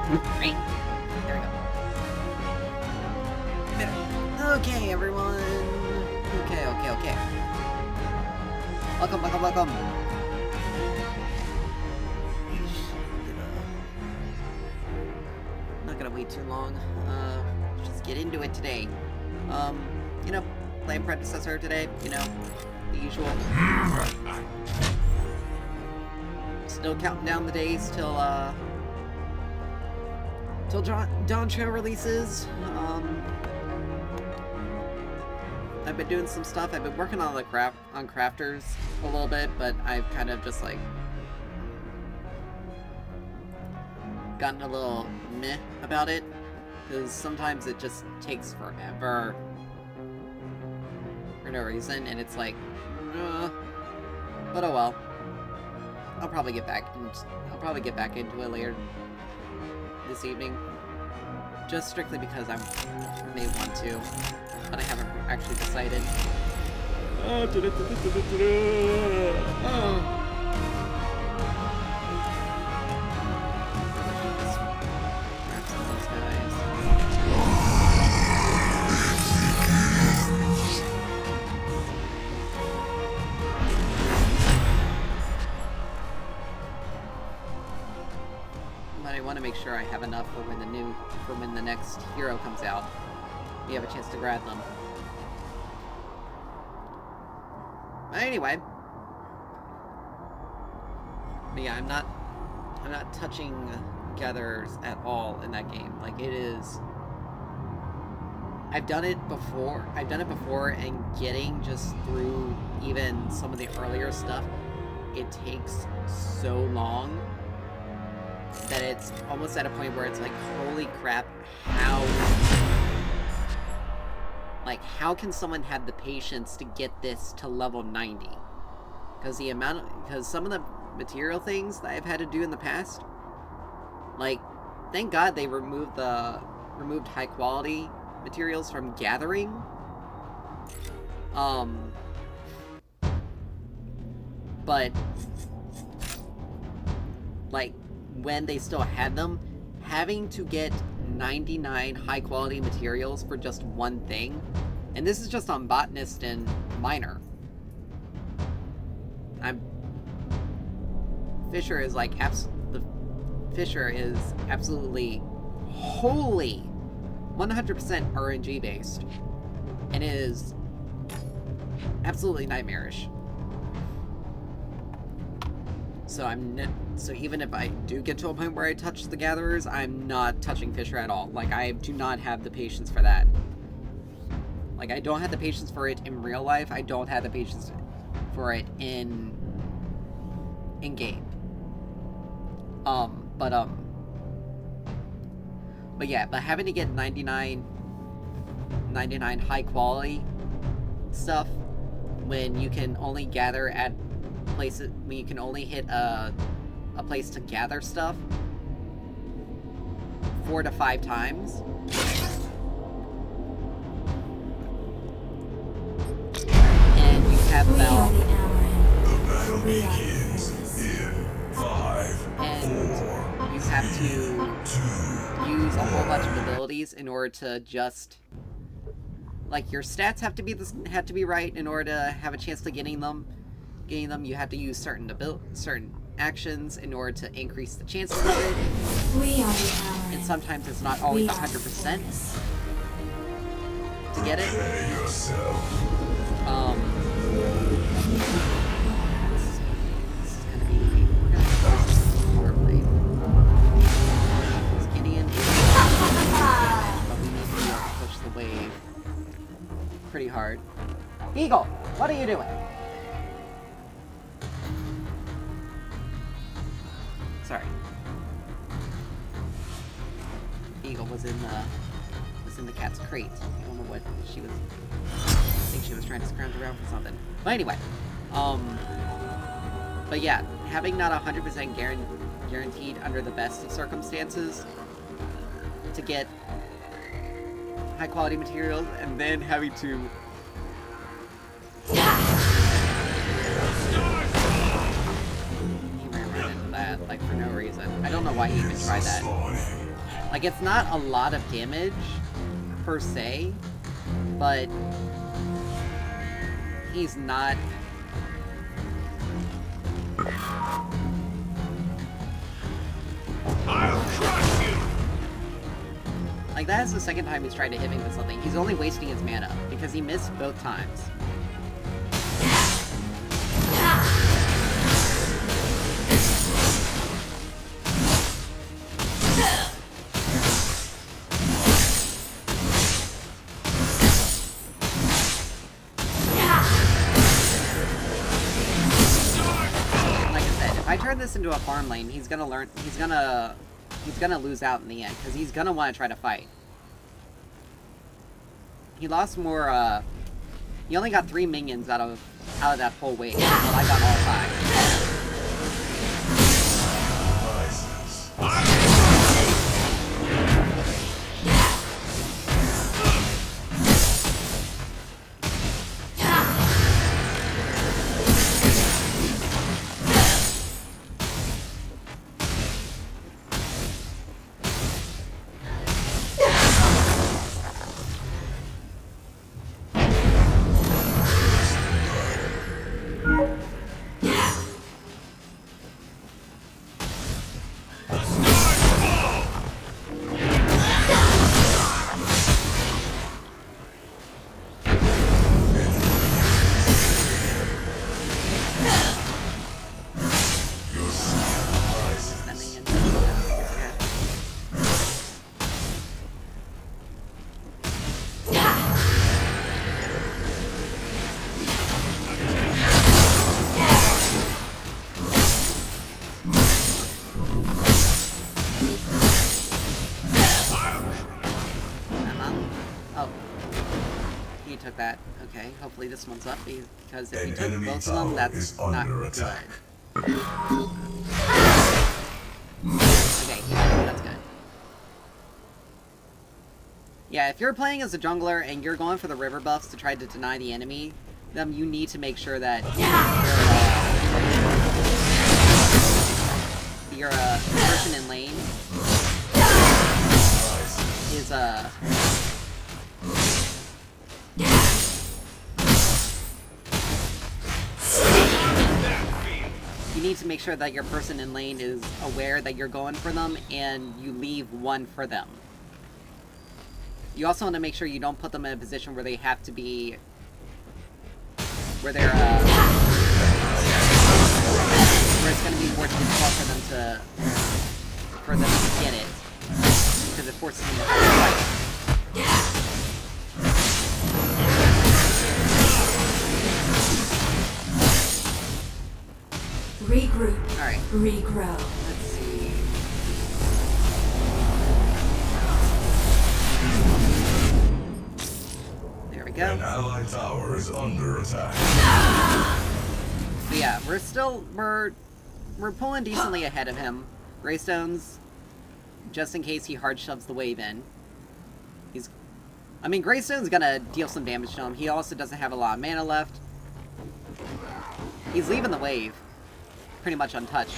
Right. There we go. Okay, everyone. Okay. Welcome. Not gonna wait too long. Just get into it today. Playing Predecessor today, the usual. Still counting down the days till Dawn Show releases. I've been doing some stuff. I've been working on crafters a little bit, but I've kind of just like gotten a little meh about it, because sometimes it just takes forever for no reason, and it's like, but oh well. I'll probably get back into it later this evening, just strictly because I may want to, but I haven't actually decided. But I want to make sure I have enough for when the next hero comes out. We have a chance to grab them. But anyway, yeah, I'm not touching gatherers at all in that game. Like, it is. I've done it before, and getting just through even some of the earlier stuff, it takes so long that it's almost at a point where it's like, holy crap, how can someone have the patience to get this to level 90? Because some of the material things that I've had to do in the past, like, thank God they removed high quality materials from gathering. But like, when they still had them, having to get 99 high quality materials for just one thing, and this is just on Botanist and Miner. Fisher is absolutely wholly 100% RNG based, and is absolutely nightmarish. So even if I do get to a point where I touch the gatherers, I'm not touching Fisher at all. Like, I do not have the patience for that. Like, I don't have the patience for it in real life. I don't have the patience for it in game. But yeah, but having to get 99 high quality stuff when you can only gather at places, when you can only hit a place to gather stuff 4 to 5 times. And you have about... The battle begins in 5, and 4, you have to 2, use a whole bunch of abilities in order to just... like, your stats have to be right in order to have a chance to getting them. You have to use certain actions in order to increase the chances of it. And sometimes it's not always 100% to get it. prepare yourself. This is gonna be... we're gonna have to push this horribly. It's Gideon, but we need to be able to push the wave pretty hard. Eagle, what are you doing? Sorry. Eagle was in the cat's crate. I don't know what she was. I think she was trying to scrounge around for something. But anyway, but yeah, having not 100% guaranteed under the best of circumstances to get high quality materials, and then having to like, for no reason. I don't know why he even tried that. Like, it's not a lot of damage, per se, but he's not... I'll crush you! Like, that is the second time he's tried to hit me with something. He's only wasting his mana, because he missed both times. If I turn this into a farm lane, he's gonna learn. He's gonna lose out in the end because he's gonna want to try to fight. He lost more. He only got 3 minions out of that whole wave, while I got all 5. Took that. Okay, hopefully this one's up, because if we took both of them, that's not good. Okay, that's good. Yeah, if you're playing as a jungler and you're going for the river buffs to try to deny the enemy, then you need to make sure that your person in lane is you need to make sure that your person in lane is aware that you're going for them and you leave one for them. You also want to make sure you don't put them in a position where they have to be... where they're, where it's going to be more difficult for them to get it. Because it forces them to have to fight. Regroup. Alright. Regrow. Let's see. There we go. An allied tower is under attack. So yeah, we're pulling decently ahead of him. Greystones, just in case he hard shoves the wave in. I mean, Greystone's gonna deal some damage to him. He also doesn't have a lot of mana left. He's leaving the wave pretty much untouched.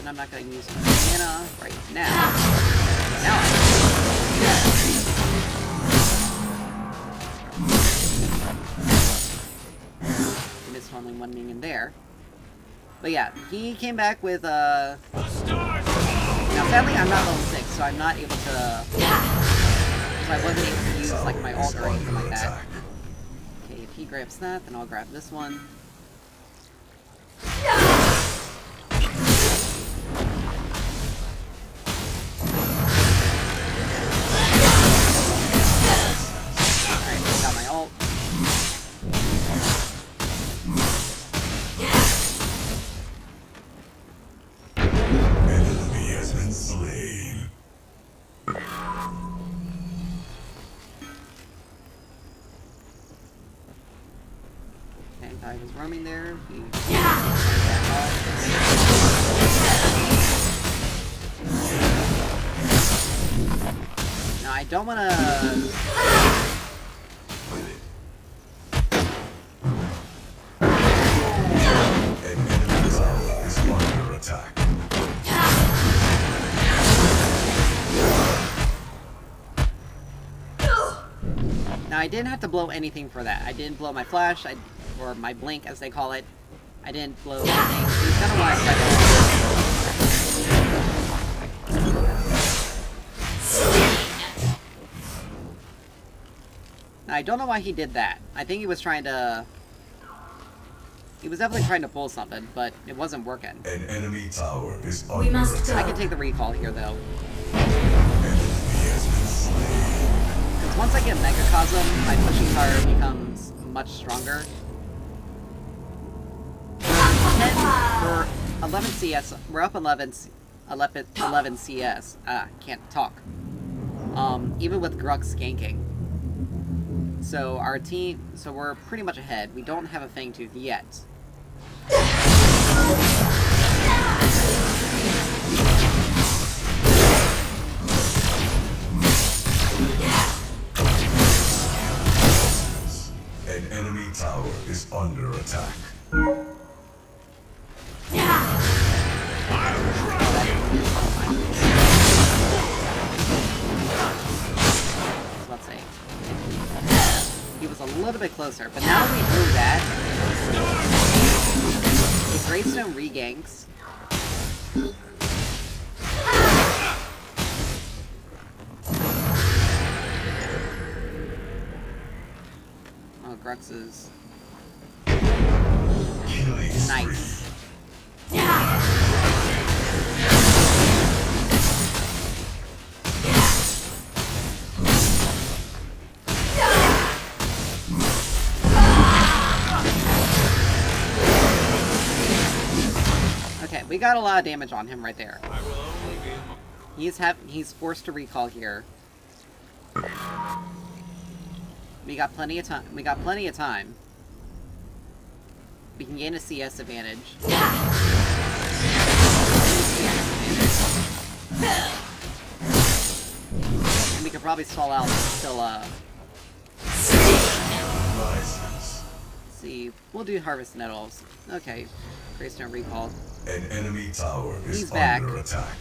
And I'm not going to use my mana right now. Now I missed only 1 minion there. But yeah, he came back with, now sadly I'm not level 6, so I'm not able to, so I wasn't able to use, like, my ult or anything like that. Okay, if he grabs that, then I'll grab this one. Alright, got my ult. Slain. Okay, I was roaming there. He... Now, I don't want to... An enemy tower is under attack. Now, I didn't have to blow anything for that. I didn't blow my flash, or my blink, as they call it. I didn't blow anything. He's gonna want to try Now, I don't know why he did that. I think he was trying to... He was definitely trying to pull something, but it wasn't working. An enemy tower is We under must attack. I can take the recall here, though. Enemy has been slain. Because once I get Megacosm, my pushing power becomes much stronger. For 11 CS, we're up 11 CS. Can't talk. Even with Grux ganking. So our team, so we're pretty much ahead. We don't have a Fangtooth yet. An enemy tower is under attack. Let's see. He was a little bit closer, but now that we know that, the Greystone reganks. Oh, Grux is Killing spree. nice. Okay, we got a lot of damage on him right there. He's forced to recall here. We got plenty of time. We got plenty of time. We can gain a CS advantage. And we could probably stall out until Rises. see. We'll do Harvest Nettles. Okay. Greystone recall. An enemy tower is He's back. under attack.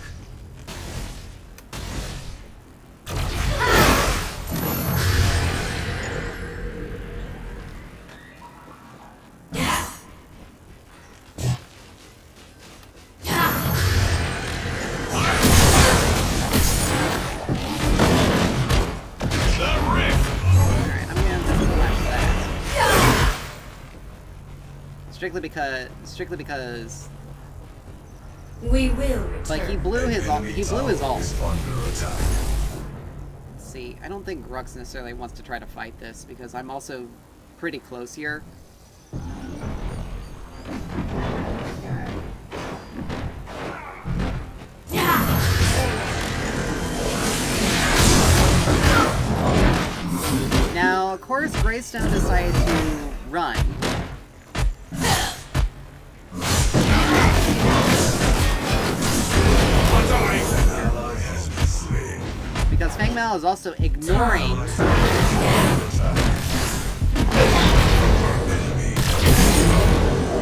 Alright, I'm gonna have to flash that. Strictly because We will return. like he blew An his enemy ult. tower Is under attack. Let's see. I don't think Grux necessarily wants to try to fight this because I'm also pretty close here. Now, of course, Greystone decided to run. An ally has been slain. Because Fang Mao is also ignoring.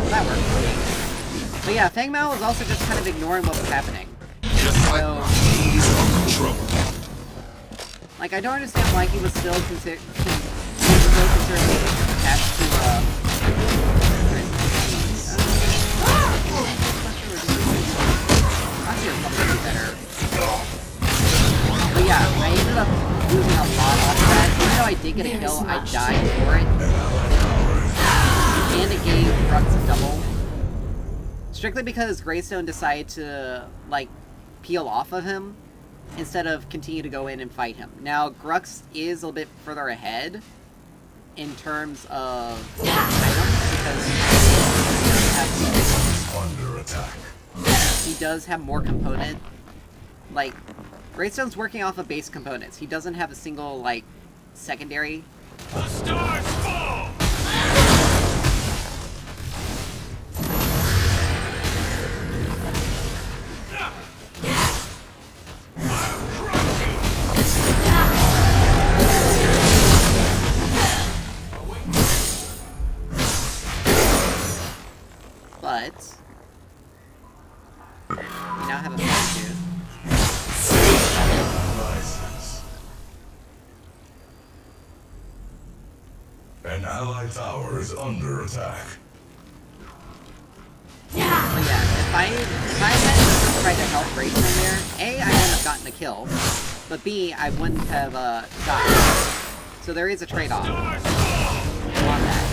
That worked. But yeah, Fang Mao was also just kind of ignoring what was happening. So, like, I don't understand why he was still concerned attached to, better. But yeah, I ended up losing a lot off of that. Even though I did get a kill, I died for it. And it gave Grux a double. Strictly because Greystone decided to, like, peel off of him instead of continue to go in and fight him. Now, Grux is a little bit further ahead in terms of items because Under attack. he does have more component. Like, Greystone's working off of base components. He doesn't have a single, like, secondary. The stars fall! An allied tower is under attack. But yeah, if I had just tried to help Rachel there, A, I wouldn't have gotten a kill, but B, I wouldn't have died. So there is a trade-off on that.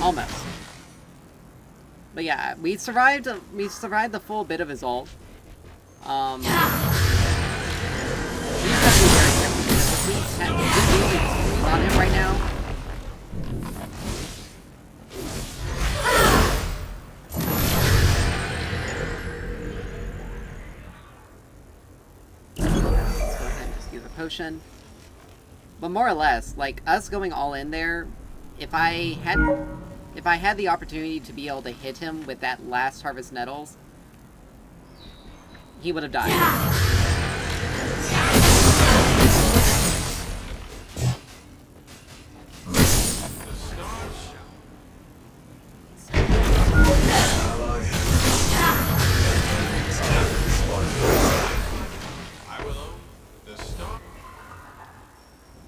Almost. But yeah, we survived the full bit of his ult. We just have to be very careful because if we really on him right now. Let's go ahead and just use a potion. But more or less, like us going all in there, if I had the opportunity to be able to hit him with that last Harvest Nettles, he would have died.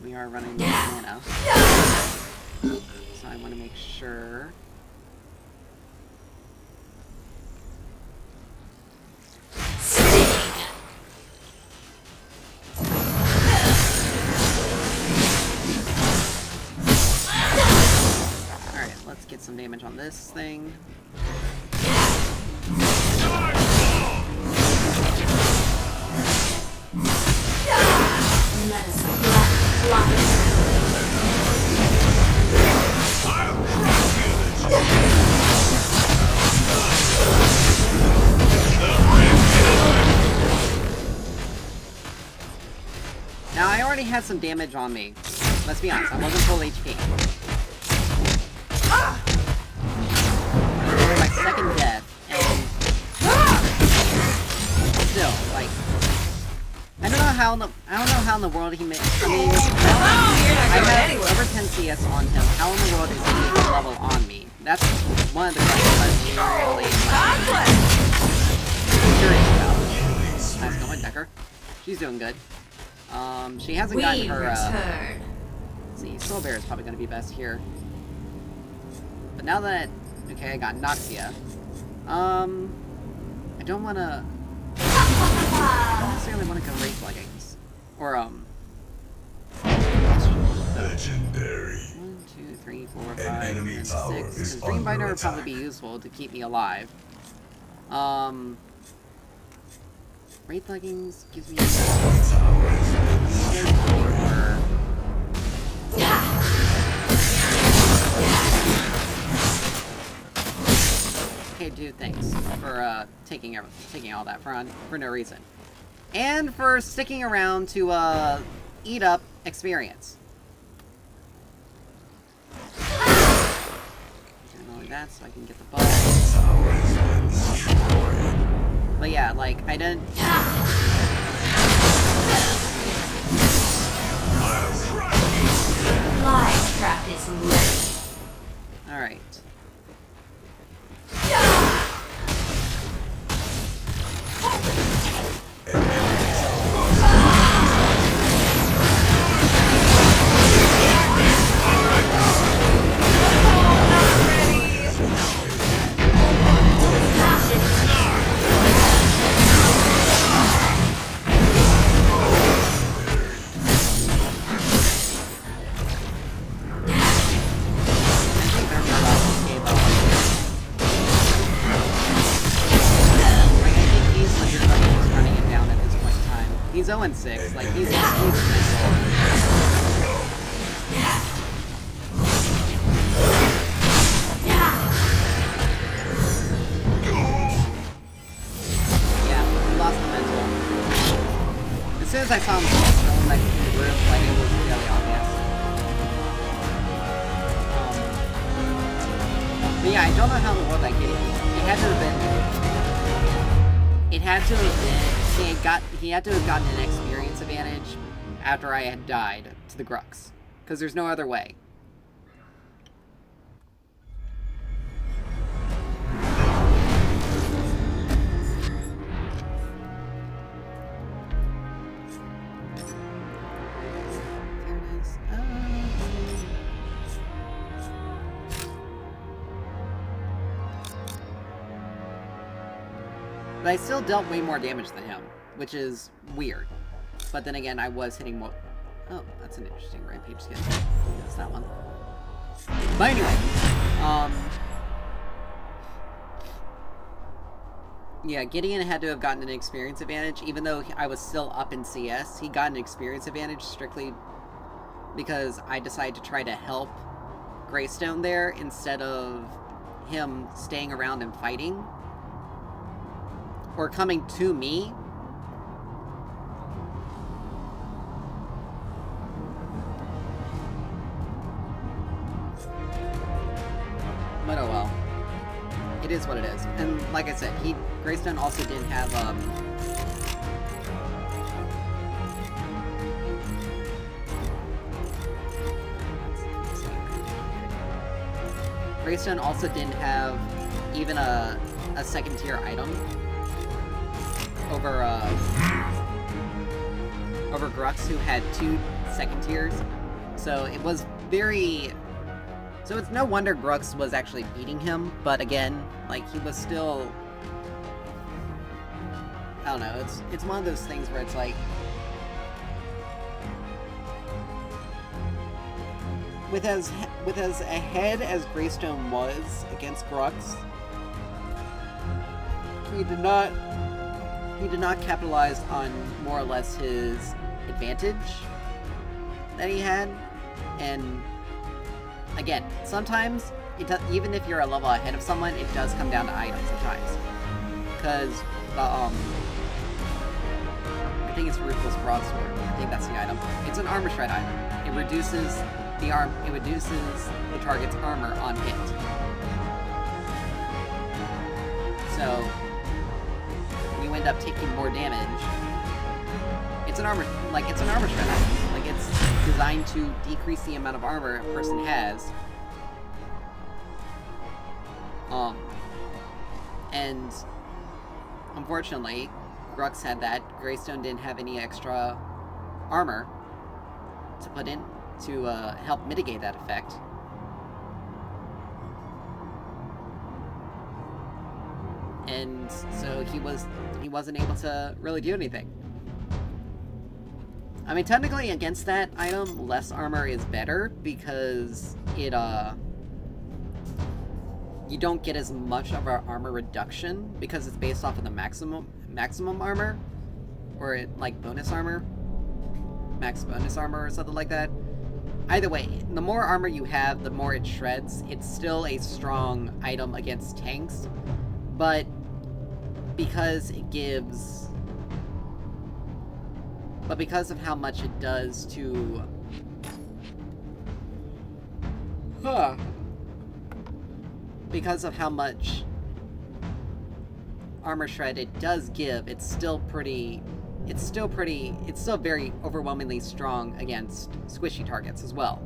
We are running low on mana. So I want to make sure. Alright, let's get some damage on this thing. Let us block. Now, I already had some damage on me. Let's be honest, I wasn't full HP. This was my second death, and still, like, I don't know how in the world he made. I mean, I have over 10 CS on him. How in the world is he level on me? That's one of the questions I'm really curious about. Nice going, Decker. She's doing good. She hasn't gotten her, let's see, Soul Bear is probably gonna be best here. But now that, okay, I got Noxia, I don't wanna, I don't necessarily wanna go Wraith Leggings. Or, Legendary. 1, 2, 3, 4, 5, enemy and tower 6. is Because Dreambinder under would probably attack. be useful to keep me alive. Wraith Leggings gives me okay, dude, thanks for taking all that for no reason. And for sticking around to eat up experience. Doing only that so I can get the buff. But yeah, like, I didn't... Live trap is ready. Alright. He's 0-6, like, he's But yeah, I don't know how in the world I get it. It had to have been. It had to have been. He had to have gotten an experience advantage after I had died to the Grux, because there's no other way. But I still dealt way more damage than him, which is weird. But then again, I was hitting more. Oh, that's an interesting rampage skin. That's that one. But anyway, yeah, Gideon had to have gotten an experience advantage, even though I was still up in CS. He got an experience advantage strictly because I decided to try to help Greystone there instead of him staying around and fighting. Or coming to me. But oh well. It is what it is. And like I said, Greystone also didn't have, Greystone also didn't have even a second tier item over Grux, who had 2 second tiers. So it was very... So it's no wonder Grux was actually beating him, but again, like, he was still... I don't know, it's one of those things where it's like... With as ahead as Greystone was against Grux, he did not capitalize on more or less his advantage that he had. And again, sometimes even if you're a level ahead of someone, it does come down to items at times. Because I think it's Ruthless Broadsword. I think that's the item. It's an armor shred item. It reduces the target's armor on hit. So you end up taking more damage. It's an armor shred item. Like, it's designed to decrease the amount of armor a person has. And unfortunately, Grux had that. Greystone didn't have any extra armor to put in to help mitigate that effect. And so he wasn't able to really do anything. I mean, technically against that item, less armor is better because it you don't get as much of our armor reduction because it's based off of the maximum armor, or like bonus armor, max bonus armor or something like that. Either way, the more armor you have, the more it shreds. It's still a strong item against tanks, but because of how much it does to because of how much armor shred it does give, it's still very overwhelmingly strong against squishy targets as well.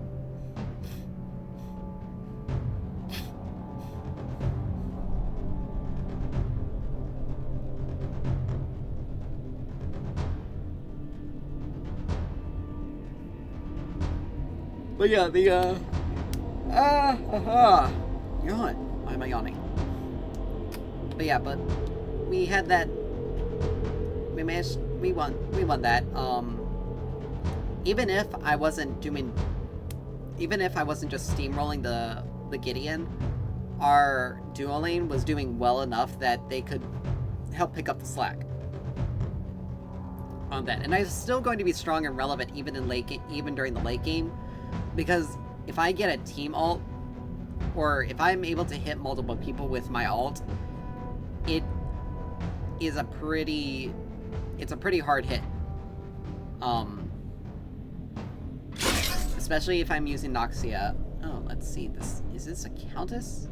But yeah, yawn. Why am I yawning? But yeah, we had that. We won that. Even if I wasn't just steamrolling the Gideon, our duo lane was doing well enough that they could help pick up the slack on that. And I was still going to be strong and relevant even during the late game, because if I get a team ult, or if I'm able to hit multiple people with my ult, it's a pretty hard hit. Especially if I'm using Noxia. Oh, let's see. Is this a Countess?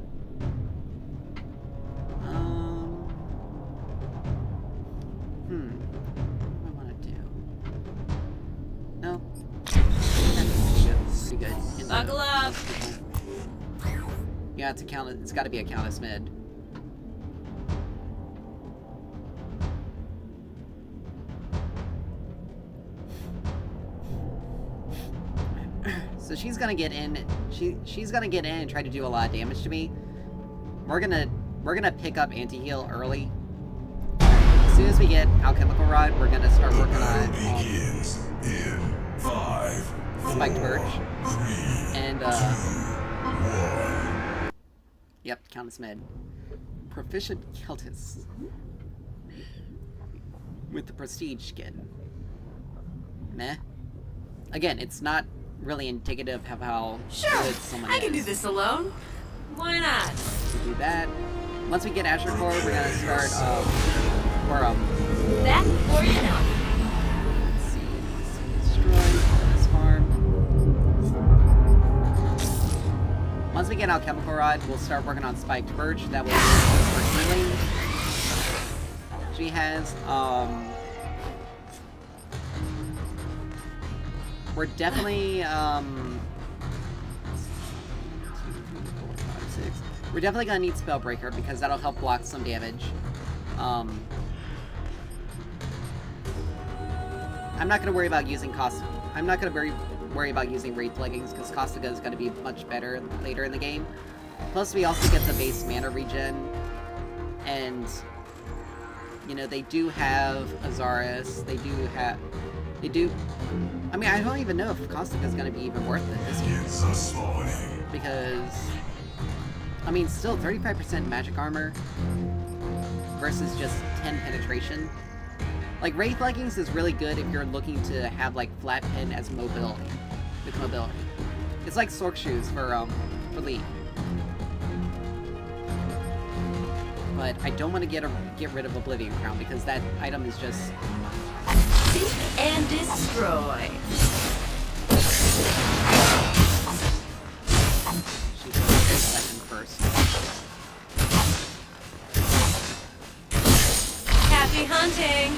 What do I want to do? No. That's pretty good. Buckle up. Yeah, it's got to be a Countess mid. So she's gonna get in. She's gonna get in and try to do a lot of damage to me. We're gonna pick up anti-heal early. As soon as we get Alchemical Rod, we're gonna start working on begins in 5, 4, Spiked Birch 3, and 1. yep, Countess mid. Proficient Countess with the Prestige skin. Meh. Again, it's not really indicative of how Sure, good someone I is. can do this alone. Why not? We do that. Once we get Azure Core, we're gonna start, That before you know. let's see, destroy this farm. Once we get Alchemical Rod, we'll start working on Spiked Birch. That will be for healing. She has, we're definitely, we're definitely gonna need Spellbreaker because that'll help block some damage. I'm not gonna worry about using I'm not gonna worry about using Wraith Leggings because Costiga is gonna be much better later in the game. Plus, we also get the base mana regen, and you know they do have Azaris. They do. I mean, I don't even know if Costiga is gonna be even worth it this game It's a spawning. because. I mean, still 35% magic armor versus just 10 penetration. Like, Wraith Leggings is really good if you're looking to have, like, flat pin as mobility. With mobility. It's like Sork Shoes for League. But I don't want to get rid of Oblivion Crown because that item is just... Seek and destroy. She's a second first. Happy hunting.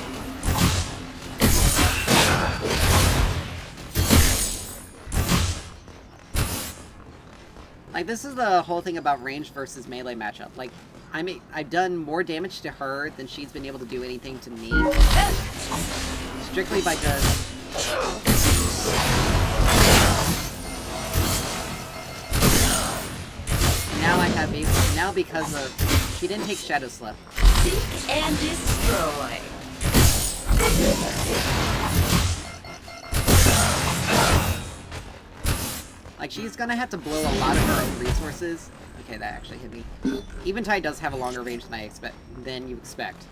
Like, this is the whole thing about range versus melee matchup. Like, I've done more damage to her than she's been able to do anything to me. Strictly by just... Now I have now because of... She didn't take Shadow Slip. Seek and destroy. Like, she's gonna have to blow a lot of her own resources. Okay, that actually hit me. Eventide does have a longer range than you expect.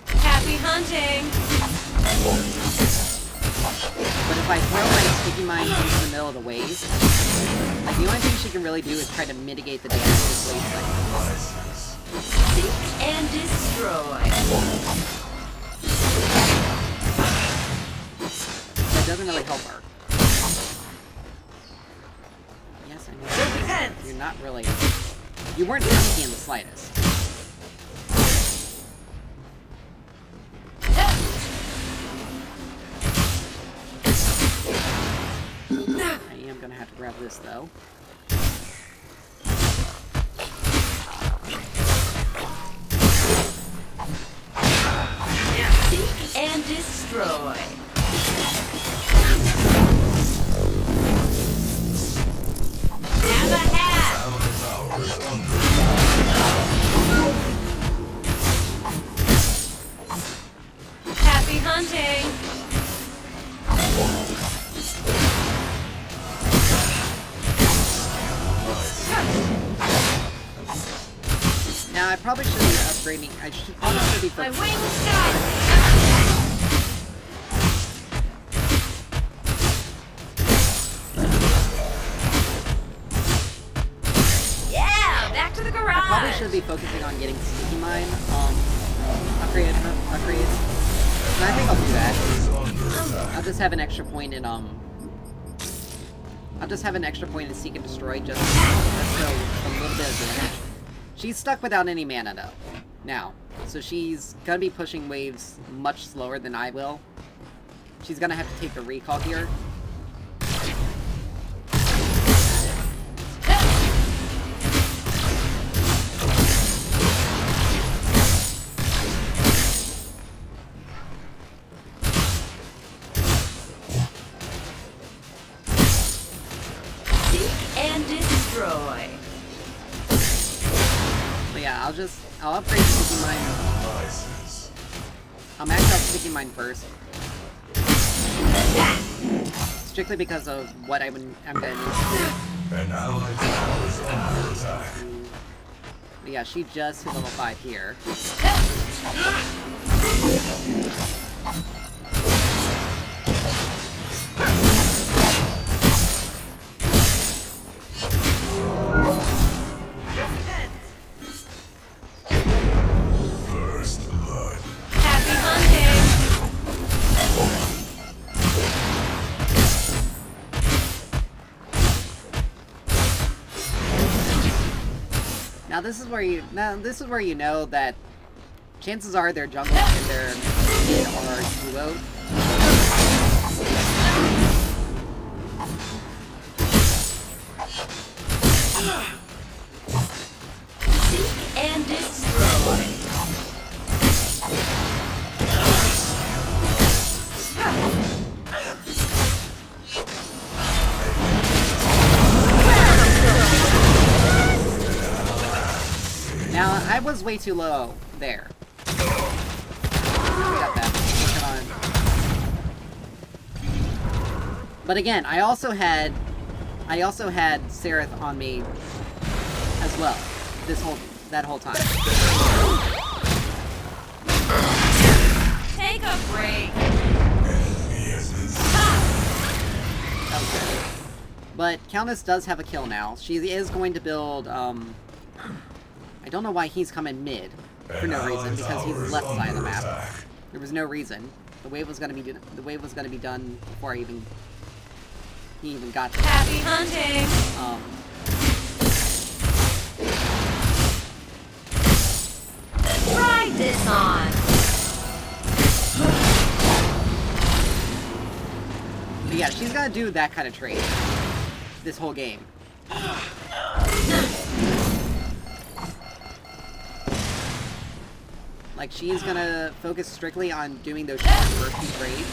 Happy hunting. But if I throw my Sticky Mine into the middle of the wave, like, the only thing she can really do is try to mitigate the damage this wave cycle. Seek and destroy. So it doesn't really help her. Yes, I know. You're not really... You weren't chunky in the slightest. I am gonna have to grab this, though. Seek and destroy. Have a hat. Happy hunting. Now, I probably should be upgrading... I should probably be My focusing wings on... stop. Yeah, back to the garage. I probably should be focusing on getting Sticky Mine, upgrades. And I think I'll do that. I'll just have an extra point in, I'll I'll just have an extra point in Seek and Destroy just so a little bit of damage. She's stuck without any mana though. Now. So she's gonna be pushing waves much slower than I will. She's gonna have to take the recall here. And destroy. But yeah, I'll upgrade Sticky Mine. Rises. I'll max out Sticky Mine first. Strictly because of what I'm gonna need. An allied tower is under attack. But yeah, she just hit level 5 here. First blood. Happy hunting. Now this is where you know that chances are their jungle and their mid are duo. Seek and destroy. Now I was way too low there. We got that. But again, I also had Seraph on me as well. That whole time. Take a break. Okay. But Countess does have a kill now. She is going to build, I don't know why he's coming mid, for no reason, because he's left side of the map. There was no reason. The wave was gonna be done before he even got to Happy hunting. Try this on. But yeah, she's gonna do that kind of trade this whole game. Like, she's gonna focus strictly on doing those short burst trades.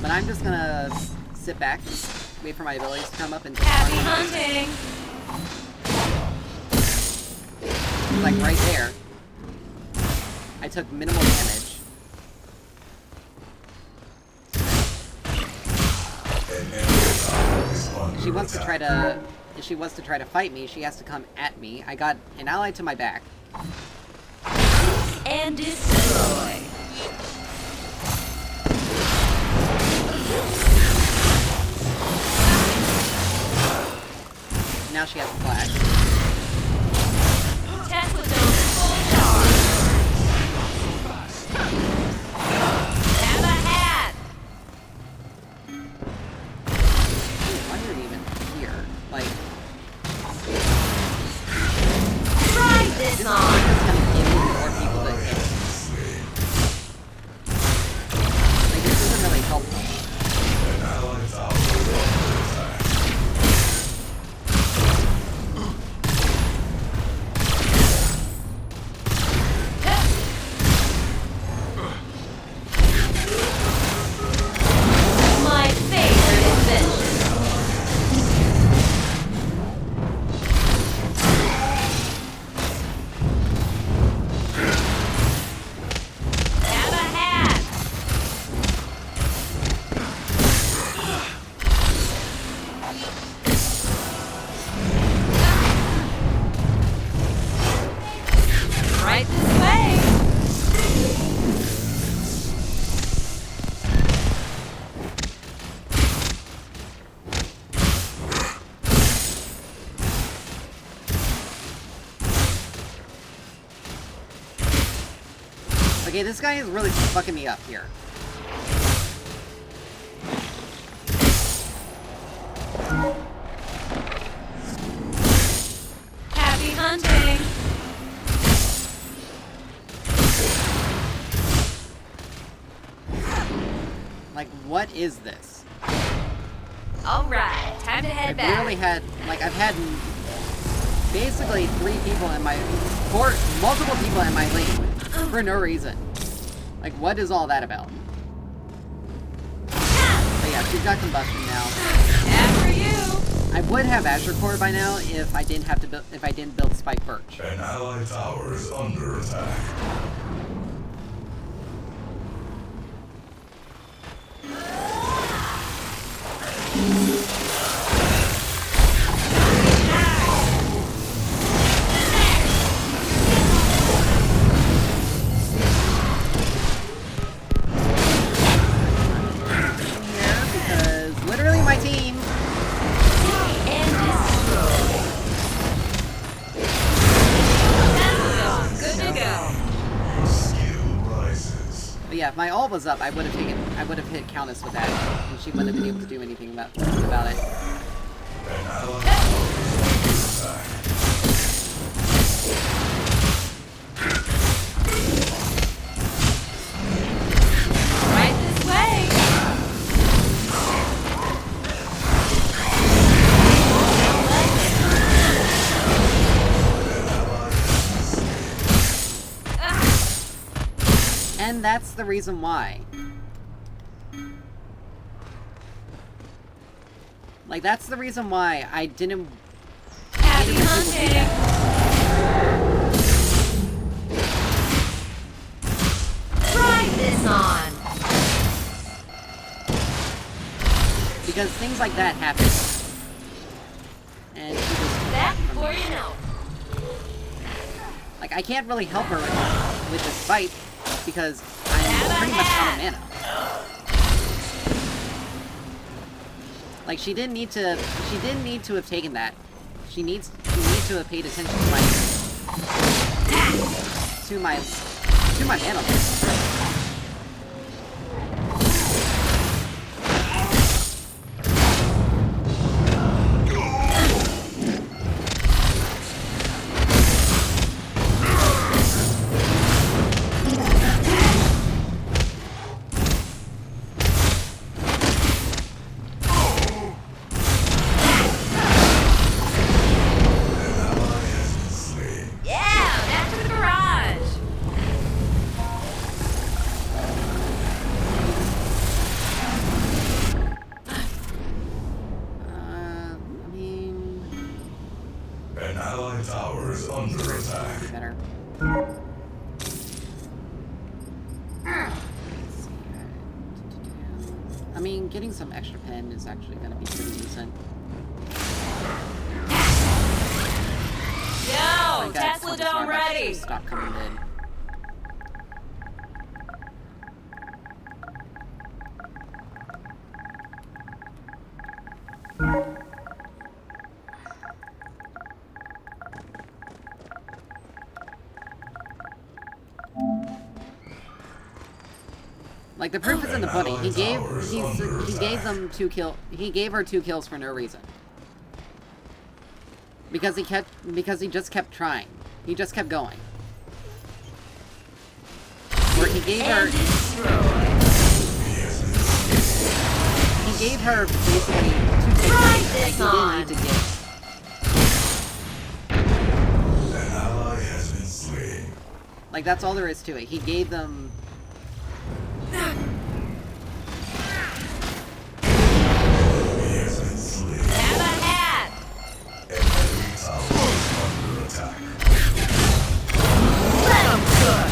But I'm just gonna sit back, wait for my abilities to come up and Happy hunting. like right there. I took minimal damage. If she wants to try to fight me, she has to come at me. I got an ally to my back. And destroy. Now she has a flash. Test with those full charge. Have a hat. Why are you even here? Like, Try this this on. is just gonna give me more people to hit. Like, this isn't really helpful. An allied tower is under attack. Okay, this guy is really fucking me up here. Happy hunting. Like, what is this? All right, time to head I've back. literally had, like, I've had basically multiple people in my lane for no reason. Like, what is all that about? But yeah, she's got combustion now. After you. I would have Azure Core by now if I didn't have to if I didn't build Spike Birch. An allied tower is under attack. Here, because literally my team. And destroy. Good to go. Skill rises. But yeah, if my ult was up, I would have hit Countess with that, and she wouldn't have been able to do anything about it. An allied tower is under attack. Right this way. And that's the reason why. Like, that's the reason why I didn't... Happy hunting. Try this on. Because things like that happen. And she just... That before you know. Like, I can't really help her with this fight, because I'm pretty much out of mana. Like, she didn't need to have taken that. She needs to have paid attention to my mana. Yeah, back to the garage. I mean... An allied tower is under attack. better. I mean, getting some extra pen is actually going to be pretty decent. Yo, My God, Tesla something's Dome wrong. I should ready. stop coming in. Like, the proof is in the pudding. He gave her 2 kills for no reason. Because he just kept trying. He just kept going. Or he gave her basically 2 kills that he didn't need to give. An ally has been slain. Like, that's all there is to it. He gave them... He has been slain. Have a hat. An enemy tower is under attack. Let 'em cook.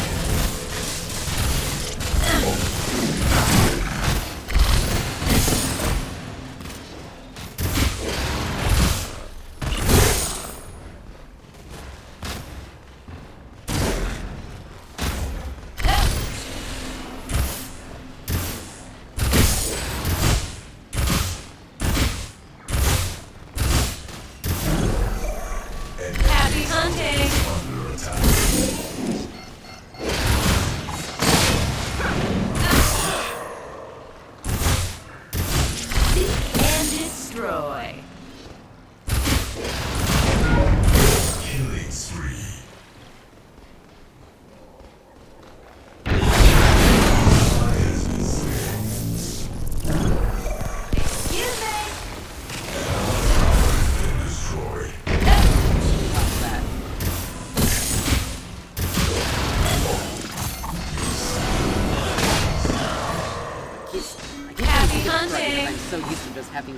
I keep Happy thinking it's correct hunting. because I'm so used to just having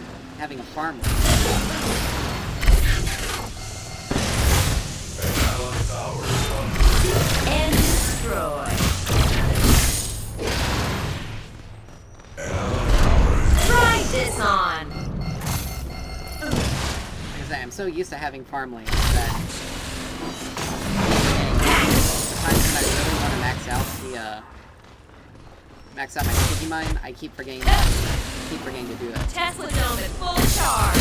a farm. An allied tower is under And destroy. An allied tower is Try this on. Like I say, I'm so used to having farmland that the times when I really want to max out my sticky mine, I keep forgetting to do it. Tesla Dome at full charge.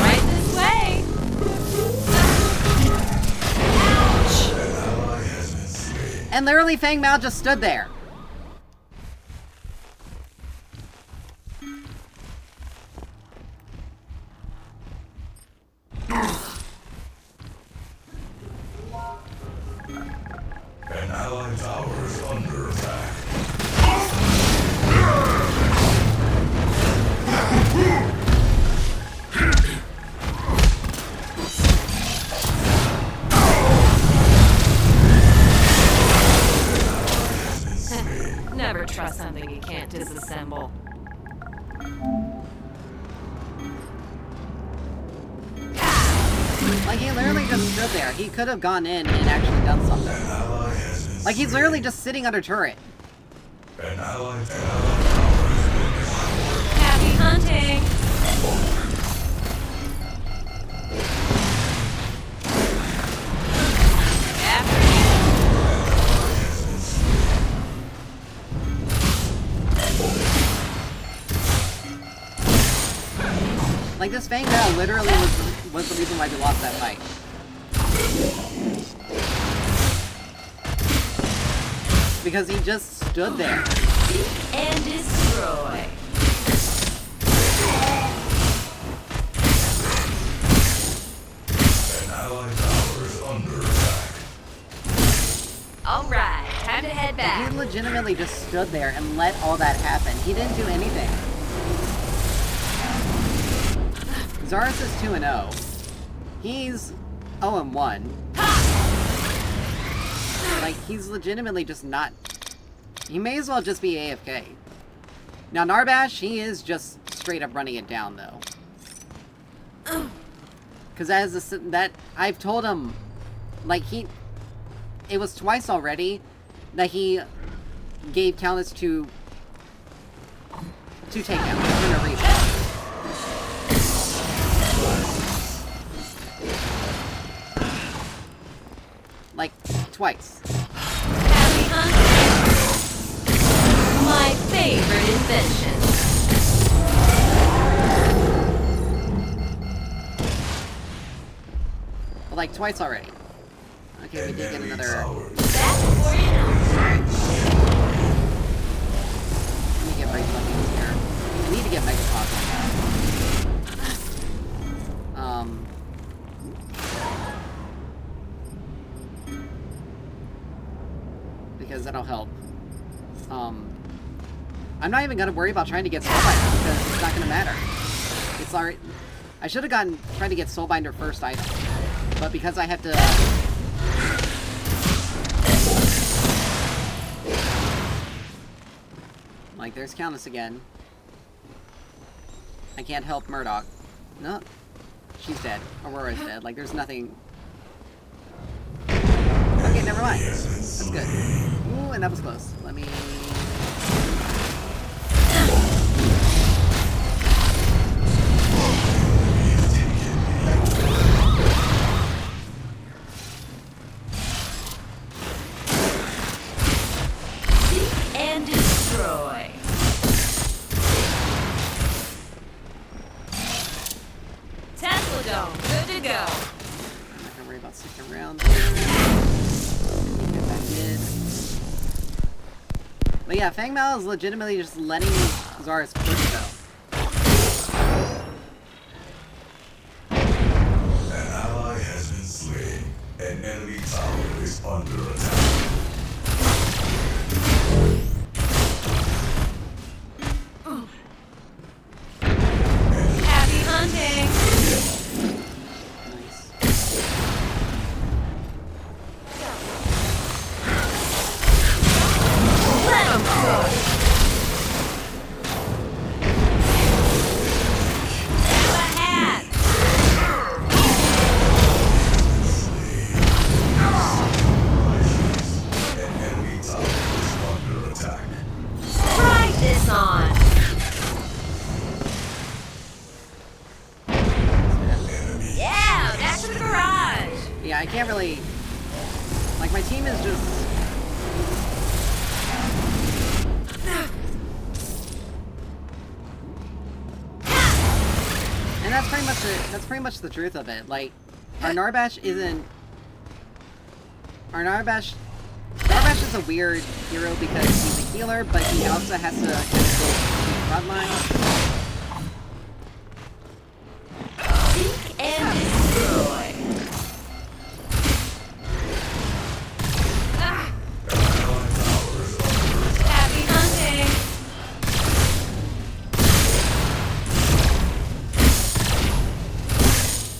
Right this way. Ouch. an ally has been slain. And literally Fang Mao just stood there. An allied tower is under attack. Never trust something you can't disassemble. Like, he literally just stood there. He could have gone in and actually done something. An ally has been Like, he's slain. literally just sitting under turret. An allied tower has been destroyed. Happy hunting. After Like, this Fang Mao literally was the reason why we lost that fight. Because he just stood there. you and destroy. An allied tower is under attack. Alright, time to head He back. legitimately just stood there and let all that happen. He didn't do anything. Zaris is 2-0. He's 0-1. Like, he's legitimately just not... He may as well just be AFK. Now, Narbash, he is just straight up running it down, though. Because I've told him, like, it was twice already that he gave Countess to takedowns for no reason. Like, twice. Happy hunting. My favorite invention. Well, like, twice already. Okay, we An did get enemy another... tower is That's before you know. Let me get right buttons here. I need to get Megapods on that. Because that'll help. I'm not even gonna worry about trying to get Soulbinder because it's not gonna matter. It's alright. I should have tried to get Soulbinder first item. But because I have to... Like, there's Countess again. I can't help Murdoch. No. She's dead. Aurora's dead. Like, there's nothing... Okay, never mind. That's good. Ooh, and that was close. Let me... And destroy. Tesla Dome, good to go. I'm not gonna worry about sticking around here. Get back mid. But yeah, Fang Mao is legitimately just letting Zaris push though. An ally has been slain. An enemy tower is under attack. Happy hunting. Nice. Like, my team is just... And that's pretty much the truth of it. Like, our Narbash isn't... Narbash is a weird hero because he's a healer, but he also has to kind of go front line. Seek and destroy. Happy hunting.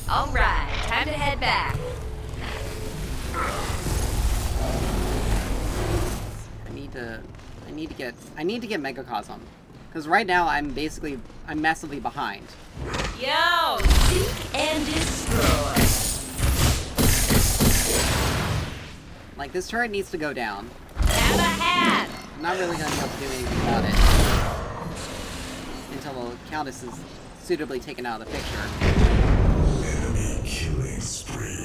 All right, time to head back. I need to get Megacosm. Because right now I'm massively behind. Yo, seek and destroy. Like, this turret needs to go down. Have a hat. I'm not really gonna be able to do anything about it. Until the Countess is suitably taken out of the picture. Enemy killing spree.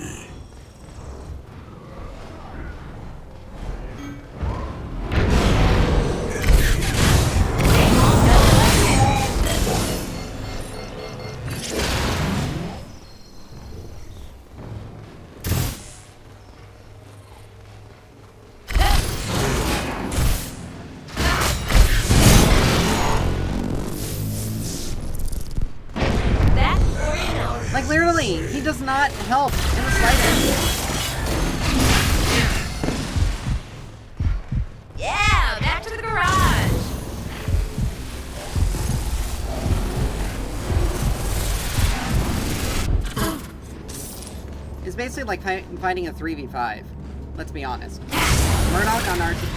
Like, literally, he does not help in the slightest. Yeah, back to the garage. It's basically like fighting a 3v5. Let's be honest. Our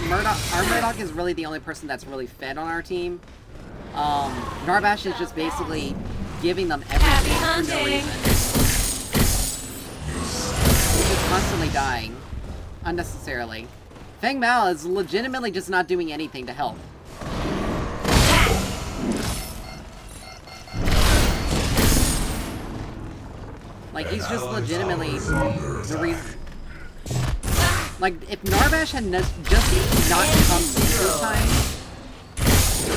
Murdoch is really the only person that's really fed on our team. Narbash is just basically giving them everything for no reason. He's just constantly dying. Unnecessarily. Feng Mao is legitimately just not doing anything to help. Like, he's just legitimately the reason. Like, if Narbash had just not come this time,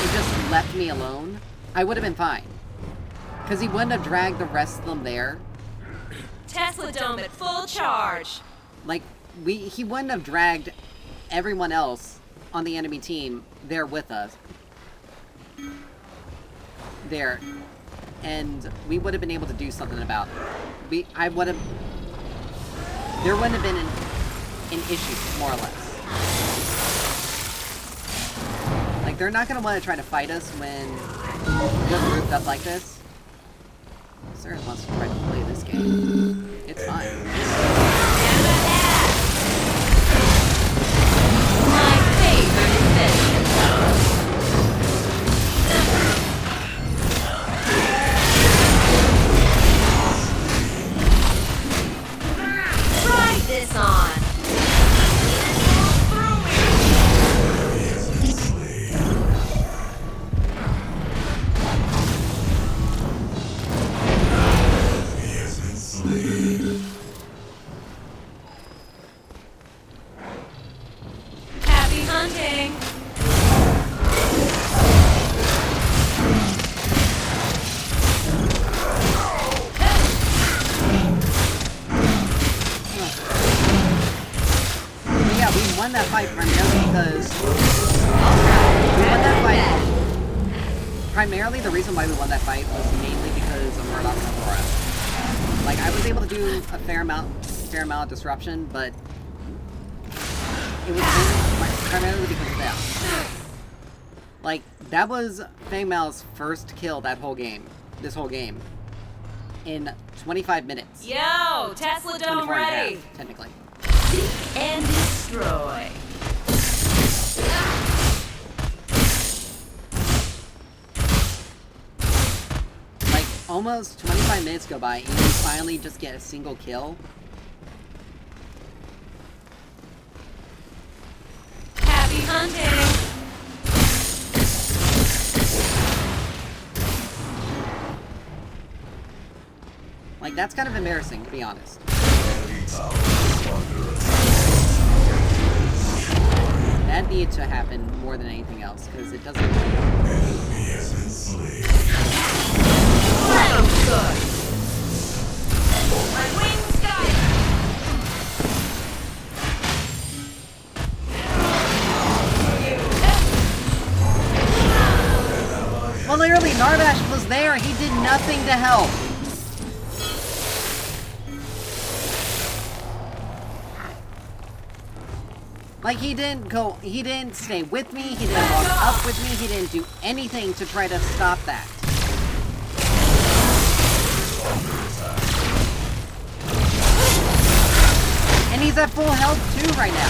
and just left me alone, I would have been fine. Because he wouldn't have dragged the rest of them there. Tesla Dome at full charge. Like, he wouldn't have dragged everyone else on the enemy team there with us. There. And we would have been able to do something about it. There wouldn't have been an issue, more or less. Like, they're not going to want to try to fight us when we're grouped up like this. Sarah wants to try to play this game. It's fine. My favorite invention. Try this on. Happy hunting. But yeah, we won that fight primarily because... We won that fight... Primarily, the reason why we won that fight was mainly because of Murdoch and Aurora. Like, I was able to do a fair amount of disruption, but... It was primarily because of that. Like, that was Feng Mao's first kill this whole game. In 25 minutes. Yo, Tesla Dome 24 and a ready. half, technically. Seek and destroy. Like, almost 25 minutes go by, and you finally just get a single kill. Happy hunting. Like, that's kind of embarrassing, to be honest. Enemy tower is under attack. need to happen more than anything else, because it doesn't... Enemy has been slain. That was good. My wings guide. Well, literally, Narbash was there. He did nothing to help. Like, he didn't stay with me, he didn't walk up with me, he didn't do anything to try to stop that. And he's at full health too right now.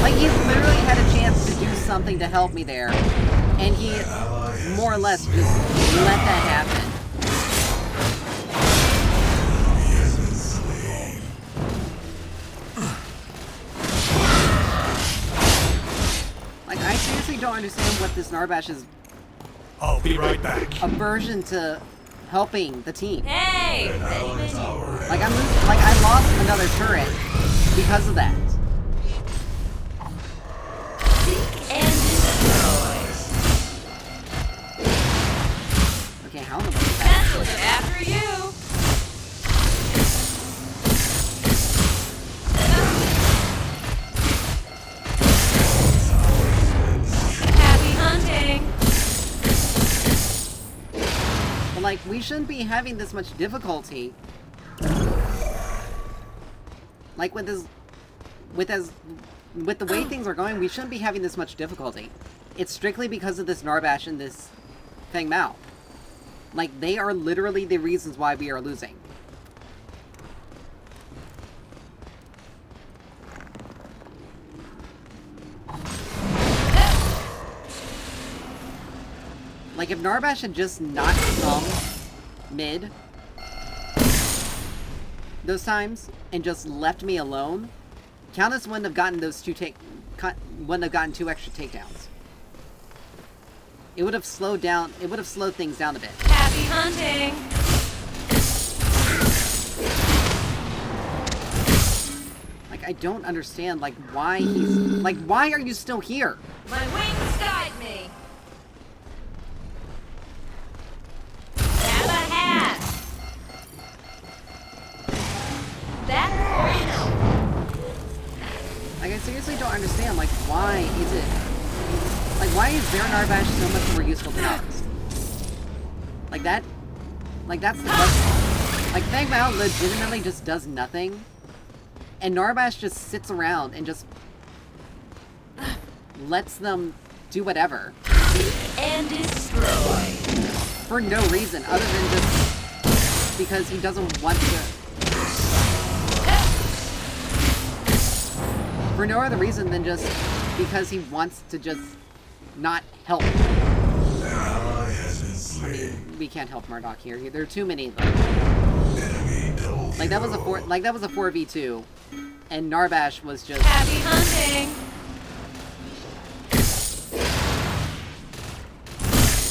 Like, he literally had a chance to do something to help me there, and he more or less just let that happen. Like, I seriously don't understand what this Narbash is I'll be right back. aversion to helping the team. Hey! Like, I lost another turret because of that. And destroy. Okay, how in the world is That's that? what's after you. Happy hunting. But, like, we shouldn't be having this much difficulty. Like, with the way things are going, we shouldn't be having this much difficulty. It's strictly because of this Narbash and this Feng Mao. Like, they are literally the reasons why we are losing. Like, if Narbash had just not come mid those times and just left me alone, Countess wouldn't have gotten those wouldn't have gotten 2 extra takedowns. It would have slowed things down a bit. Happy hunting. Like, I don't understand, like, why he's... Like, why are you still here? My wings guide me. Have a hat. That for you. Like, I seriously don't understand, like, why is it... Like, why is their Narbash so much more useful than ours? Like, that's the question. Like, Feng Mao legitimately just does nothing, and Narbash just sits around and just lets them do whatever. And destroy. For no reason, other than just because he doesn't want to... For no other reason than just because he wants to just not help. An ally has been slain. We can't help Murdoch here. There are too many of them. Enemy double Like, that was a kill. 4v2, and Narbash was just... Happy hunting.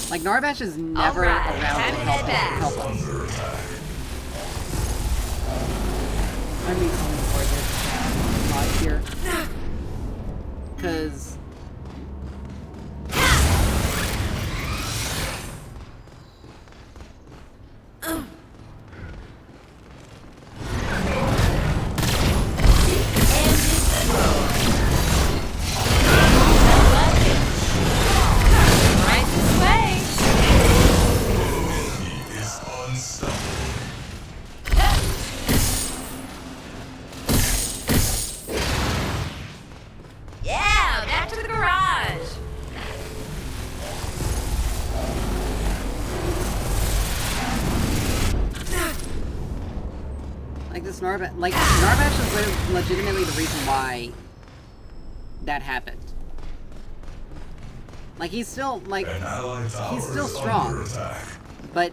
Like, Narbash is never Alright, around time to to head back. help us. Under attack. I'm recently for this mod here. Because... And destroy. Right this way. He is unstoppable. Yeah, back to the garage. Like, this Narbash... Like, Narbash is legitimately the reason why that happened. Like, he's still, like... An allied tower He's still is strong. under attack. But,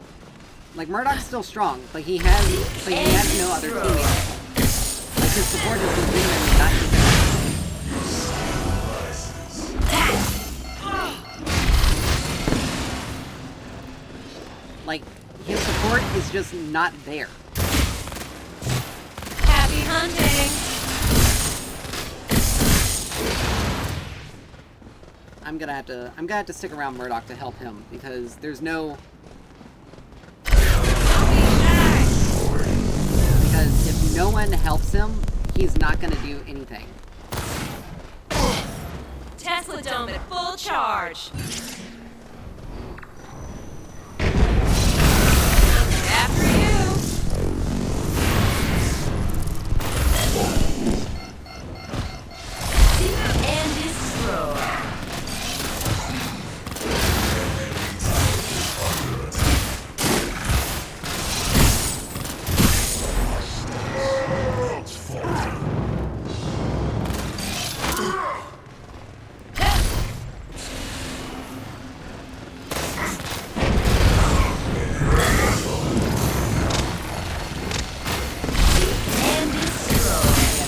like, Murdoch's still strong, but he has no other teammates. Like, his support is legitimately not even... Like, his support is just not there. Happy hunting. I'm gonna have to stick around Murdoch to help him because there's no. Because if no one helps him, he's not gonna do anything. Tesla Dome at full charge. After you. Seek and destroy.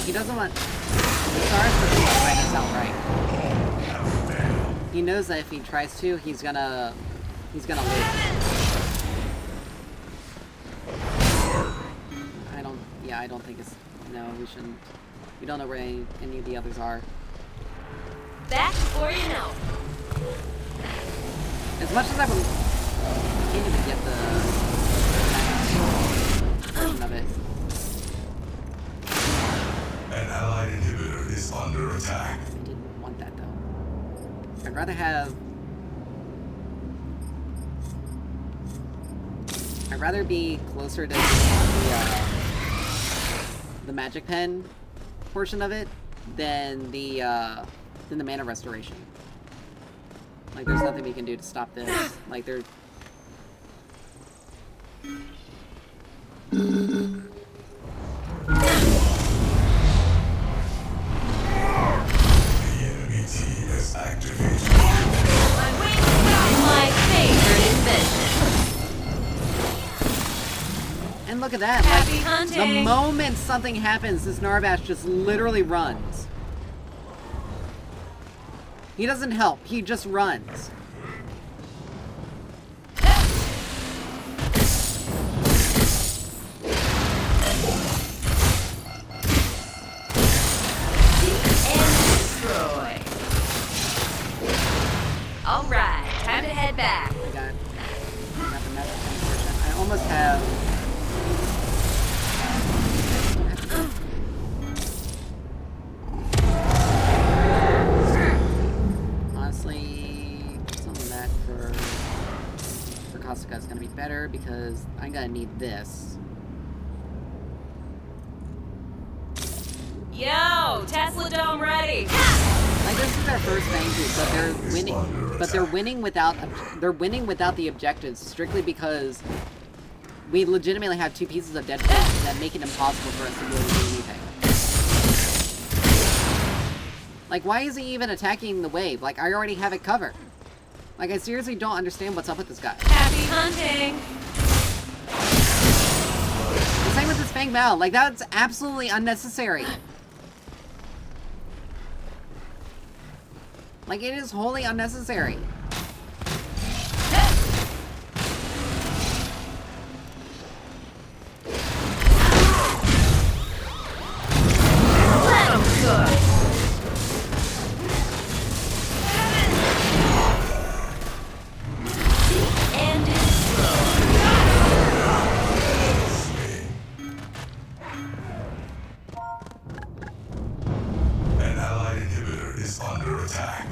He doesn't want. Stars doesn't want to fight us outright. He knows that if he tries to, he's gonna lose. I don't think it's. No, we shouldn't. We don't know where any of the others are. Back before you know. As much as I would, can't even get the version of it. An allied inhibitor is under attack. I didn't want that though. I'd rather have. I'd rather be closer to the magic pen portion of it than the mana restoration. Like, there's nothing we can do to stop this. Like, there. My favorite invention. And look at that! Happy Like, hunting. the moment something happens, this Narbash just literally runs. He doesn't help. He just runs. All right, time to head back. I got the magic pen portion. I almost have. Honestly, some of that for Kasuka is gonna be better because I'm gonna need this. Yo, Tesla Dome ready. Like, this is their first Bangu, but they're winning. But they're winning without the objectives strictly because we legitimately have two pieces of dead fish that make it impossible for us to be able to do anything. Like, why is he even attacking the wave? Like, I already have it covered. Like, I seriously don't understand what's up with this guy. Happy hunting. The same with this Fang Mao. Like, that's absolutely unnecessary. Like, it is wholly unnecessary. Let 'em cook. And An allied inhibitor is under attack.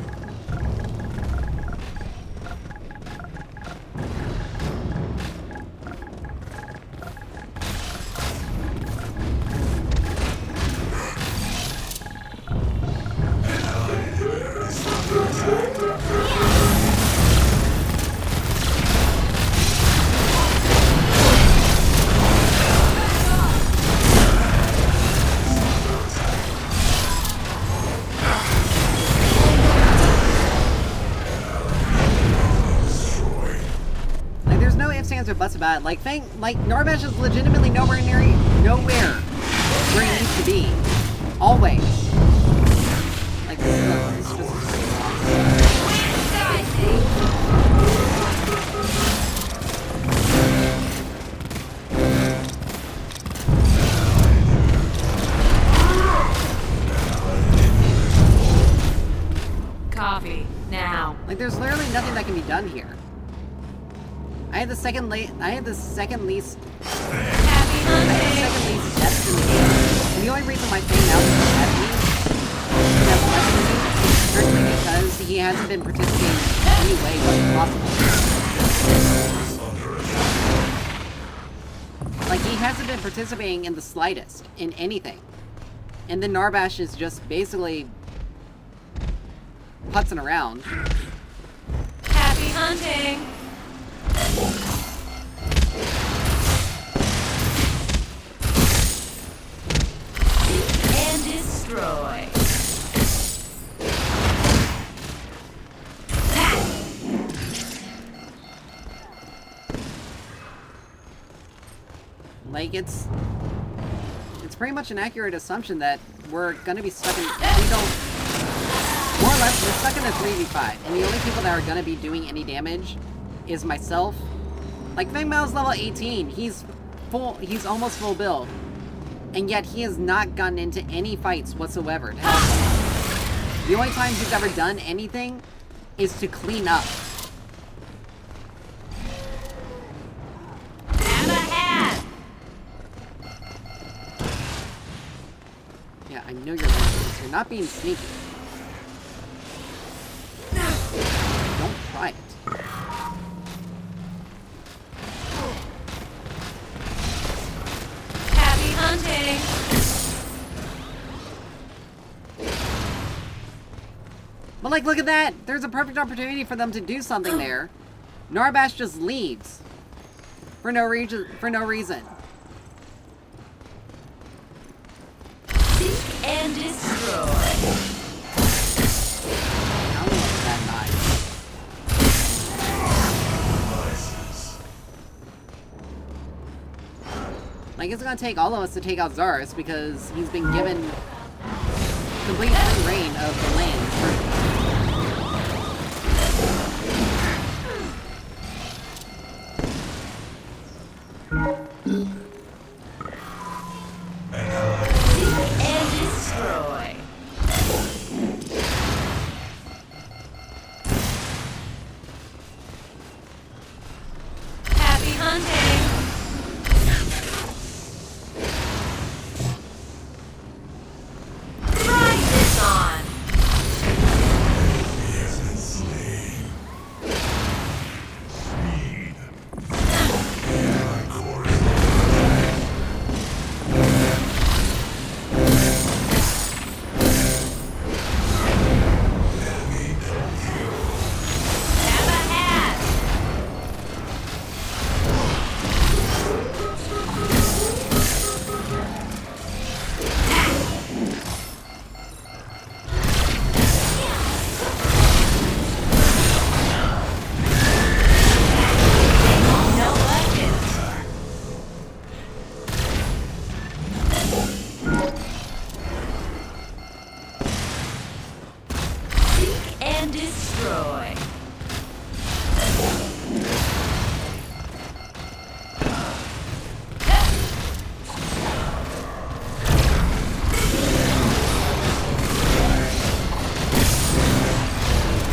An allied inhibitor is under attack. Like, there's no ifs, ands, or buts about it. Like, Narbash is legitimately nowhere where he needs to be. Always. Like, this is just... coffee. Now. Like, there's literally nothing that can be done here. I had the second least Happy hunting! deaths in the game. And the only reason my thing now is ahead of me has less than me is strictly because he hasn't been participating in any way possible. Like, he hasn't been participating in the slightest in anything. And then Narbash is just basically putzing around. Happy hunting! And destroy. Like, it's pretty much an accurate assumption that we're gonna be stuck in, we don't, more or less, we're stuck in a 3v5, and the only people that are gonna be doing any damage is myself. Like, Feng Mao's level 18, he's almost full build, and yet he has not gotten into any fights whatsoever to help him. The only time he's ever done anything is to clean up. Yeah, I know you're right. You're not being sneaky. Don't try it. Happy hunting! But like, look at that! There's a perfect opportunity for them to do something there. Narbash just leaves. For no reason. And destroy. I don't know if that nice. Like, it's gonna take all of us to take out Zaris because he's been given complete free reign of the land. And destroy. Happy hunting! Ride this on! He has been slain. Speed. Hardcore. Enemy double kill. Have a hat! No weapons! Seek and destroy.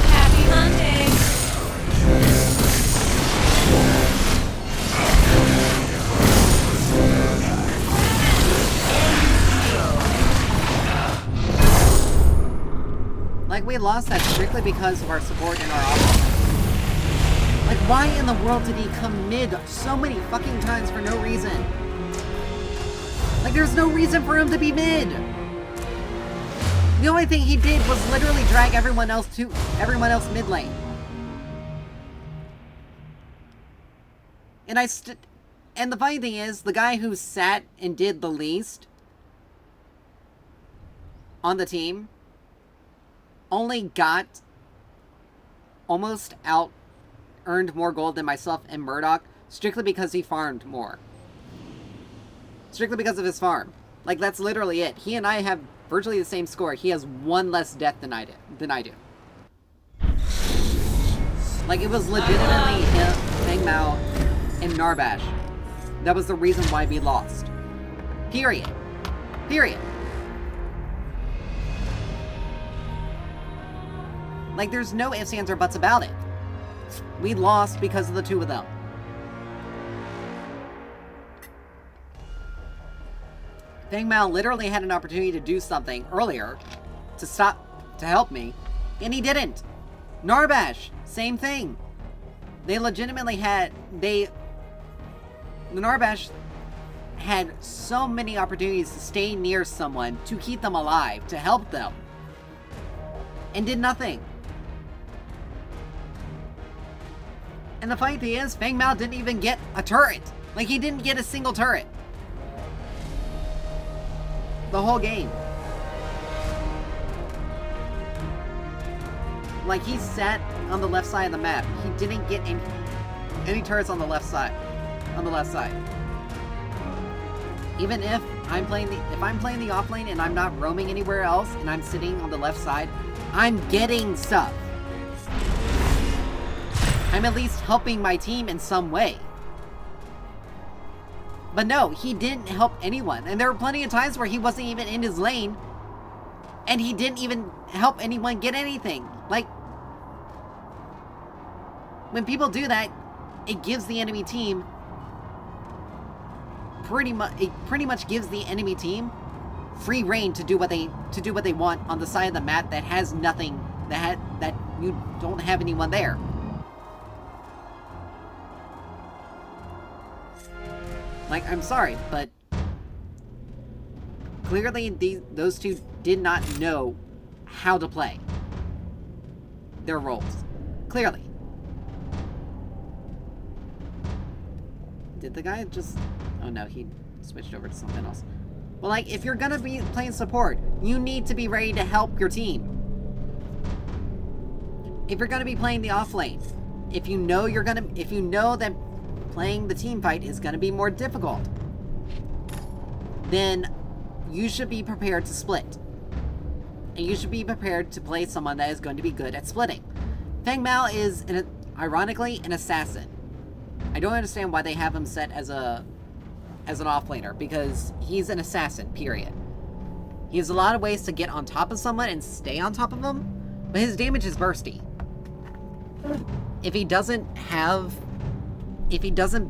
Happy hunting! Like, we lost that strictly because of our support and our offense. Like, why in the world did he come mid so many fucking times for no reason? Like, there's no reason for him to be mid! The only thing he did was literally drag everyone else mid lane. And and the funny thing is, the guy who sat and did the least on the team only got almost earned more gold than myself and Murdoch strictly because he farmed more. Strictly because of his farm. Like, that's literally it. He and I have virtually the same score. He has one less death than I do. Like, it was legitimately him, Feng Mao, and Narbash. That was the reason why we lost. Period. Period. Like, there's no ifs, ands, or buts about it. We lost because of the two of them. Feng Mao literally had an opportunity to do something earlier to help me, and he didn't. Narbash, same thing. They legitimately had, the Narbash had so many opportunities to stay near someone, to keep them alive, to help them, and did nothing. And the funny thing is, Feng Mao didn't even get a turret. Like, he didn't get a single turret. The whole game. Like, he sat on the left side of the map. He didn't get any turrets on the left side. On the left side. Even if I'm playing the off lane and I'm not roaming anywhere else and I'm sitting on the left side, I'm getting stuff. I'm at least helping my team in some way. But no, he didn't help anyone. And there were plenty of times where he wasn't even in his lane. And he didn't even help anyone get anything. Like, when people do that, it gives the enemy team pretty much gives the enemy team free reign to do what they want on the side of the map that has nothing, that you don't have anyone there. Like, I'm sorry, but clearly those two did not know how to play their roles. Clearly. Did the guy just... Oh no, he switched over to something else. Well, like, if you're gonna be playing support, you need to be ready to help your team. If you're gonna be playing the off lane, if you know that playing the team fight is gonna be more difficult, then you should be prepared to split. And you should be prepared to play someone that is going to be good at splitting. Feng Mao is, ironically, an assassin. I don't understand why they have him set as an offlaner, because he's an assassin, period. He has a lot of ways to get on top of someone and stay on top of them, but his damage is bursty. If he doesn't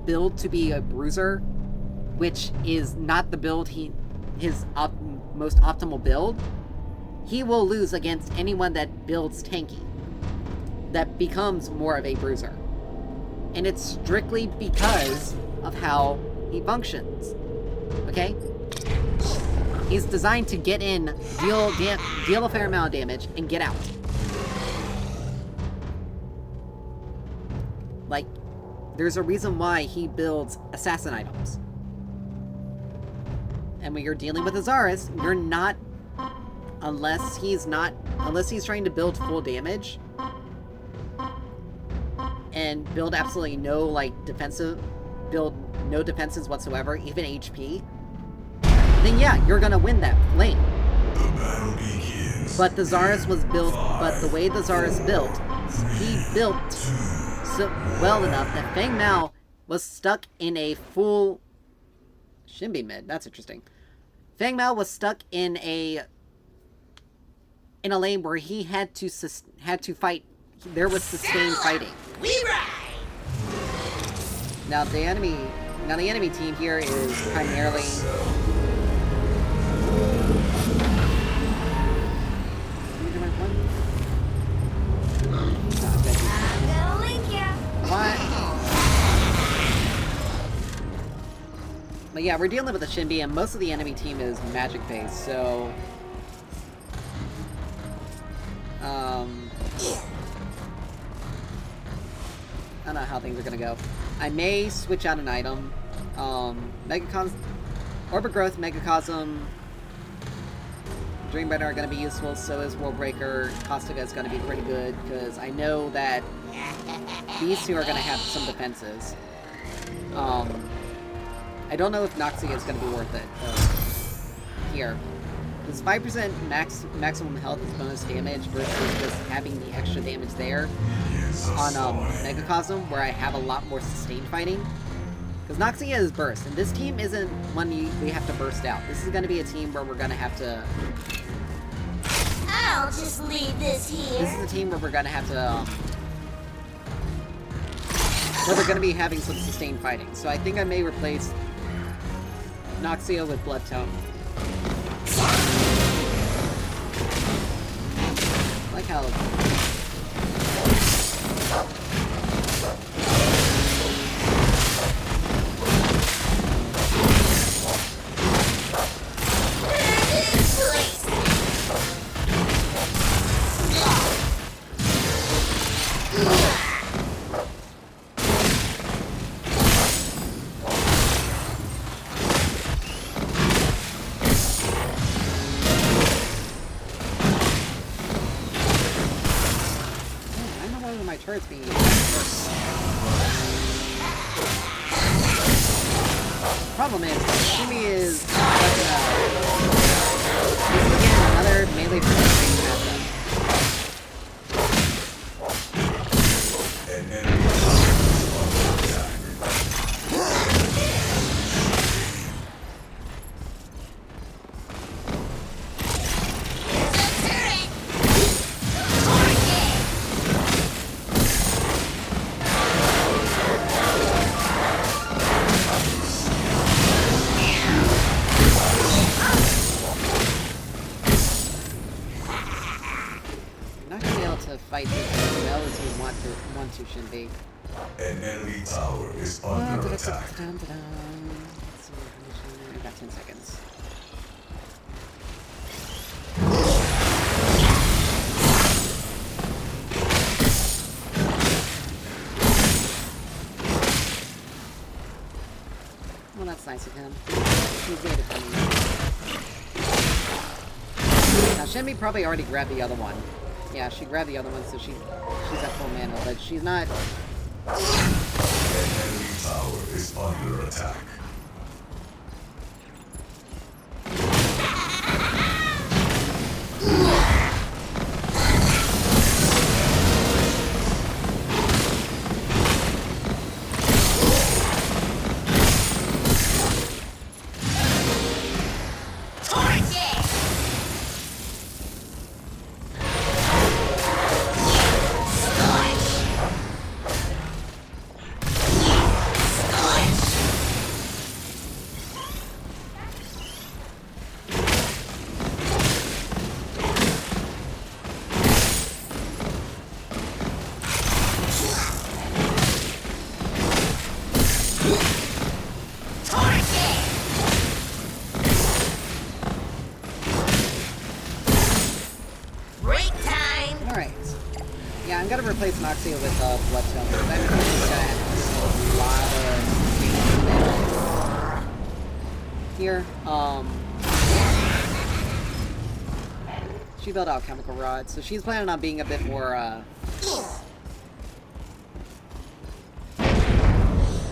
build to be a bruiser, which is not the build his most optimal build, he will lose against anyone that builds tanky, that becomes more of a bruiser. And it's strictly because of how he functions. Okay? He's designed to get in, deal a fair amount of damage, and get out. Like, there's a reason why he builds assassin items. And when you're dealing with Azarus, you're not, unless he's trying to build full damage and build absolutely no, like, no defenses whatsoever, even HP, then yeah, you're gonna win that lane. The battle begins. But the Zarus was built, but the way the Zarus built, he built so well enough that Feng Mao was stuck in a full Shinbi mid. That's interesting. Feng Mao was stuck in a lane where he had to fight. There was sustained fighting. We ride. Now the enemy team here is primarily. I'm gonna link ya. What? But yeah, we're dealing with a Shinbi, and most of the enemy team is magic based, so I don't know how things are gonna go. I may switch out an item. Orbit Growth, Megacosm, Dreambender are gonna be useful, so is World Breaker. Caustica is gonna be pretty good, because I know that these two are gonna have some defenses. I don't know if Noxia is gonna be worth it, here. Because 5% maximum health is bonus damage versus just having the extra damage there on Megacosm, where I have a lot more sustained fighting. Because Noxia is burst, and this team isn't one we have to burst out. This is going to be a team where we're going to have to I'll just leave this here. This is a team where we're gonna have to, where we're gonna be having some sustained fighting. So I think I may replace Noxio with Blood Tone. Like how... my turrets being worse. Problem is, Shimi is again another melee matchup. An enemy is under attack. Fight this as well as we want to should be. An enemy tower is under attack. I got 10 seconds. Well, that's nice of him. He's made it for me. Now, Shenmue probably already grabbed the other one. Yeah, she grabbed the other one, so she's at full mana, but she's not... An enemy tower is under attack. Yeah, I'm gonna replace Noxio with Bloodstone because I think he's gonna have a lot of here. She built out Chemical Rod, so she's planning on being a bit more An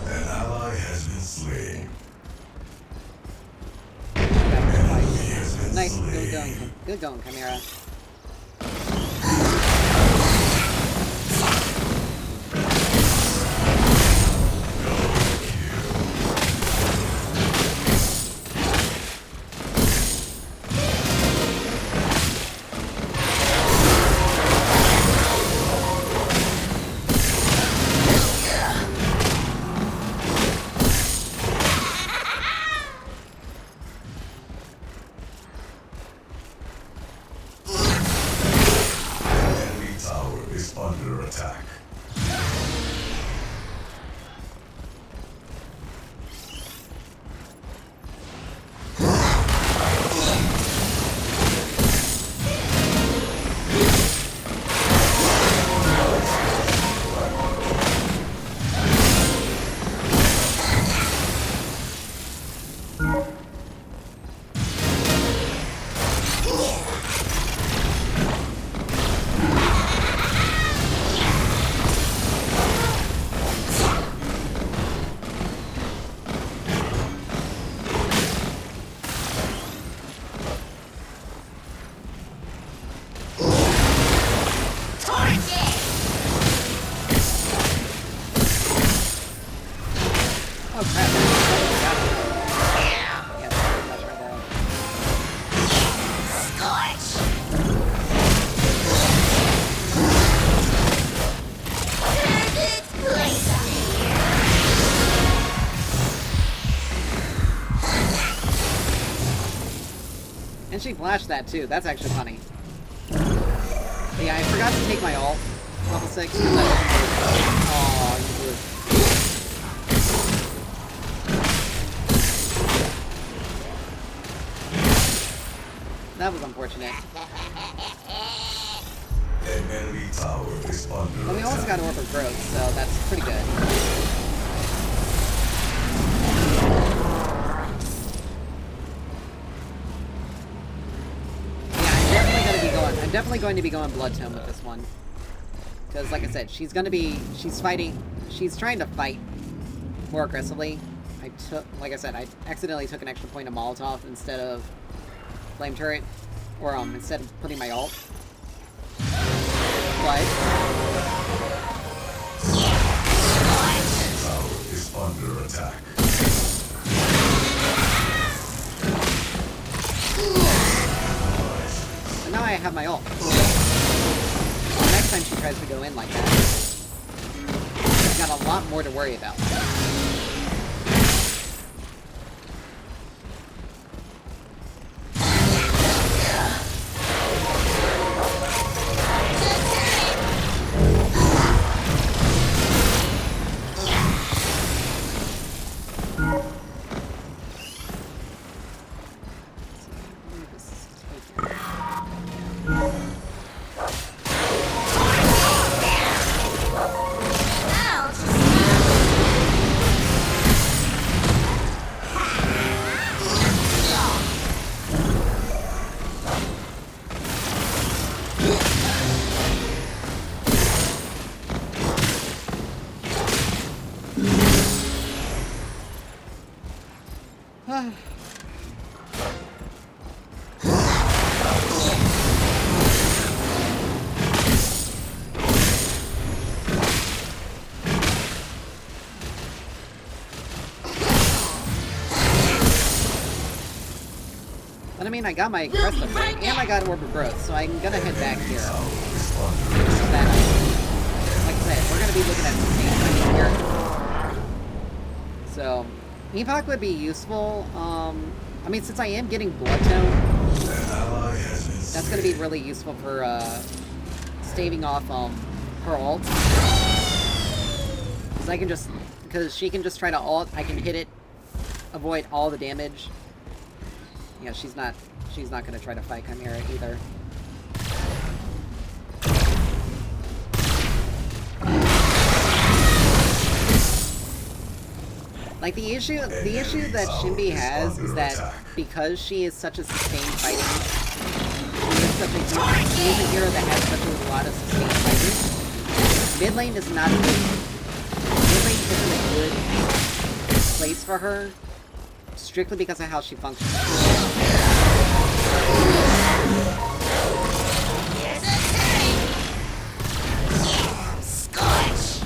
ally has been slain. Enemy has been nice. slain. Good going, Chimera. she flashed that too. That's actually funny. But yeah, I forgot to take my ult. Level 6. Oh, you blew. That was unfortunate. An enemy tower is under But we also attack. got Orb of Growth, so that's pretty good. Yeah, I'm definitely going to be going Blood Tome with this one. Because, like I said, she's trying to fight more aggressively. Like I said, I accidentally took an extra point of Molotov instead of Flame Turret, or instead of putting my ult. But Tower is under attack. and now I have my ult. Next time she tries to go in like that, she's got a lot more to worry about. But I mean, I got my Crest upgrade, and I got Orb of Growth, so I'm gonna head back here. So that, like I said, we're gonna be looking at sustain here. So, Epoch would be useful. I mean, since I am getting Blood Tone, that's gonna be really useful for staving off her ult. Because she can just try to ult, I can hit it, avoid all the damage. Yeah, she's not gonna try to fight Chimera either. Like the issue that Shinbi has is that because she is such a sustained fighting, she is a hero that has such a lot of sustained fighting. Mid lane is not a good. Mid lane isn't a good place for her, strictly because of how she functions. Here's a turret! Scorch!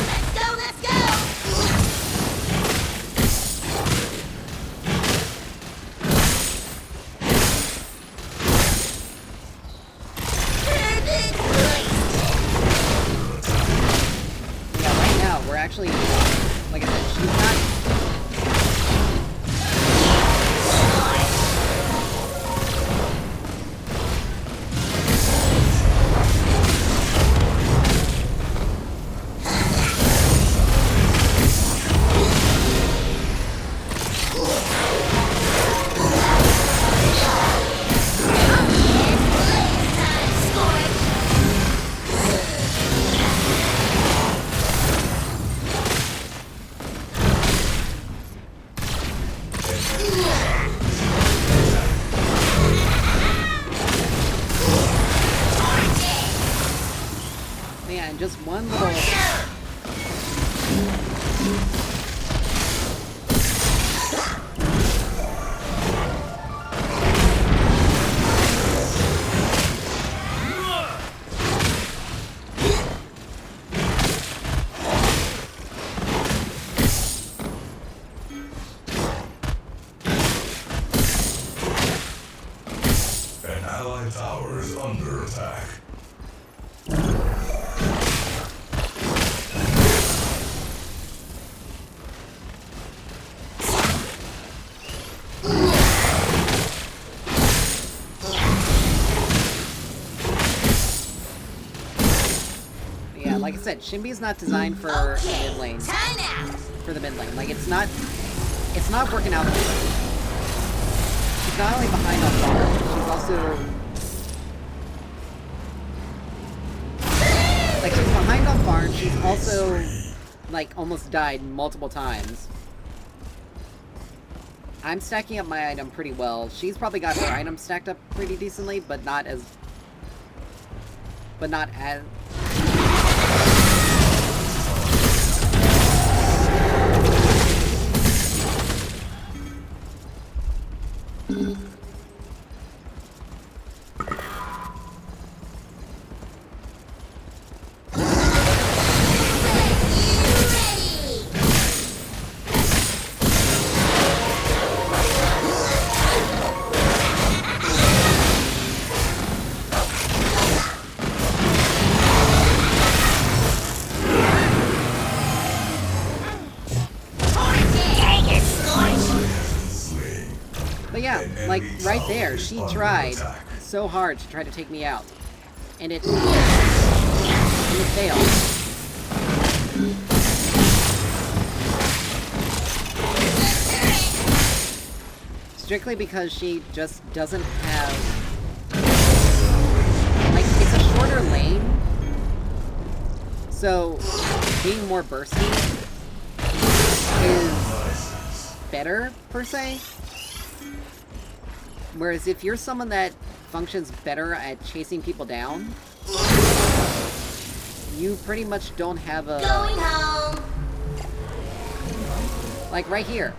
Let's go, let's go! Perfect place! Yeah, right now we're actually, like I said, she's not. Yeah, and just one little. An allied tower is under attack. I said, Shinbi's not designed for the mid lane. Time out. For the mid lane. Like, it's not working out for her. She's not only behind on farm, she's also... Like, she's behind on farm, she's also, like, almost died multiple times. I'm stacking up my item pretty well. She's probably got her item stacked up pretty decently, but not as... But yeah, like, right there, she tried so hard to try to take me out. And it failed. Strictly because she just doesn't have... Like, it's a shorter lane. So, being more bursty is better, per se. Whereas if you're someone that functions better at chasing people down, you pretty much don't have a... Going home. Like right here.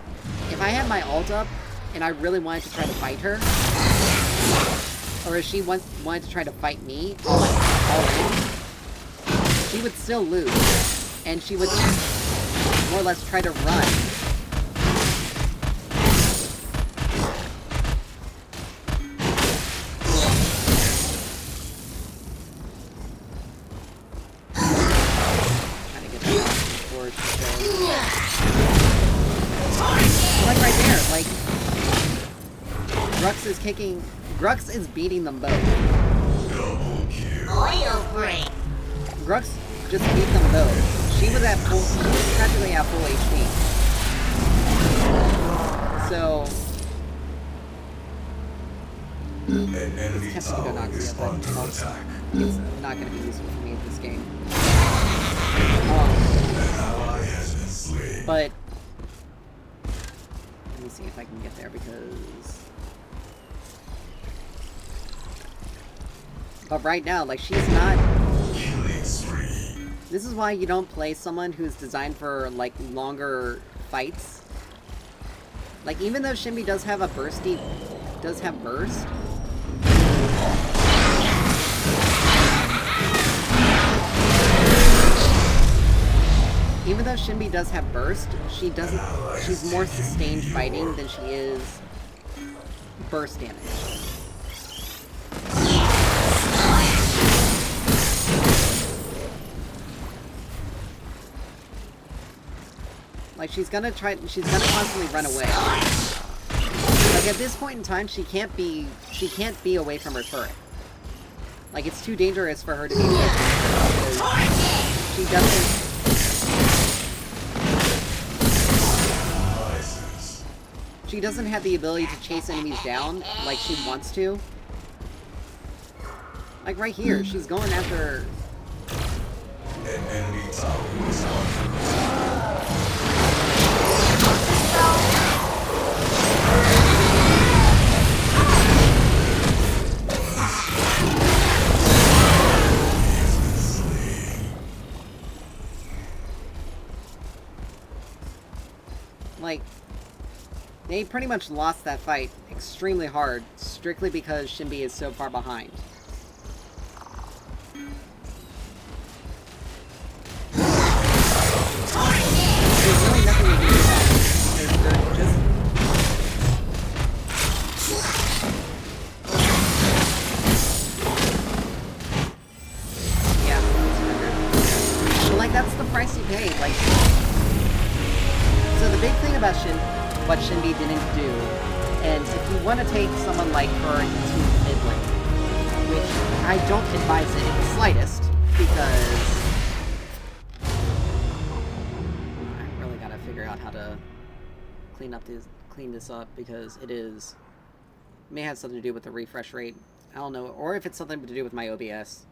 If I had my ult up and I really wanted to try to fight her, or if she wanted to try to fight me all in, she would still lose. And she would more or less try to run. Like right there, like Grux is beating them both. Oil break. Grux just beat them both. She was practically at full HP. So An enemy it's tempting to go tower Noxia, is but under attack. it's not going to be useful for me in this game. An ally has been slain. But let me see if I can get there because... But right now, like, she's not... Killing spree. This is why you don't play someone who's designed for, like, longer fights. Like, even though Shinbi does have burst, even though Shinbi does have burst, she's more sustained fighting than she is burst damage. Like, she's gonna constantly run away. Like, at this point in time, she can't be away from her turret. Like, it's too dangerous for her to be away because she doesn't... She doesn't have the ability to chase enemies down like she wants to. Like right here, she's going after... An enemy tower is under attack. Like, they pretty much lost that fight extremely hard, strictly because Shinbi is so far behind. There's really nothing we can do about it. They're just... Yeah, but like, that's the price you pay, like... So the big thing about what Shinbi didn't do, and if you want to take someone like her into mid lane, which I don't advise it in the slightest, because how to clean this up, because it may have something to do with the refresh rate. I don't know, or if it's something to do with my OBS.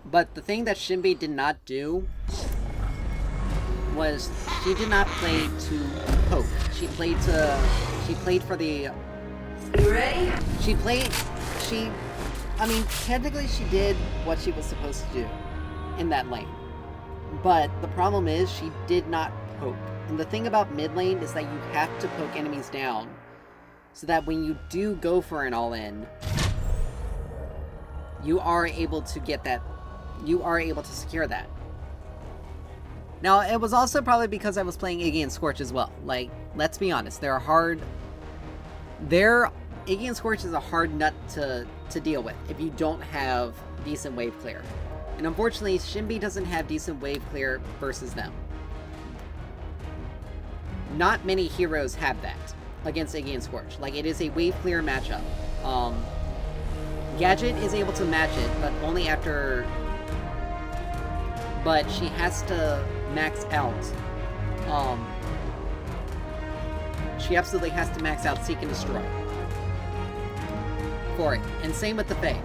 But the thing that Shinbi did not do was she did not play to poke. She played for the... You ready? I mean, technically she did what she was supposed to do in that lane. But the problem is she did not poke. And the thing about mid lane is that you have to poke enemies down, so that when you do go for an all-in, you are able to get that. You are able to secure that. Now, it was also probably because I was playing Iggy and Scorch as well. Like, let's be honest, Iggy and Scorch is a hard nut to deal with if you don't have decent wave clear. And unfortunately, Shinbi doesn't have decent wave clear versus them. Not many heroes have that against Iggy and Scorch. Like, it is a wave clear matchup. Gadget is able to match it, but only after... But she has to max out. She absolutely has to max out Seek and Destroy for it. And same with the Fae.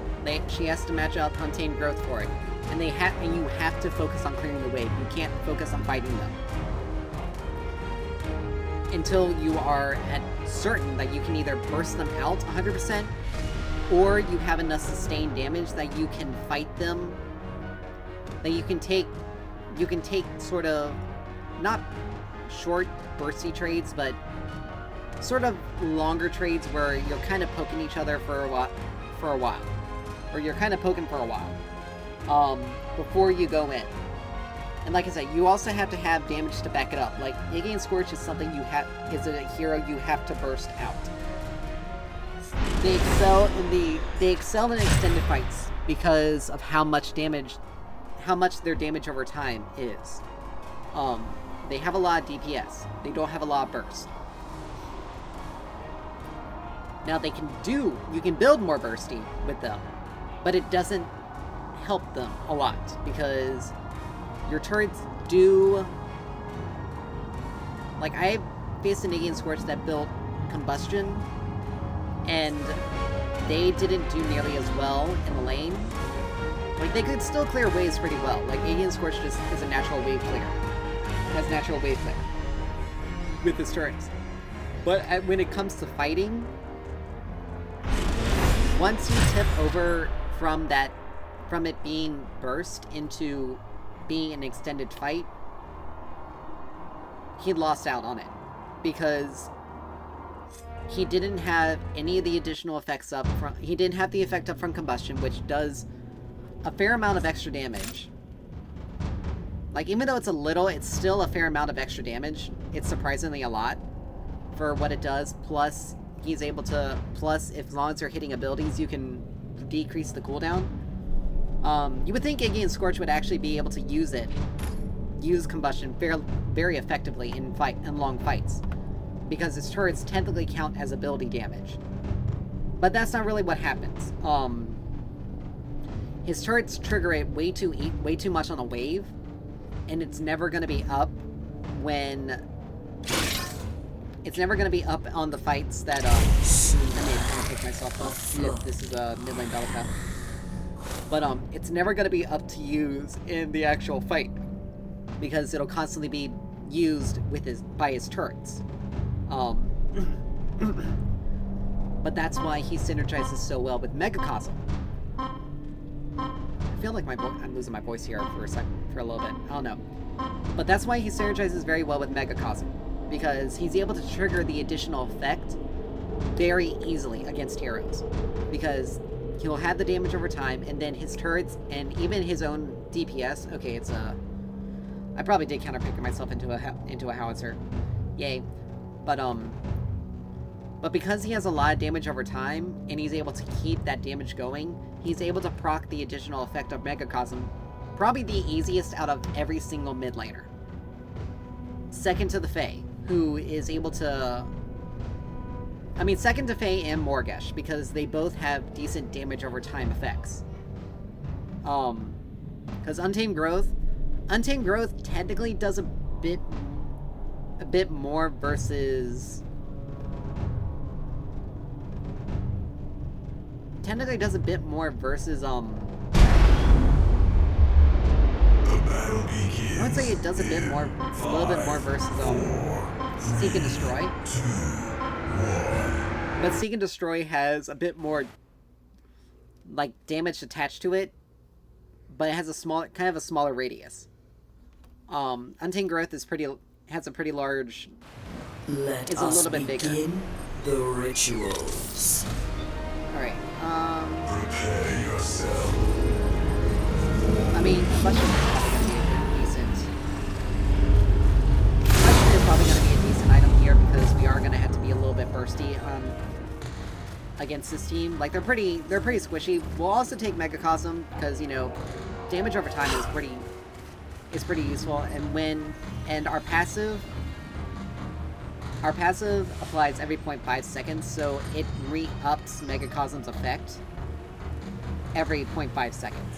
She has to match out Untamed Growth for it. And you have to focus on clearing the wave. You can't focus on fighting them until you are at certain that you can either burst them out 100%, or you have enough sustained damage that you can fight them, that you can take sort of, not short bursty trades, but sort of longer trades where you're kind of poking each other for a while. Or you're kind of poking for a while, before you go in. And like I said, you also have to have damage to back it up. Like, Iggy and Scorch is something is a hero you have to burst out. They excel in extended fights because of how much their damage over time is. They have a lot of DPS. They don't have a lot of burst. Now you can build more bursty with them, but it doesn't help them a lot, because your turrets do... Like, I faced an Iggy and Scorch that built Combustion, and they didn't do nearly as well in the lane. Like, they could still clear waves pretty well. Like, Iggy and Scorch just is a natural wave clear. Has natural wave clear with his turrets. But when it comes to fighting, once you tip over from it being burst into being an extended fight, he lost out on it, because he didn't have any of the additional effects up from... He didn't have the effect up from Combustion, which does a fair amount of extra damage. Like, even though it's a little, it's still a fair amount of extra damage. It's surprisingly a lot for what it does. Plus, he's able to... Plus, as long as you're hitting abilities, you can decrease the cooldown. You would think Iggy and Scorch would actually be able to use Combustion very effectively in long fights, because his turrets technically count as ability damage. But that's not really what happens. His turrets trigger it way too much on a wave, and it's never going to be up when... It's never going to be up on the fights that, I may kind of pick myself up if this is a mid lane battle path. But, it's never going to be up to use in the actual fight, because it'll constantly be used by his turrets. But that's why he synergizes so well with Megacosm. I feel like I'm losing my voice here for a little bit. I don't know. But that's why he synergizes very well with Megacosm, because he's able to trigger the additional effect very easily against heroes, because he'll have the damage over time, and then his turrets and even his own DPS. Okay, it's I probably did counterpick myself into a howitzer. Yay. But because he has a lot of damage over time, and he's able to keep that damage going, he's able to proc the additional effect of Megacosm, probably the easiest out of every single mid laner. Second to the Fae, who is able to... I mean, second to Fae and Morgesh, because they both have decent damage over time effects. Because Untamed Growth, Untamed Growth technically does a bit more versus... Technically does a bit more versus, The battle begins. I would say it does a bit more, a little bit more versus, Seek and Destroy. 2, 1. But Seek and Destroy has a bit more, like, damage attached to it, but it has a kind of a smaller radius. Untamed Growth has a pretty large, Let it's a us little bit bigger. begin the rituals. Alright, Prepare yourself. I mean, Mushroom is probably going to be a decent... Mushroom is probably going to be a decent item here, because we are going to have to be a little bit bursty, against this team. Like, they're pretty squishy. We'll also take Megacosm, because, you know, damage over time is pretty useful, and our passive applies every 0.5 seconds, so it re-ups Megacosm's effect every 0.5 seconds.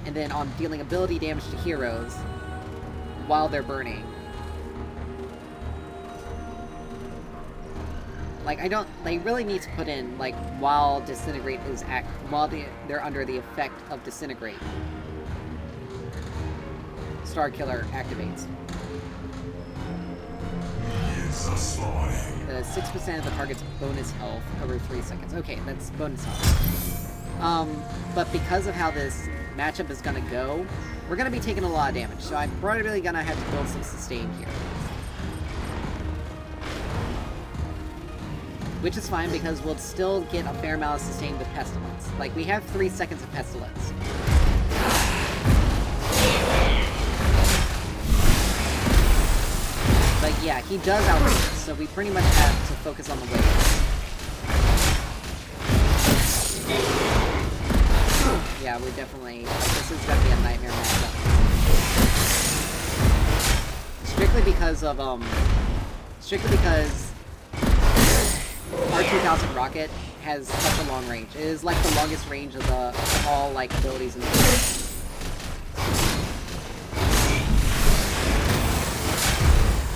And then on dealing ability damage to heroes while they're burning. Like, they really need to put in, like, while Disintegrate is while they're under the effect of Disintegrate. Star Killer activates. Minions are spawning. The 6% of the target's bonus health over 3 seconds. Okay, that's bonus health. But because of how this matchup is gonna go, we're gonna be taking a lot of damage, so I'm probably gonna have to build some sustain here. Which is fine, because we'll still get a fair amount of sustain with Pestilence. Like, we have 3 seconds of Pestilence. But yeah, he does outrage us, so we pretty much have to focus on the wave. Yeah, we definitely... Like, this is gonna be a nightmare matchup. Strictly because of, R2000 Rocket has such a long range. It is, like, the longest range of all, like, abilities in the game.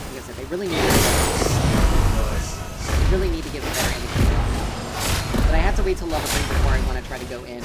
Like I said, they really need to give a better indicator on that. But I have to wait till level 3 before I want to try to go in.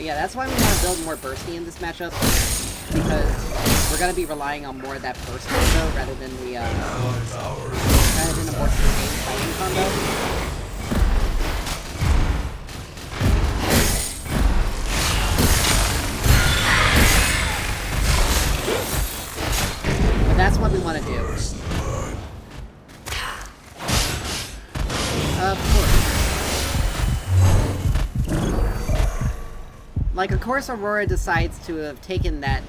Yeah, that's why we want to build more bursty in this matchup, because we're going to be relying on more of that burst combo rather than a more sustained fighting combo. But that's what we want to do. Of course. Like, of course Aurora decides to have taken that...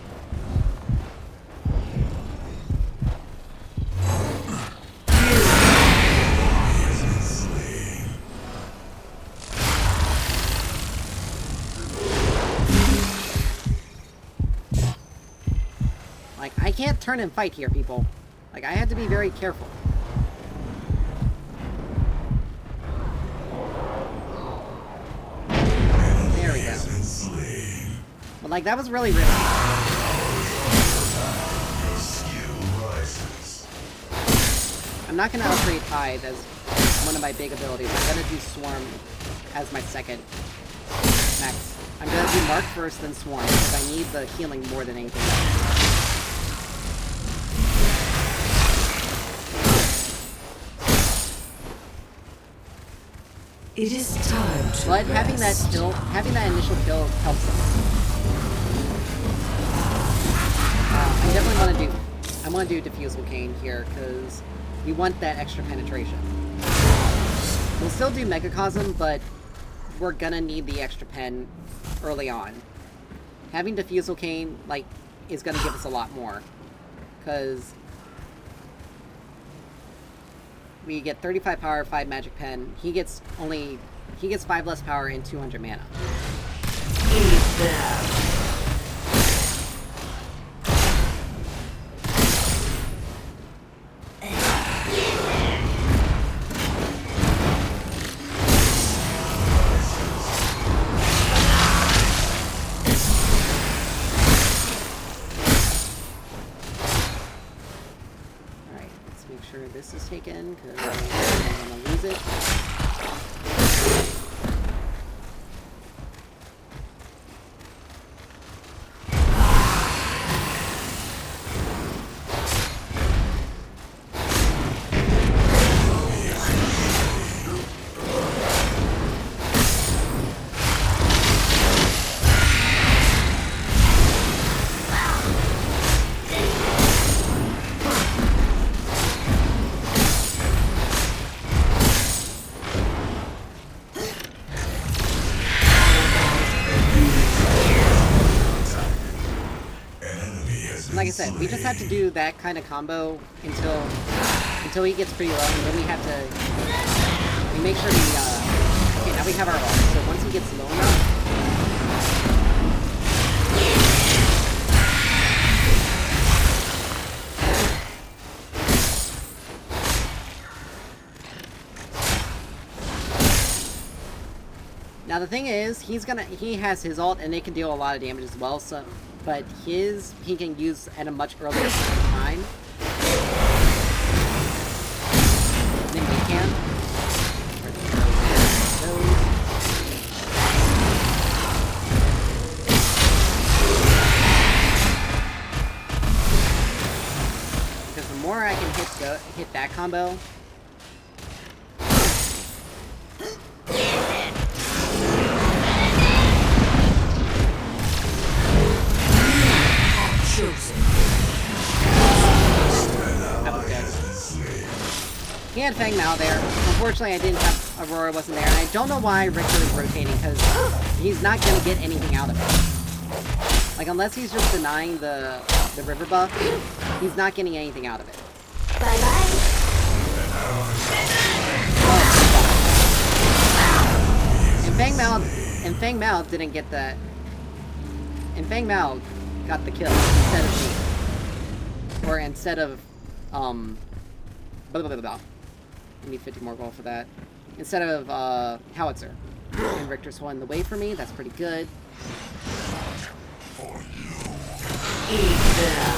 Like, I can't turn and fight here, people. Like, I have to be very careful. There we go. But, like, that was really risky. I'm not going to upgrade Tithe as one of my big abilities. I'm going to do Swarm as my second max. I'm going to do Mark first, then Swarm, because I need the healing more than anything else. It is time to But having that initial kill helps us. I I want to do Diffusal Cane here, because we want that extra penetration. We'll still do Megacosm, but we're gonna need the extra pen early on. Having Diffusal Cane, like, is gonna give us a lot more. Because we get 35 power, 5 magic pen. He gets 5 less power and 200 mana. Eat them. Alright, let's make sure this is taken, because I'm going to lose it. Like I said, we just have to do that kind of combo until he gets pretty low, and then we have to make sure we okay, now we have our ult. So once he gets low enough, now the thing is, he has his ult and it can deal a lot of damage as well, so but he can use at a much earlier time than we can. Because the more I can hit that combo, that was good. He had Fang Mao there. Unfortunately, I didn't have Aurora wasn't there, and I don't know why Richter is rotating, because he's not going to get anything out of it. Like, unless he's just denying the river buff, he's not getting anything out of it. Bye-bye. And Fang Mao didn't get that. And Fang Mao got the kill instead of me. Or instead of, blah, blah, blah, blah. I need 50 more gold for that. Instead of, Howitzer. And Richter's won the way for me, that's pretty good. Eat them.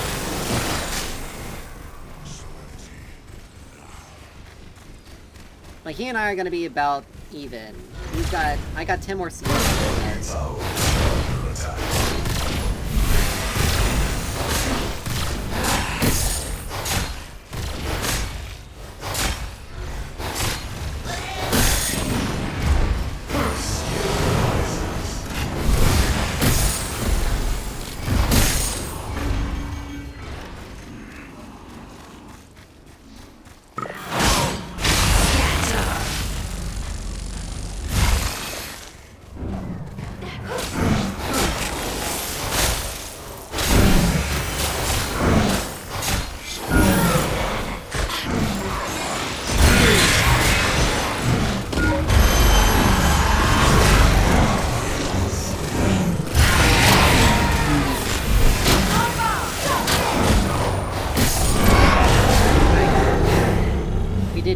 Like, he and I are gonna be about even. I got 10 more CS.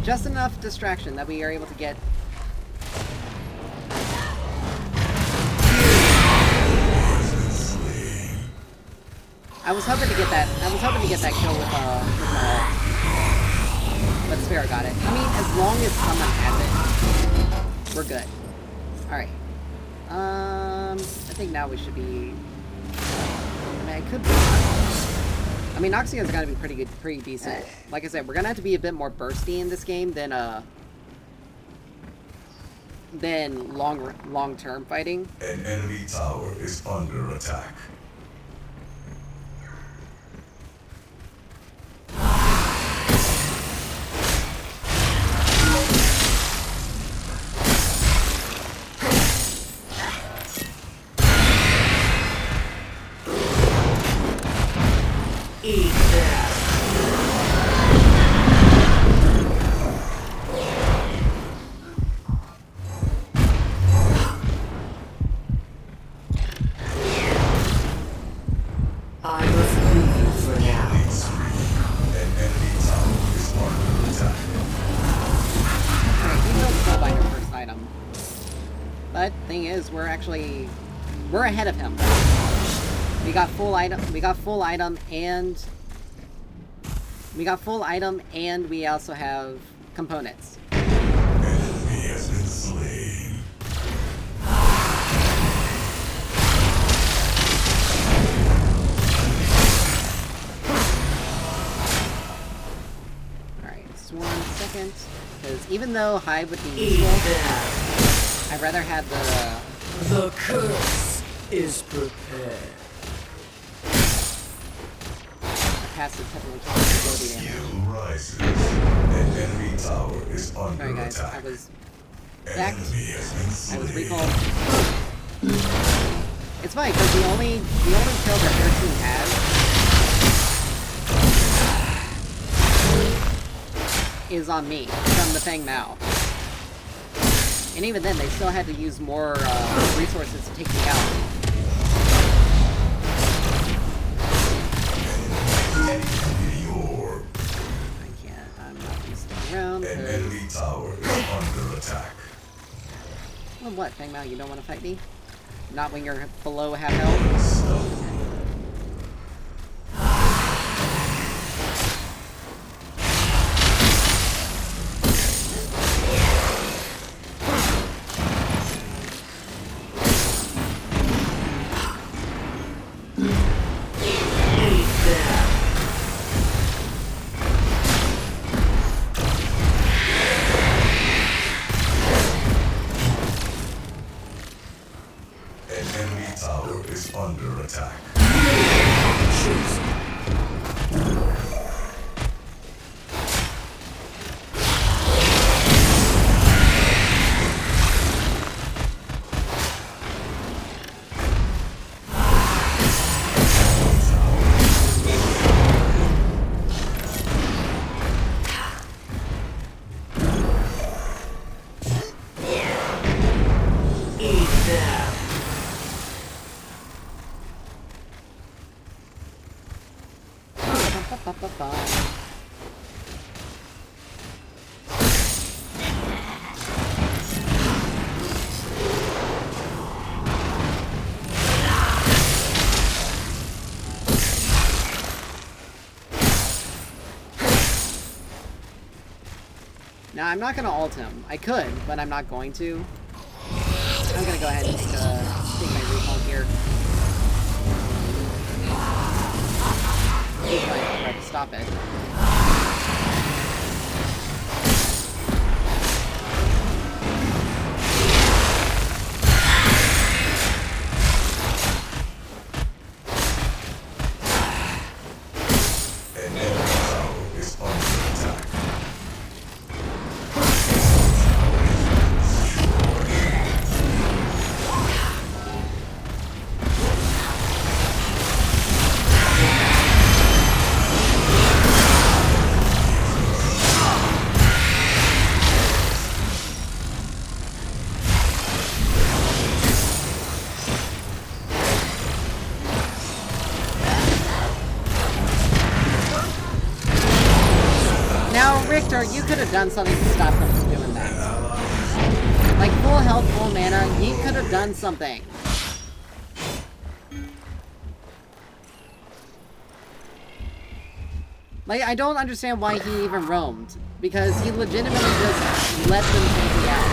Just enough distraction that we are able to get. I was hoping to get that kill with my ult. But Spare got it. I mean, as long as someone has it, we're good. Alright. I think now we should be... I mean, I could be... I mean, Noxion's gotta be pretty good, pretty decent. Like I said, we're gonna have to be a bit more bursty in this game than long-term fighting. An enemy tower is under attack. But thing is, we're ahead of him. We got full item, and we also have components. Enemy has been slain. Alright, just 1 second. Because even though Hive would be useful, I'd rather have The curse is prepared. passive technical ability damage. Skill rises. An enemy tower is under Sorry guys, I attack. was An back. enemy has been slain. I was recalled. It's funny because the only kill that their team has is on me from the Fang Mao. And even then, they still had to use more resources to take me out. I can't. I'm not gonna stick around. An enemy tower is under attack. Well, what, Fang Mao? You don't want to fight me? Not when you're below half health? An enemy tower is under attack. Now, I'm not gonna ult him. I could, but I'm not going to. I'm gonna go ahead and just take my recall here. He's going to try to stop it. An enemy tower is under attack. Now, Richter, you could have done something to stop them from doing that. Like, full health, full mana, you could have done something. Like, I don't understand why he even roamed. Because he legitimately just let them take me out.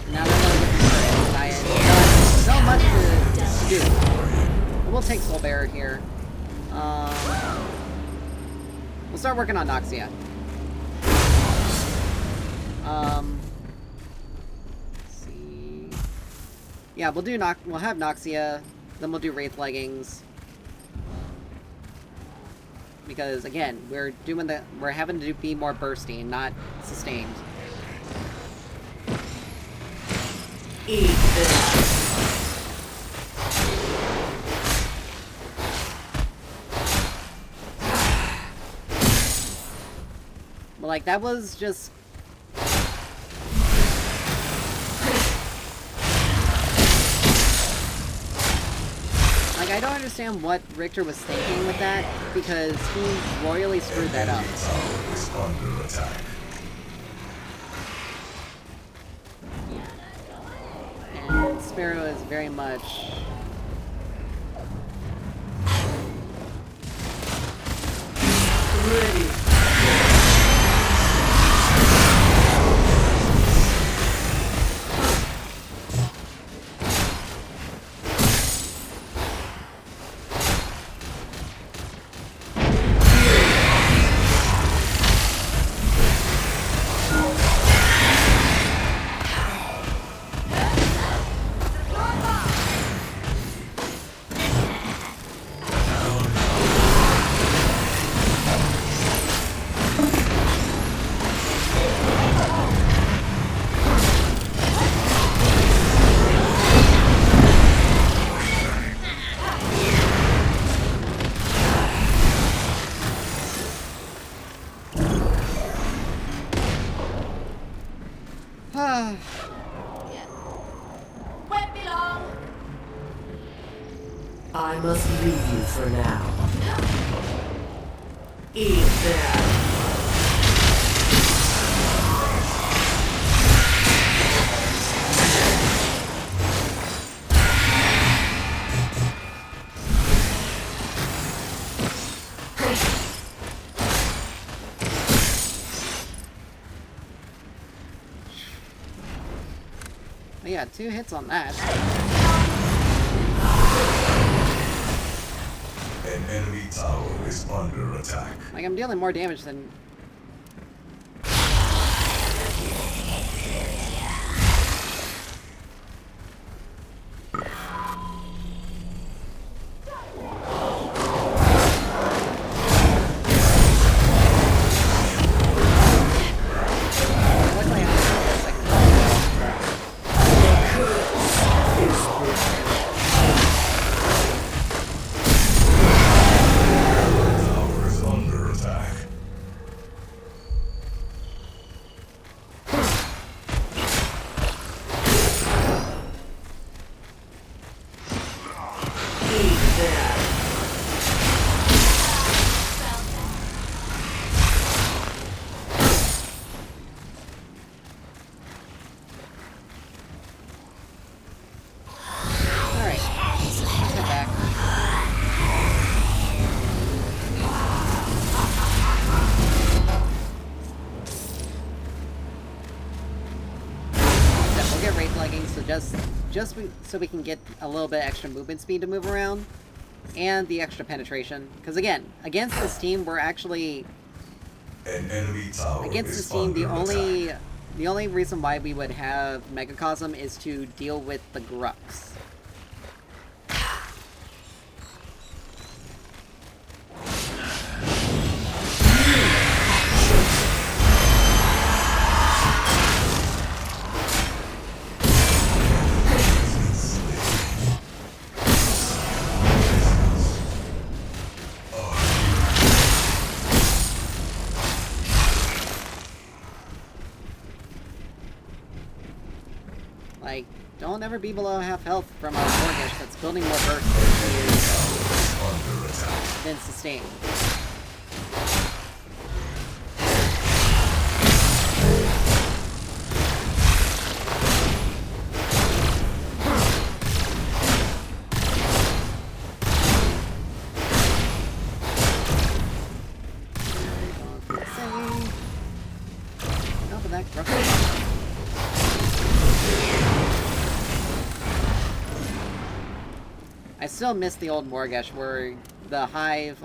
Now they're going to get this diet. So much to do. We'll take Soul Bearer here. We'll start working on Noxia. Let's see. Yeah, we'll have Noxia, then we'll do Wraith Leggings. Because again, we're having to be more bursty, not sustained. Eat this. But like, that was just... Like, I don't understand what Richter was thinking with that, because he royally screwed that up. Enemy tower is under attack. And Sparrow is very much... Ready. I must leave you for now. Eat that. Oh yeah, 2 hits on that. An enemy tower is under attack. Like, I'm dealing more damage than... Luckily, I have a second. Tower is under attack. Eat that. Alright, let's head back. Yeah, we'll get Wraith leggings, so so we can get a little bit extra movement speed to move around, and the extra penetration. Because again, against this team, we're actually... An enemy tower Against is this team, under attack. the only reason why we would have Megacosm is to deal with the Grucks. Like, don't ever be below half health from a Morgish that's building more burst than he is Under attack. than sustain. Enough of that Gruck. I still miss the old Morgish where the hive,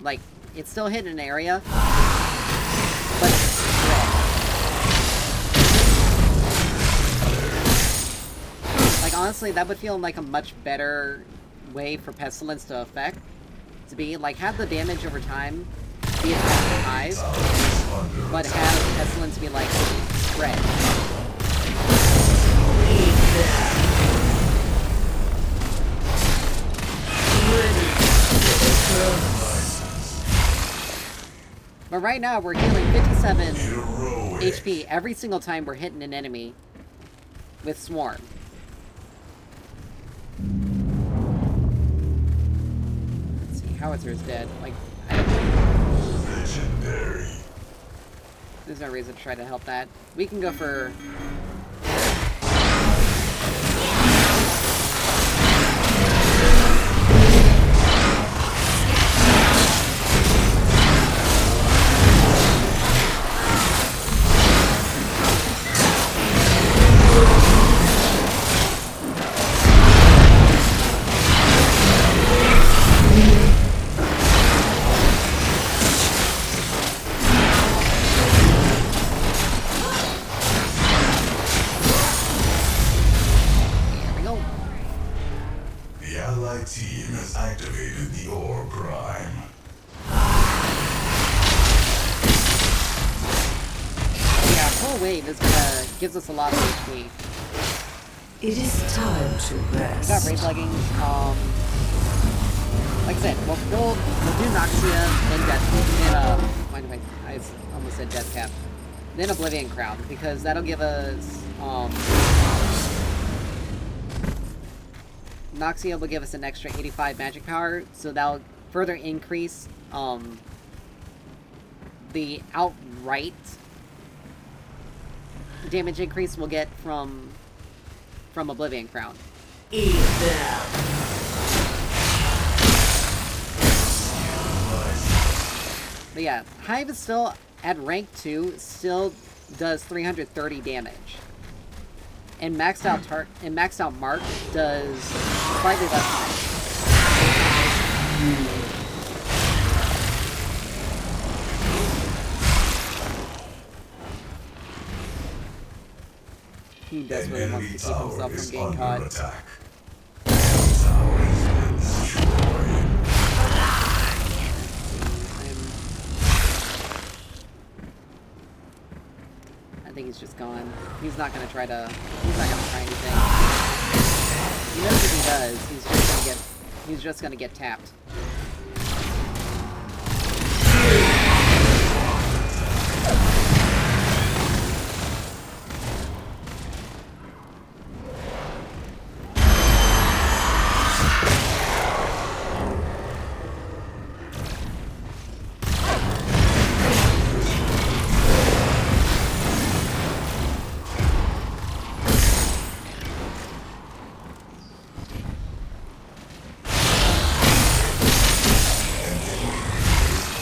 like, it's still hit an area, but it's spread. Like, honestly, that would feel like a much better way for Pestilence to affect. To be, like, have the damage over time be attacked with hive, but have Pestilence be, like, spread. But right now, we're dealing 57 Heroic. HP every single time we're hitting an enemy with Swarm. howitzer is dead. Like, I don't, Legendary. there's no reason to try to help that. We can go for... Here we go. The allied team has activated the ore prime. Yeah, full wave is gonna... gives us a lot of HP. It is time to We got rest. Rage Leggings, like I said, we'll do Noxia, then why do I almost said Death Cap. Then Oblivion Crown, because that'll give us, Noxia will give us an extra 85 magic power, so that'll further increase, the outright damage increase we'll get from Oblivion Crown. Eat them. But yeah, Hive is still, at rank 2, still does 330 damage. And maxed out Mark does slightly less damage. He does An really want enemy to keep himself tower from is getting under caught. attack. The tower has been destroyed. I think he's just gone. He's not gonna try to. He's not gonna try anything. He knows if he does, he's just gonna get tapped.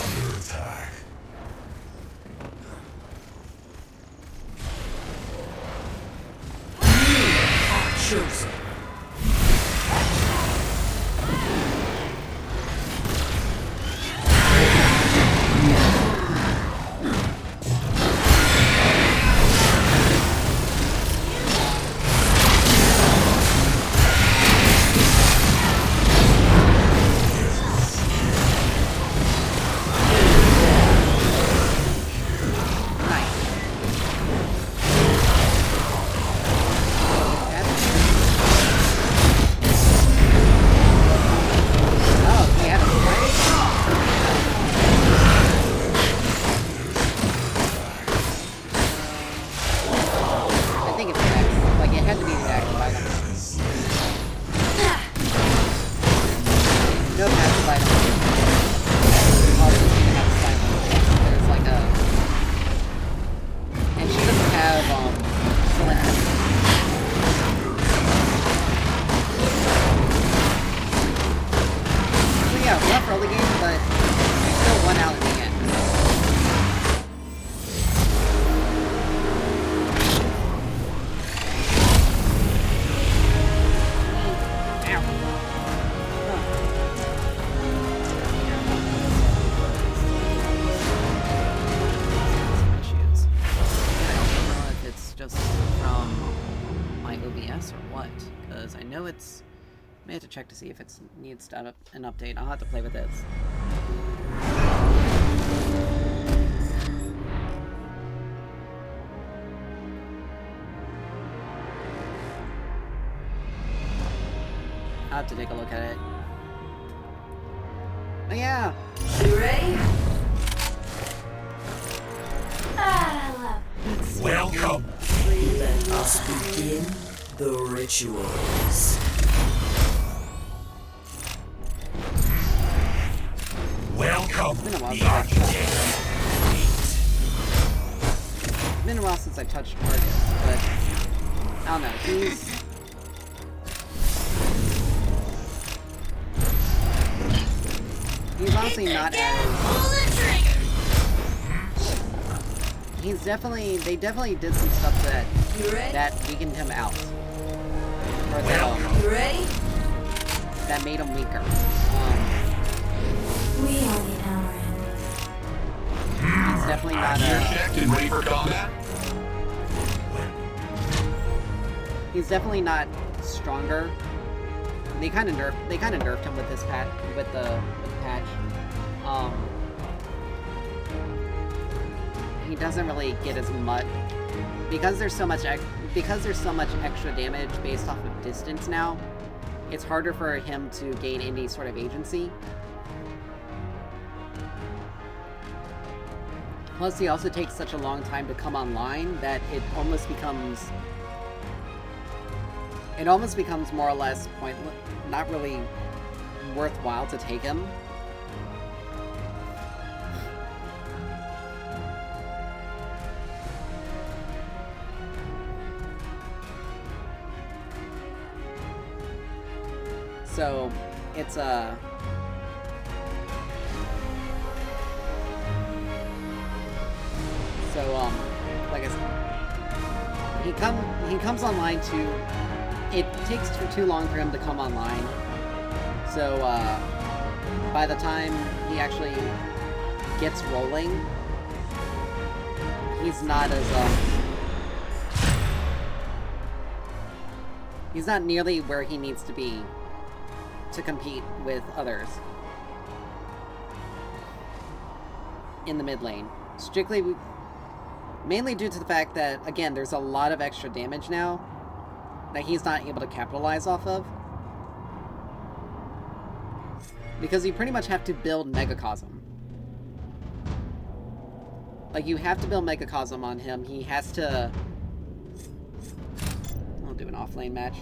Under attack. Chosen. Nice. Oh, he had a strike? I think it's next. Like, it had to be the active item. No passive item. Also, she didn't have silence. There's like a... And she doesn't have, Selenium. So yeah, rough early game, but we still won out in the end. Issues. I don't know if it's just from my OBS or what, because I know it's... I may have to check to see if it needs an update. I'll have to play with this. I'll have to take a look at it. But yeah, You ready? Welcome. Let us begin the rituals. It's been a while since I touched. It's been a while since I touched Argus, but I don't know. He's honestly not as. He's definitely. They definitely did some stuff that weakened him out. Or that, You ready? that made him weaker. We are the hour end. He's definitely not Checked and ready for combat. he's definitely not stronger. They kind of nerfed him with this patch, with the patch. He doesn't really get as much because there's so much extra damage based off of distance now. It's harder for him to gain any sort of agency. Plus, he also takes such a long time to come online that it almost becomes more or less pointless, not really worthwhile to take him. So, it's like I said, he comes online it takes too long for him to come online. So, by the time he actually gets rolling, he's not nearly where he needs to be to compete with others in the mid lane. Mainly due to the fact that, again, there's a lot of extra damage now that he's not able to capitalize off of. Because you pretty much have to build Megacosm. Like, you have to build Megacosm on him. He has to... I'll do an off-lane match.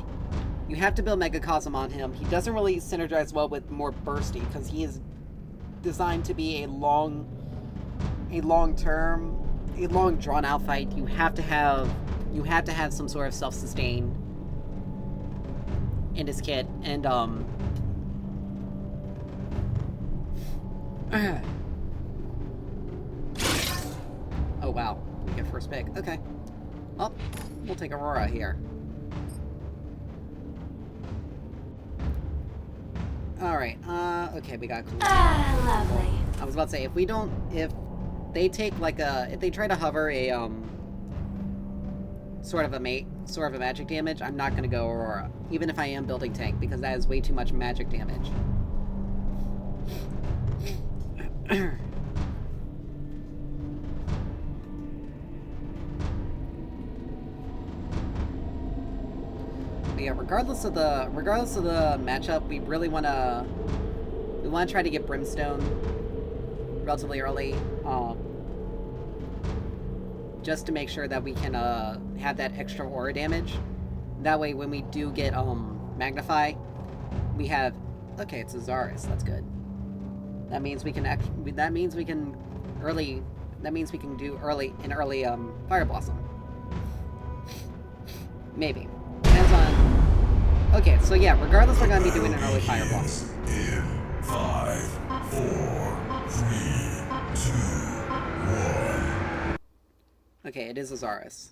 You have to build Megacosm on him. He doesn't really synergize well with more bursty, because he is designed to be a long drawn-out fight. You have to have some sort of self-sustain in his kit, and oh wow, we get first pick. Okay, well, we'll take Aurora here. All right. Okay, we got cool. Ah, lovely. I was about to say, if they take if they try to hover a sort of a magic damage, I'm not gonna go Aurora, even if I am building tank, because that is way too much magic damage. But yeah, regardless of the matchup, we really wanna try to get Brimstone relatively early, just to make sure that we can have that extra aura damage. That way, when we do get Magnify, we have it's Azaris. That's good. That means we can do early Fire Blossom. Maybe. Depends on. Okay, so yeah, regardless, we're gonna be doing an early Fire Blossom. In 5, 4, 3, 2, 1. Okay, it is Azaris.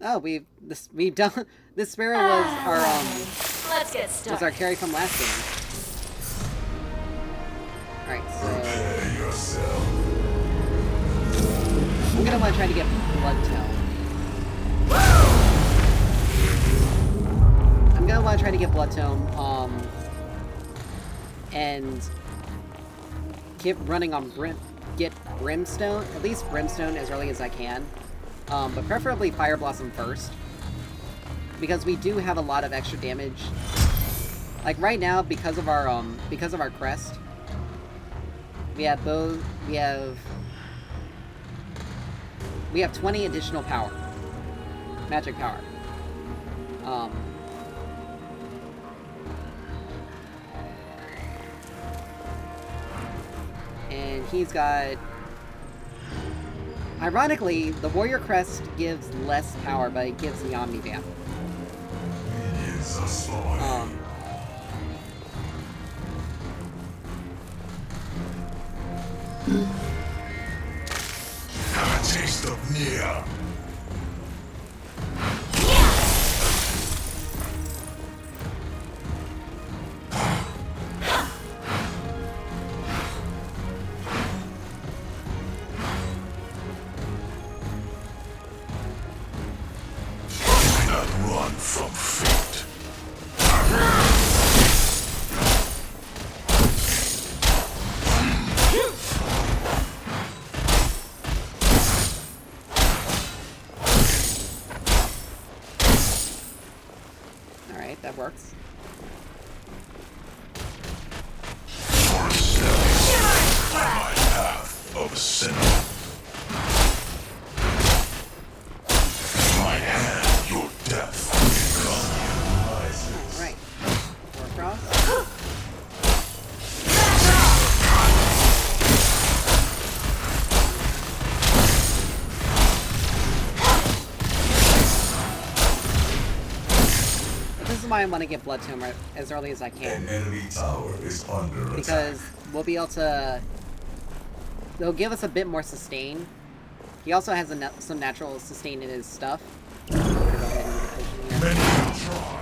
Oh, we've done. This Sparrow was our Let's get started. was our carry from last game. All right, so Prepare yourself. I'm gonna want to try to get Blood Tone. I'm gonna want to try to get Blood Tone, and keep running on get Brimstone, at least Brimstone as early as I can, but preferably Fire Blossom first, because we do have a lot of extra damage. Like right now, because of our crest, we have 20 additional power, magic power. he's got... Ironically, the Warrior Crest gives less power, but it gives the Omnivamp. Minions are spawning. Have a taste of Nia. Cannot run from fate. Alright, that works. For a step on my path of ascent. My hand, your death will come. Alright. Warcross. This is why I want to get Blood to him as early as I can. An enemy tower is under attack. Because we'll be able to... They'll give us a bit more sustain. He also has some natural sustain in his stuff. Go ahead and get potion here. Many will try.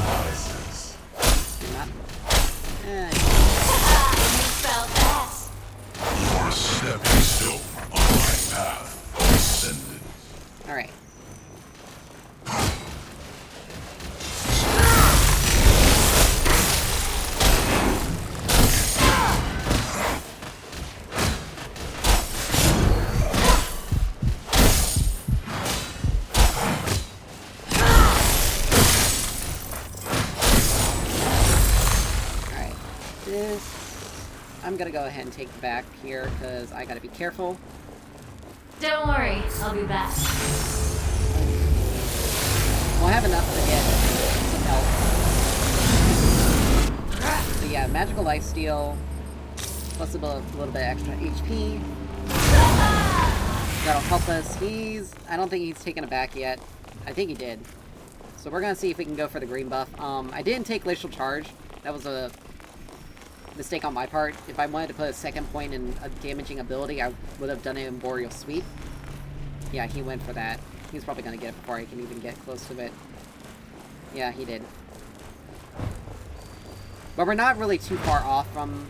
Rises. You're not... Felt that. You're a stepping stone on my path of ascendant. Alright. Alright. This... I'm gonna go ahead and take the back here, because I gotta be careful. Don't worry, I'll be back. We'll have enough to get some health. So yeah, magical lifesteal, plus a little bit extra HP. That'll help us. I don't think he's taken it back yet. I think he did. So we're gonna see if we can go for the green buff. I didn't take Glacial Charge. That was a mistake on my part. If I wanted to put a second point in a damaging ability, I would have done it in Boreal Sweep. Yeah, he went for that. He's probably gonna get it before I can even get close to it. Yeah, he did. But we're not really too far off from...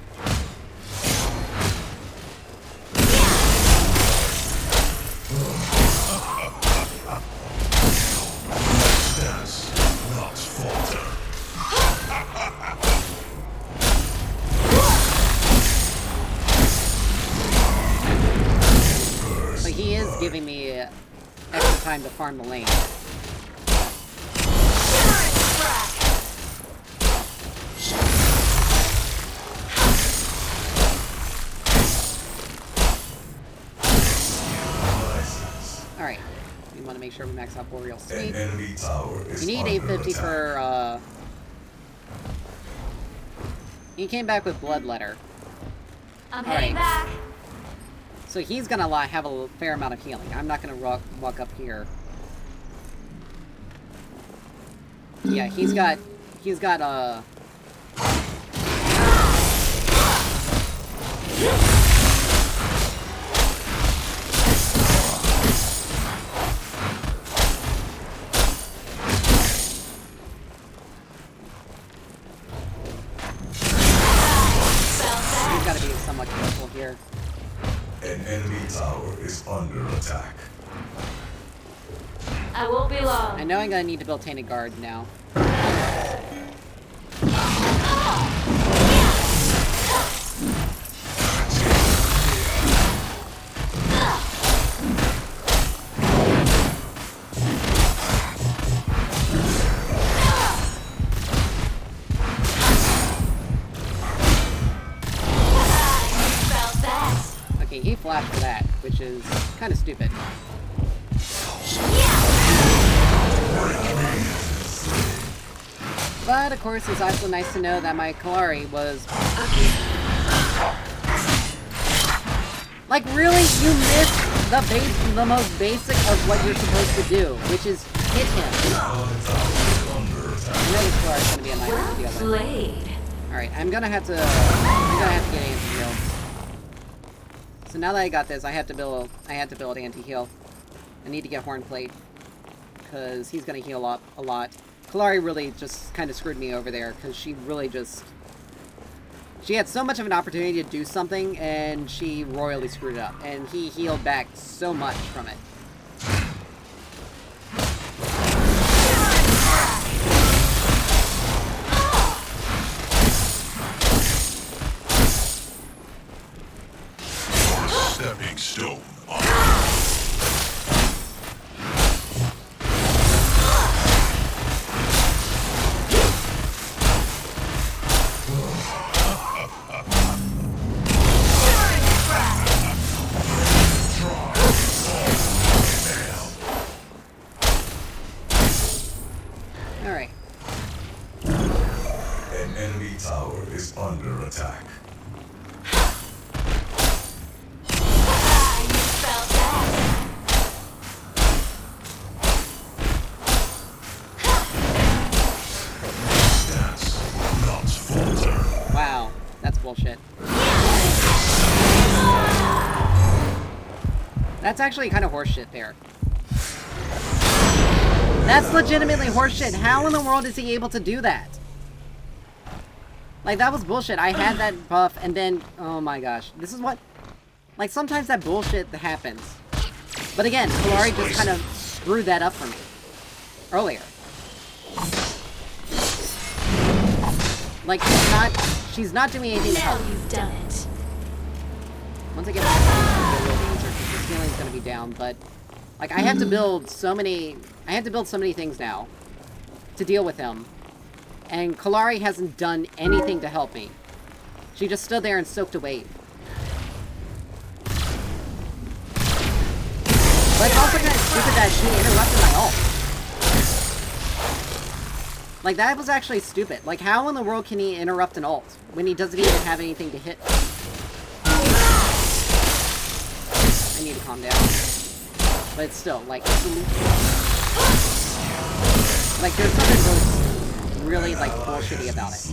Stance, not falter. But he is giving me extra time to farm the lane. Alright. We want to make sure we max out Boreal An Sweep. enemy tower is You need under 850 attack. for, He came back with Bloodletter. I'm Alright. heading back. So he's gonna have a fair amount of healing. I'm not gonna walk up here. Yeah, he's got, he's gotta be somewhat careful here. An enemy tower is under attack. I won't be long. I know I'm gonna need to build Tainted Guard now. Felt that. Okay, he flashed for that, which is kind of stupid. But of course, it's also nice to know that my Kalari was... Like, really? You missed the most basic of what you're supposed to do, which is hit him. I know this Kalari's gonna be a nightmare to deal with. Played. Alright, I'm gonna have to get anti-heal. So now that I got this, I have to build anti-heal. I need to get Horn Plate, because he's gonna heal up a lot. Kalari really just kind of screwed me over there, because she really just... She had so much of an opportunity to do something, and she royally screwed it up. And he healed back so much from it. Stepping stone. Alright. An enemy tower is under attack. Wow, that's bullshit. That's actually kind of horseshit there. That's legitimately horseshit. How in the world is he able to do that? Like, that was bullshit. I had that buff, and then... Oh my gosh. This is what... Like, sometimes that bullshit happens. But again, Kalari just kind of screwed that up for me. Earlier. Like, she's not doing anything to help. Now you've done it. Once I get back to the real danger, because this healing's gonna be down, but... Like, I have to build so many... I have to build so many things now to deal with him. And Kalari hasn't done anything to help me. She just stood there and soaked a wave. But it's also kind of stupid that she interrupted my ult. Like, that was actually stupid. Like, how in the world can he interrupt an ult when he doesn't even have anything to hit? I need to calm down. But it's still, like, there's something really, like, bullshitty about it.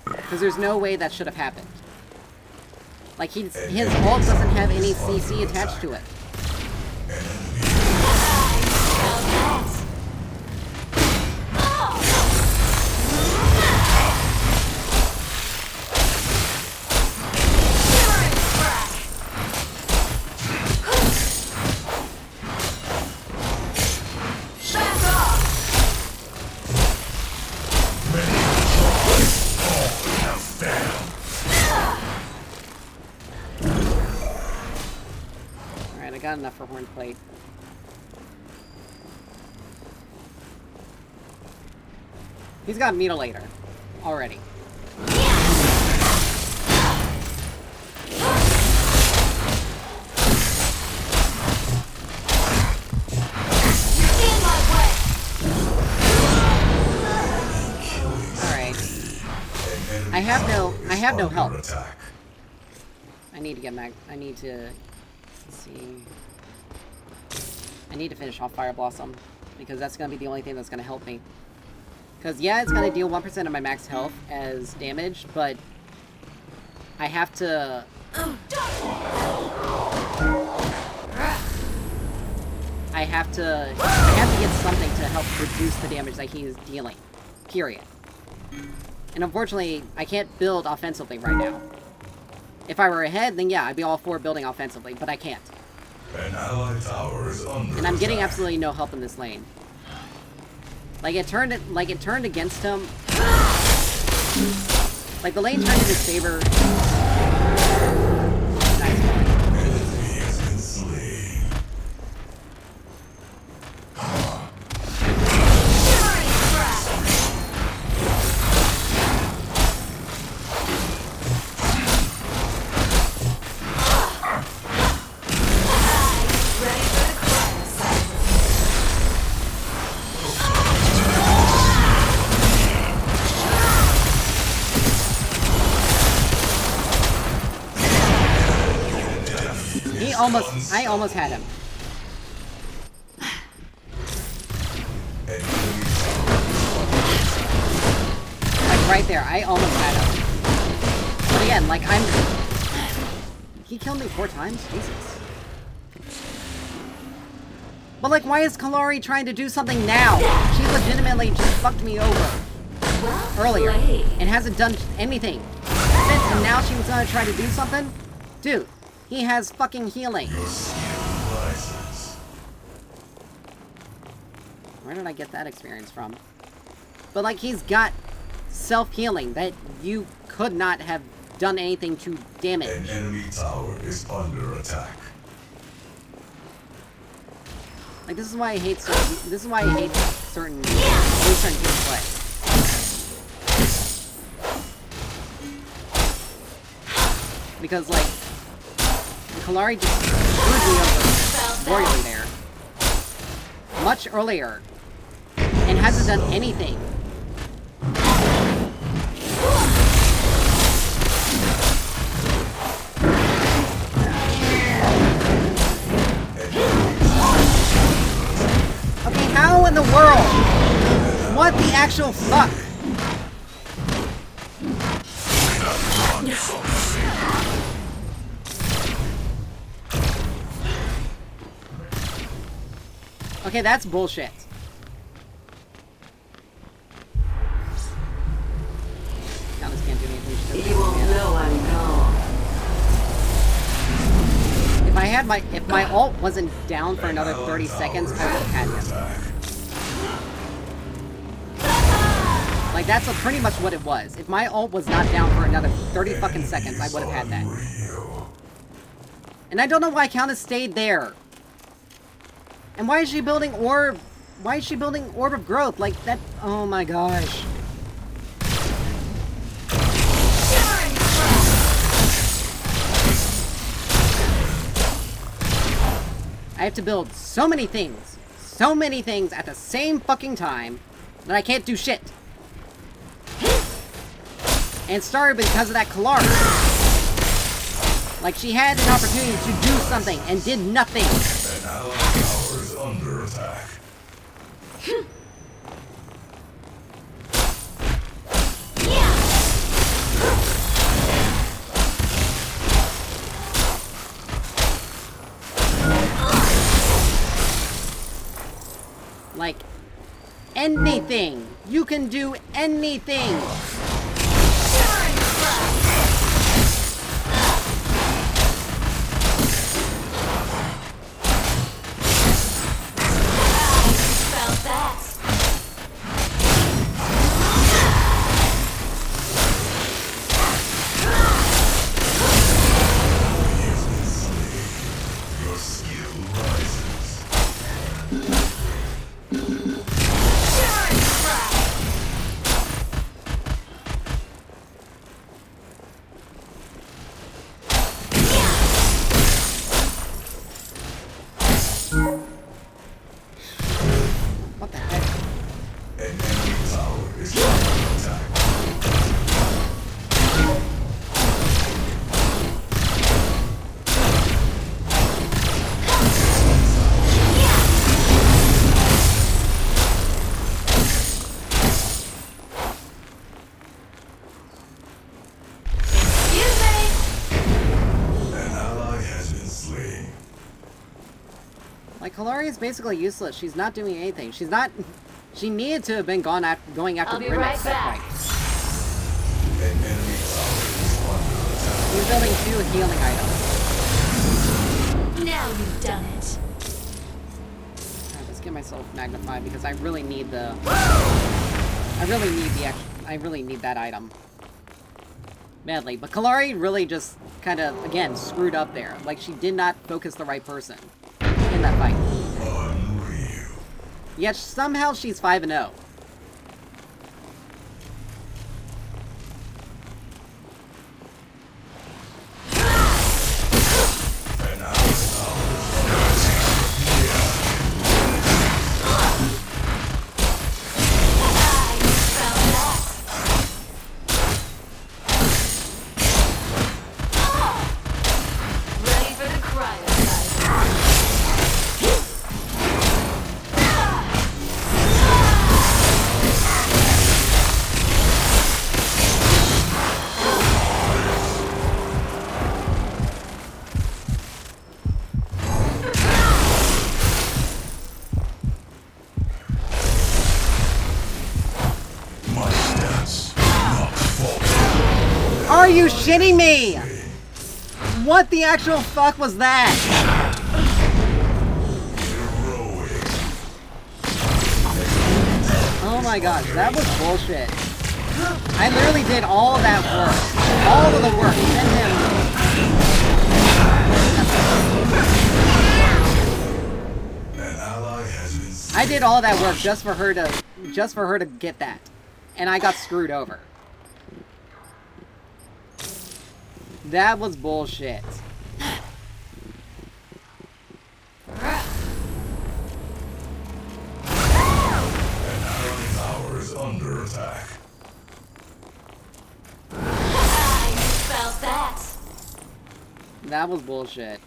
Because there's no way that should have happened. Like, his ult doesn't have any CC attached to it. Alright, I got enough for Horn Plate. He's got Mutilator already. I have no help. I need to get back. I need to... Let's see... I need to finish off Fire Blossom, because that's going to be the only thing that's going to help me. Because, yeah, it's going to deal 1% of my max health as damage, but... I have to... I have to get something to help reduce the damage that he is dealing. Period. And unfortunately, I can't build offensively right now. If I were ahead, then yeah, I'd be all for building offensively, but I can't. An allied tower is under And I'm getting attack. absolutely no help in this lane. Like it turned against him. Like the lane turned in his favor. Nice one. Enemy has been slain. almost had him. An enemy tower is under Like right there, I almost had him. But again, like he killed me 4 times? Jesus. But like, why is Kalari trying to do something now? She legitimately just fucked me over earlier and hasn't done anything since, and now she was gonna try to do something? Dude, he has fucking healing. your skill rises. Where did I get that experience from? But like, he's got self-healing that you could not have done anything to damage. An enemy tower is under attack. Like, this is why I hate certain. This is why I hate certain gameplay. Because like, Kalari just screwed me over royally there, much earlier, and hasn't done anything. Okay, how in the world? What the actual fuck? Okay, that's bullshit. Now this can't do anything. She doesn't You won't do anything. know I'm gone. If my ult wasn't down for another 30 seconds, I would have had him. Like, that's pretty much what it was. If my ult was not down for another 30 fucking seconds, I would have had that. And I don't know why Countess stayed there. And why is she building orb? Why is she building orb of growth? Like that? Oh my gosh. I have to build so many things at the same fucking time that I can't do shit. And it started because of that Kalari. Like, she had an opportunity to do something and did nothing. An allied tower is under attack. Like, anything. You can do anything. Felt that. Your skill rises. What the heck? An enemy tower is under attack. Excuse me. An ally has been slain. Like, Kalari is basically useless. She's not doing anything. She's not... She needed to have been going after I'll be Grimmax right that back. fight. An enemy tower is under attack. She's building 2 healing items. Now you've done it. Alright, let's get myself magnified because I really need the... I really need that item. Badly. But Kalari really just kind of, again, screwed up there. Like, she did not focus the right person in that fight. Unreal. Yet somehow she's 5-0. An allied tower is under Felt that. Ready for the cryo cycle. you shitting me? What the actual fuck was that? Oh my god, that was bullshit. I literally did all that work. All of the work. Send him. An ally has been slain. I did all that work just for her to get that. And I got screwed over. That was bullshit. An ally tower is under attack. Ah, you felt that. That was bullshit.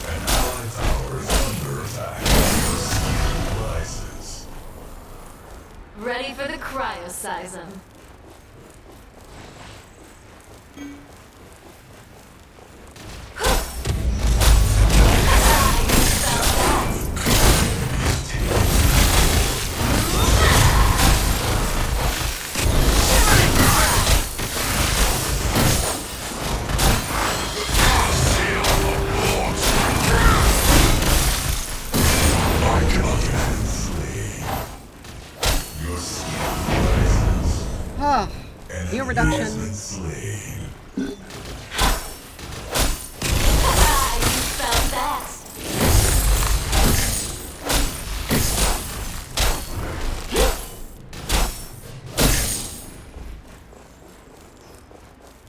An ally tower is under attack. Rises. Ready for the cryoseism. Your skill rises. Ah, An heal enemy reduction. has been slain. Ah, you felt that.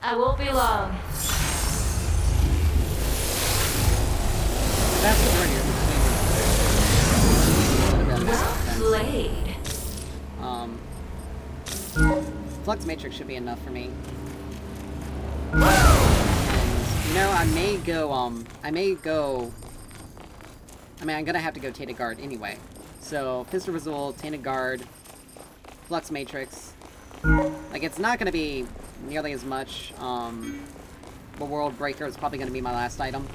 I won't be long. That's the trigger. Well played. Flux Matrix should be enough for me. And, you know, I may go, I mean, I'm gonna have to go Tainted Guard anyway. So, Fist of Azul, Tainted Guard, Flux Matrix. Like, it's not gonna be nearly as much, the World Breaker is probably gonna be my last item.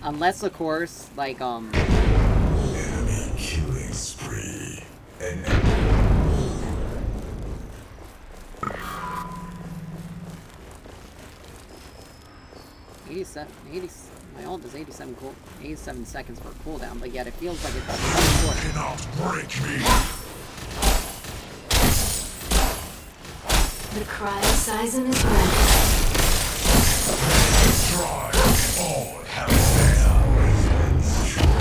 Unless, of course, like, Enemy killing spree. An enemy. 80, my ult is 87 seconds for a cooldown, but yet it feels like it's short. Cannot break me. The cryoseism is ready. Try. All have always been destroyed.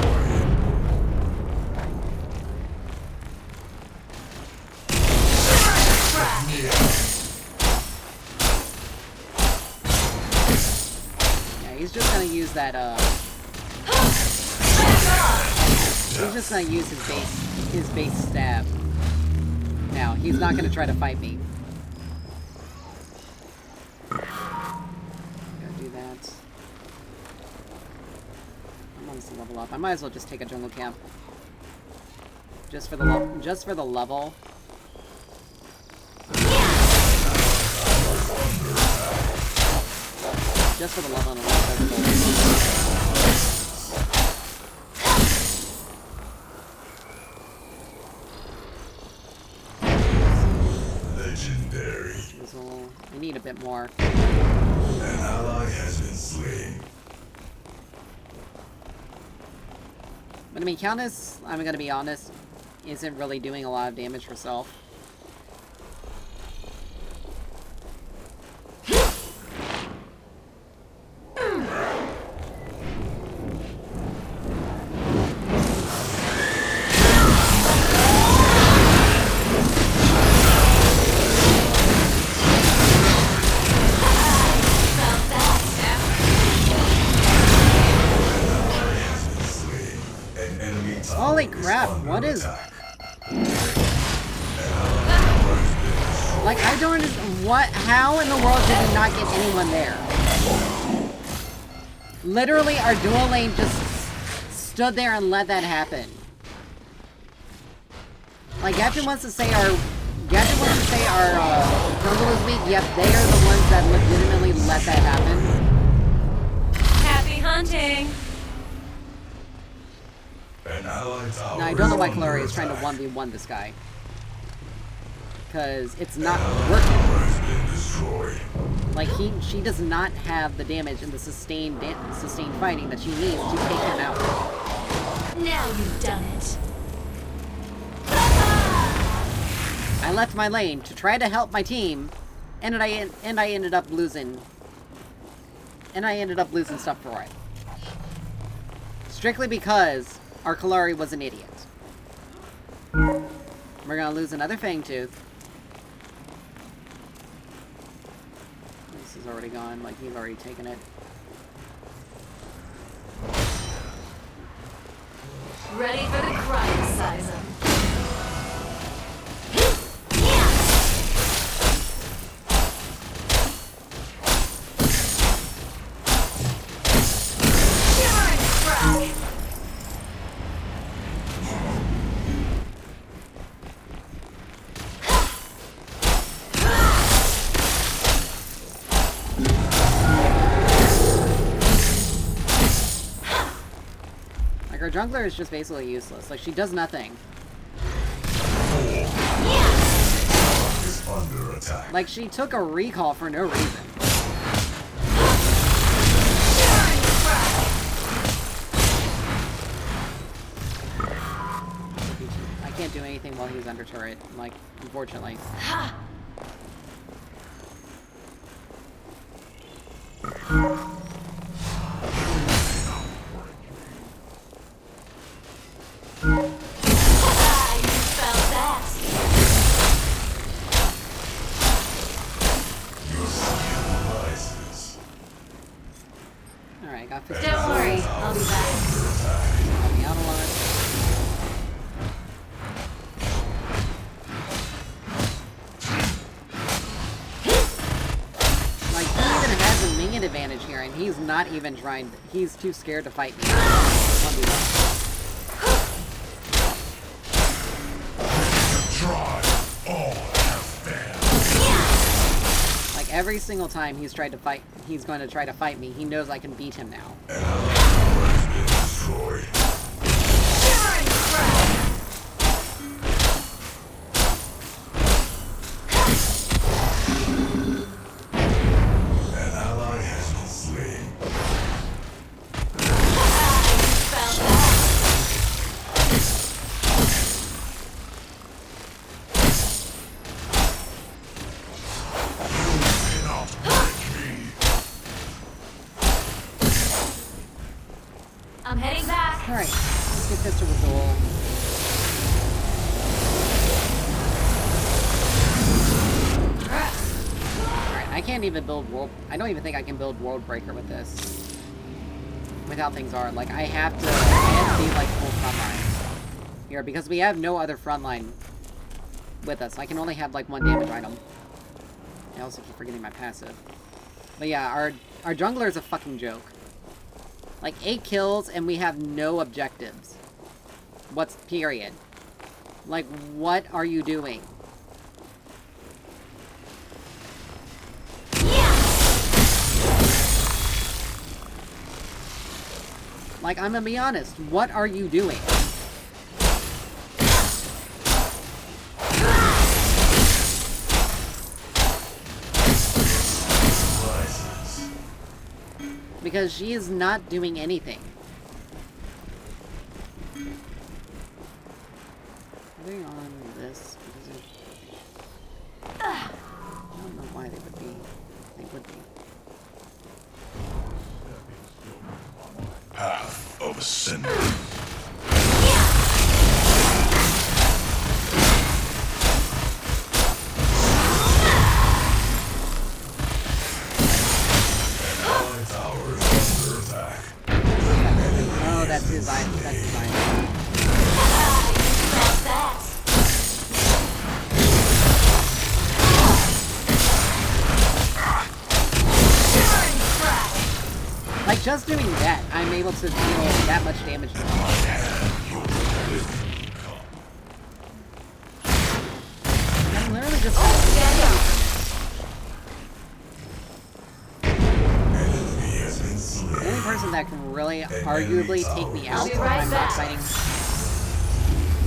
Yeah, he's just gonna use that, he's just gonna use his base stab. Now, he's not gonna try to fight me. Gotta do that. I'm on to level up. I might as well just take a jungle camp. Just for the level. Just for the level and a little Legendary. I need a bit more. An ally has been slain. But I mean, Countess, I'm gonna be honest, isn't really doing a lot of damage herself. Holy crap, what is... Like, I don't understand, how in the world did we not get anyone there? Literally, our dual lane just stood there and let that happen. Like, Gadget wants to say our jungle is weak, yet they are the ones that legitimately let that happen. Happy hunting! An allied tower Now, I don't know why is under Kalari is trying to attack. 1v1 this guy. Because it's not working. Tower has been destroyed. Like, she does not have the damage and the sustained fighting that she needs to take him out. Now you've done it. I left my lane to try to help my team, and I ended up losing. And I ended up losing stuff for it. Strictly because our Kalari was an idiot. We're gonna lose another Fang Tooth. This is already gone, like he's already taken it. Ready for the cryoseism. Like, our jungler is just basically useless. Like, she does nothing. Is under attack. Like, she took a recall for no reason. I can't do anything while he's under turret, like, unfortunately. You felt that. Your skill rises. Alright, got 50. Don't worry, I'll be back. Under attack. Help me out a lot. Like, he even has a minion advantage here, and he's not even trying. He's too scared to fight me. 1v1. Try. All have failed. Like, every single time he's going to try to fight me, he knows I can beat him now. An allied tower has been destroyed. An ally has been slain. Felt that. Cannot break me. I'm heading back. Alright, let's get this to a goal. Alright, I can't even build world. I don't even think I can build World Breaker with this. With how things are. Like, I have to be like full frontline here because we have no other frontline with us. I can only have like one damage item. I also keep forgetting my passive. But yeah, our jungler is a fucking joke. Like, 8 kills and we have no objectives. What's period? Like, what are you doing? Like, I'm gonna be honest, what are you doing? Rises. Because she is not doing anything. Are they on this? Because I don't know why they would be. They would be. Path of Ascendant. Allied tower is under attack. Oh, that's his item. That's his item. Felt that. Like, just doing that, I'm able to deal that much damage to him. just Enemy has been slain. the only person that can really arguably take me out I'll be if right I'm not back. fighting,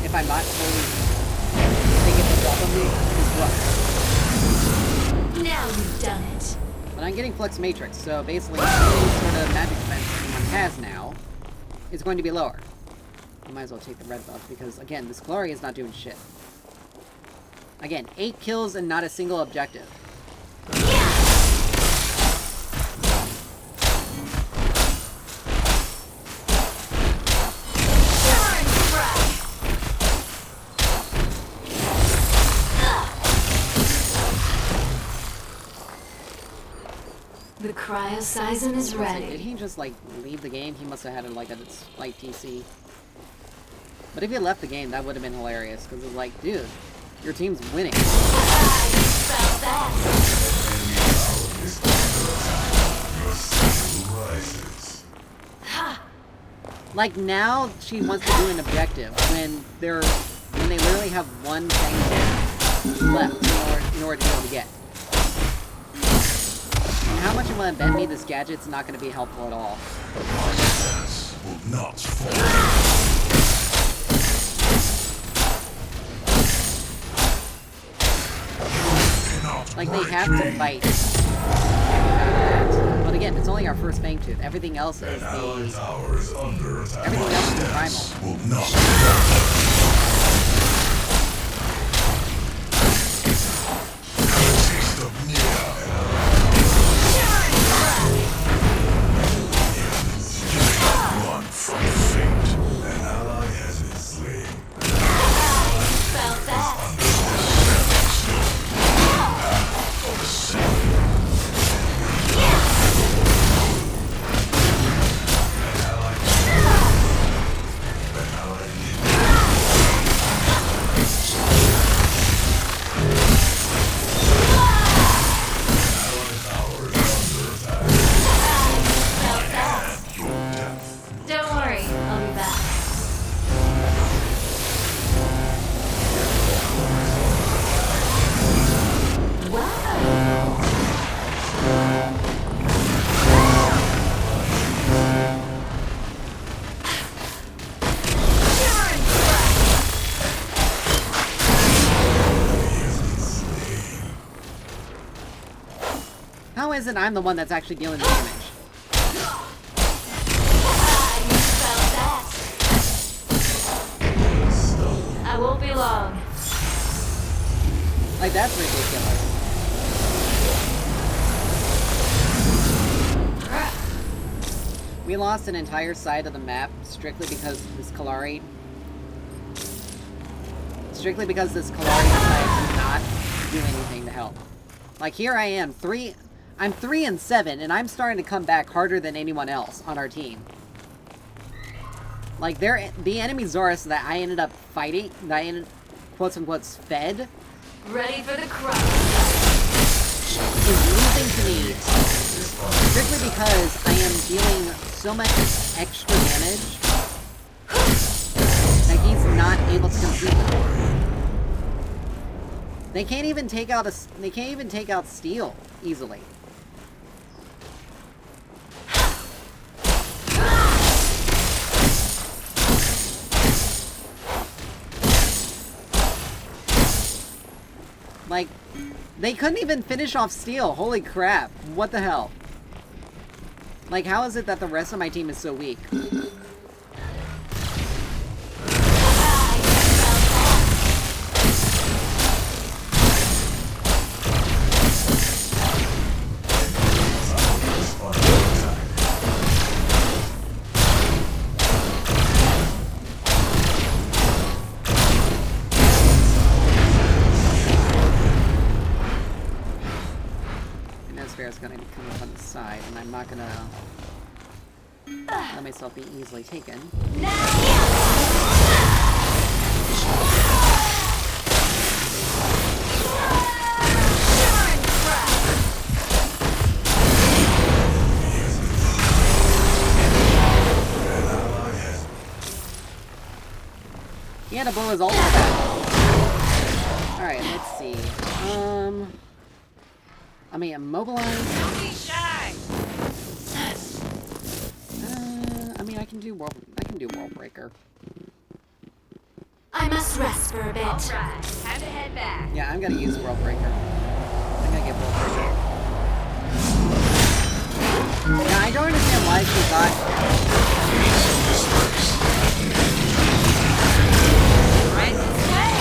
if I'm not fully taking the drop on me, is Rush. Now you've done it. But I'm getting Flux Matrix, so basically any sort of magic defense anyone has now is going to be lower. I might as well take the red buff because, again, this Glory is not doing shit. Again, 8 kills and not a single objective. The cryoseism is Did ready. he just, like, leave the game? He must have had, like, a slight TC. But if he left the game, that would have been hilarious, because it's like, dude, your team's winning. Felt that. Your skill rises. Like, now she wants to do an objective when they literally have one thing left in order to be able to get. And how much you want to bet me this gadget's not going to be helpful at all. Success will not fall. Like, they have to fight. But again, it's only our first Fang Tooth. Everything else is An allied the... tower is under attack. Everything else is the Deaths primal. will not taste of Run from fate. An ally has been slain. Felt that. For the sake. Don't worry, I'll be back. Wow. How is it I'm the one that's actually dealing damage? Felt that. I won't be long. Like, that's ridiculous. We lost an entire side of the map strictly because this Kalari... Strictly because this Kalari decided to not do anything to help. Like, here I am, I'm 3-7, and I'm starting to come back harder than anyone else on our team. Like, the enemy Zorus that I ended up fighting, that I ended, quotes-unquote, fed, Ready for the crowd. is losing to me strictly because I am dealing so much extra damage that he's not able to compete with me. They can't even take out steel easily. Like, they couldn't even finish off steel. Holy crap. What the hell? Like, how is it that the rest of my team is so weak? Is going to come up on the side, and I'm not going to let myself be easily taken. He had to blow his ult back. Alright, let's see. I mean, immobilize. Don't be shy. I mean, I can do World Breaker. I must rest for a bit. All right, time to head back. Yeah, I'm gonna use World Breaker. I'm gonna get World Breaker. Yeah, I don't understand why she thought. Right this way.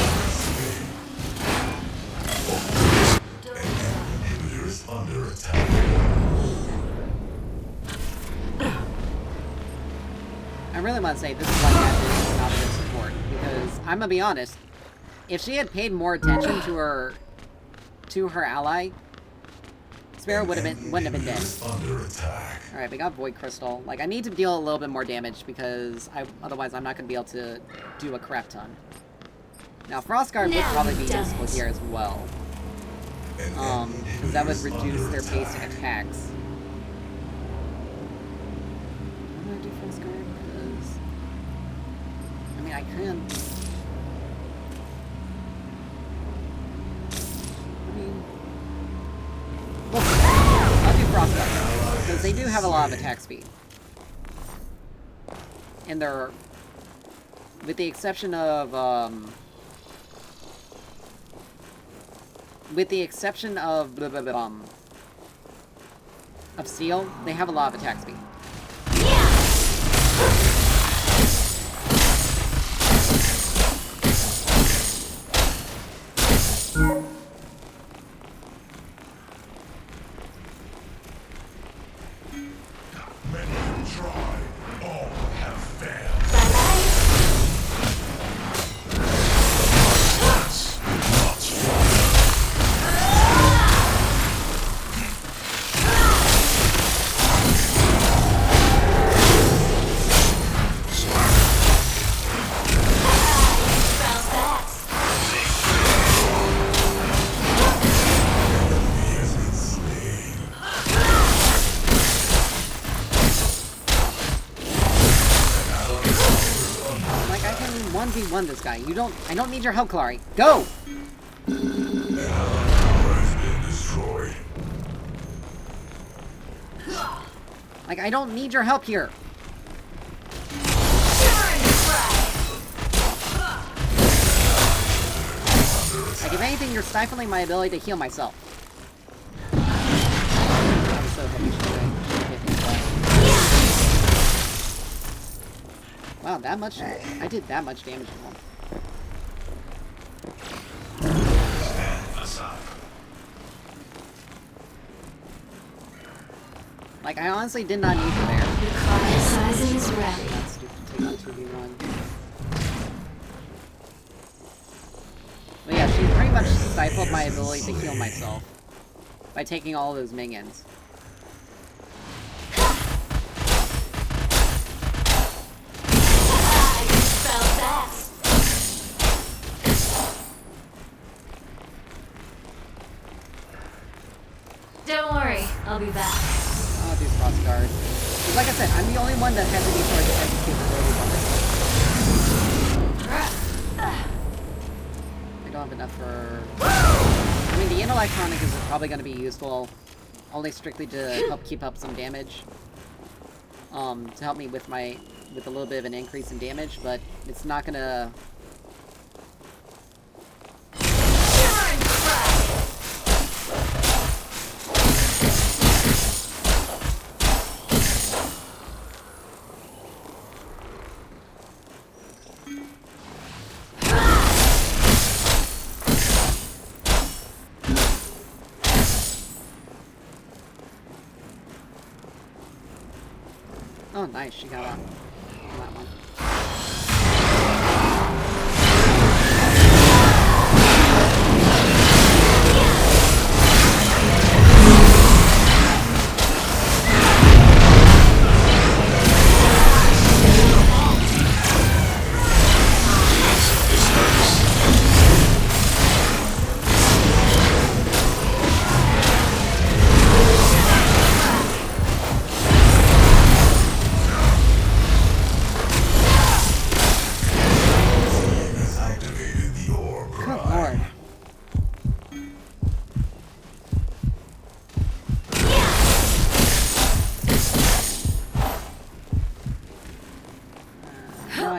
Inhibitor is under attack. I really want to say this is why Gadget is not a good support, because I'm gonna be honest, if she had paid more attention to her ally, Sparrow wouldn't have been dead. Under attack. Alright, we got Void Crystal. Like, I need to deal a little bit more damage because otherwise I'm not gonna be able to do a crap ton. Now, Frostguard would probably be useful here as well. Because that would reduce their basic attacks. I'm gonna do Frostguard because... I mean, I can... I'll do Frostguard, because they do have a lot of attack speed. And they're... With the exception of, of Steel, they have a lot of attack speed. Many have tried, all have failed. That's not He has been slain. Like, I can 1v1 this guy. I don't need your help, Clary. Go! An ally tower has been destroyed. Like, I don't need your help here. Like, if anything, you're stifling my ability to heal myself. I'm so happy she hit me twice. Wow, that much? I did that much damage to him. Like, I honestly did not need her there. Chronicizing is ready. That's stupid. Take on 2v1. But yeah, she pretty much stifled my ability to heal myself by taking all those minions. I felt that. Don't worry, I'll be back. I'll do Frostguard. Because like I said, I'm the only one that has any sort of defensive capabilities on this. I don't have enough for... I mean, the Inelectronic is probably going to be useful, only strictly to help keep up some damage. To help me with a little bit of an increase in damage, but it's not gonna... Oh, nice, she got on that one.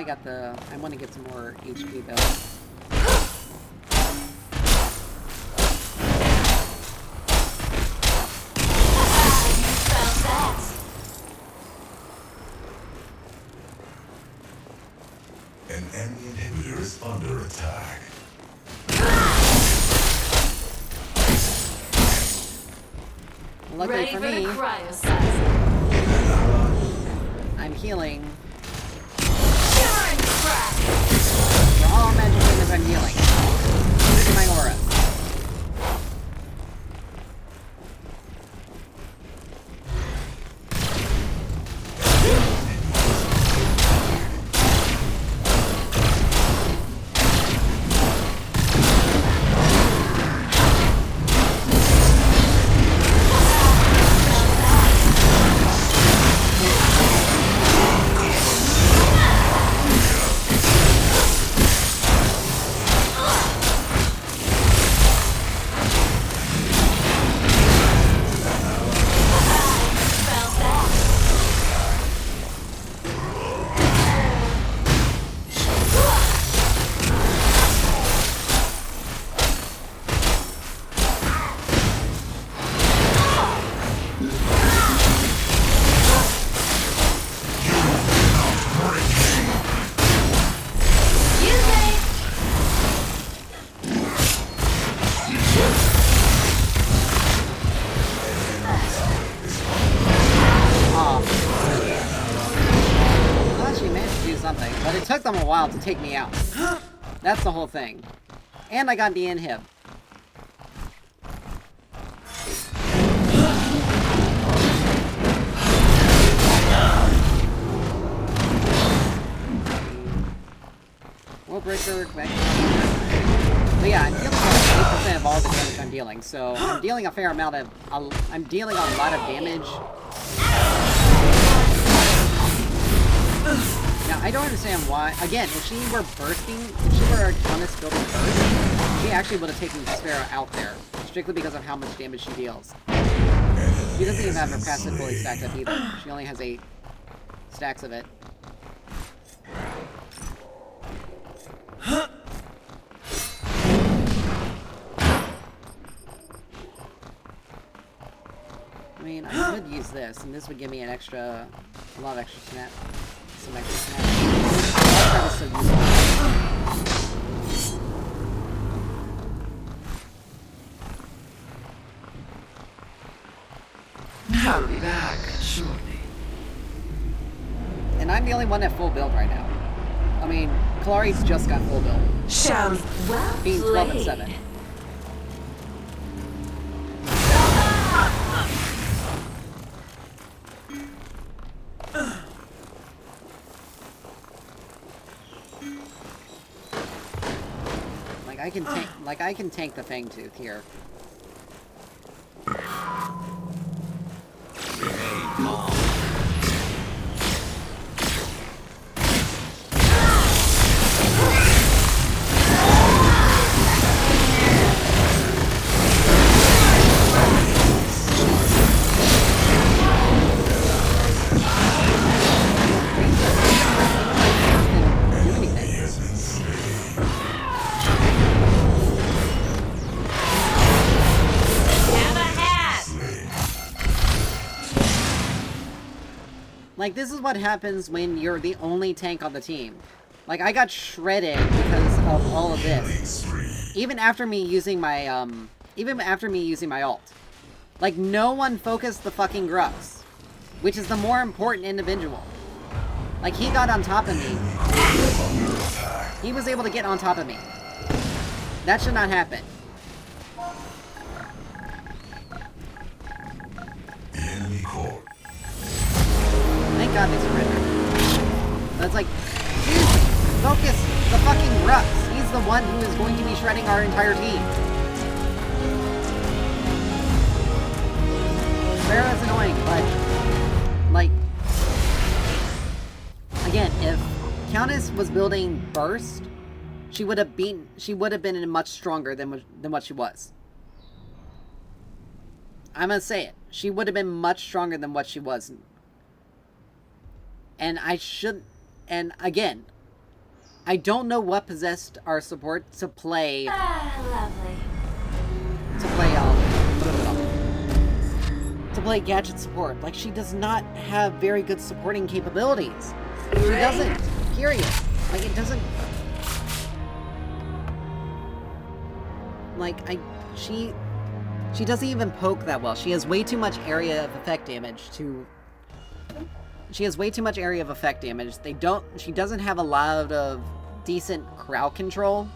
I want to get some more HP though. Found that. An enemy inhibitor is under attack. Luckily Ready for for the me, cryosizing. I'm healing. Burn crack. For all magic damage, I'm healing. Using my aura. Found that. Excuse me. Oh. Well, she managed to do something, but it took them a while to take me out. That's the whole thing. And I got the inhib. Well, breaker back. But yeah, I'm dealing like 8% of all the damage I'm dealing, so I'm dealing a fair amount of. I'm dealing a lot of damage. Now, I don't understand why. Again, if she were bursting, if she were a Countess building burst, she actually would have taken Sparrow out there, strictly because of how much damage she deals. She doesn't even have her passive fully stacked up either. She only has 8 stacks of it. I mean, I could use this, and this would give me a lot of extra snap. Some extra snap. That is so useful. I'll be back shortly. And I'm the only one at full build right now. I mean, Kalari's just got full build, Shall Well being 12 and played. 7. I can tank the Fangtooth here. Like, this is what happens when you're the only tank on the team. Like, I got shredded because of all of this. Even after me using my, ult. Like, no one focused the fucking Grux. Which is the more important individual. Like, he got on top of me. He was able to get on top of me. That should not happen. The enemy core. Thank God they surrendered. But it's like, dude, focus the fucking Grux. He's the one who is going to be shredding our entire team. Farrah's annoying, but, like, again, if Countess was building Burst, she would have been much stronger than what she was. I'm gonna say it. She would have been much stronger than what she was. And again, I don't know what possessed our support to play Lovely. to play gadget support. Like, she does not have very good supporting capabilities. She doesn't. Period. Like, it doesn't. Like, she doesn't even poke that well. She has way too much area of effect damage to. She has way too much area of effect damage. She doesn't have a lot of decent crowd control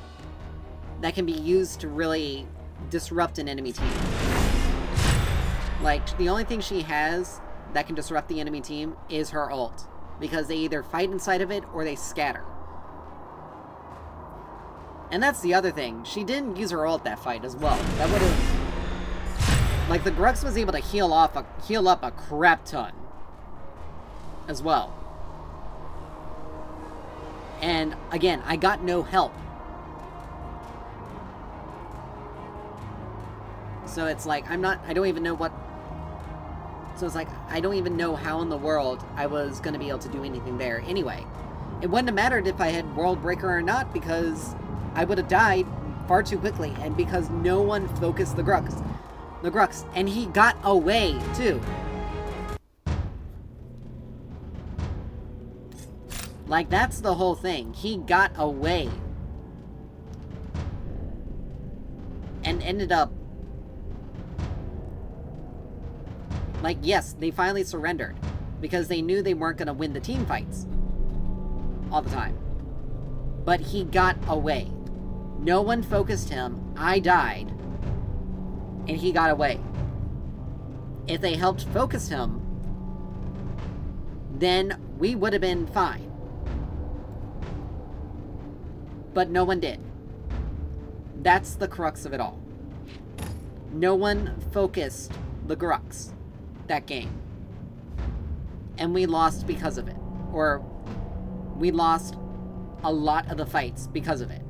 that can be used to really disrupt an enemy team. Like, the only thing she has that can disrupt the enemy team is her ult, because they either fight inside of it or they scatter. And that's the other thing. She didn't use her ult that fight as well. That would have... Like, the Grux was able to heal up a crap ton as well. And again, I got no help. So it's like, I don't even know what... So it's like, I don't even know how in the world I was going to be able to do anything there. Anyway, it wouldn't have mattered if I had World Breaker or not, because I would have died far too quickly, and because no one focused the Grux. And he got away, too. Like, that's the whole thing. He got away. And ended up... Like, yes, they finally surrendered. Because they knew they weren't going to win the team fights. All the time. But he got away. No one focused him. I died. And he got away. If they helped focus him, then we would have been fine. But no one did. That's the crux of it all. No one focused the Grux that game. And we lost because of it. Or we lost a lot of the fights because of it.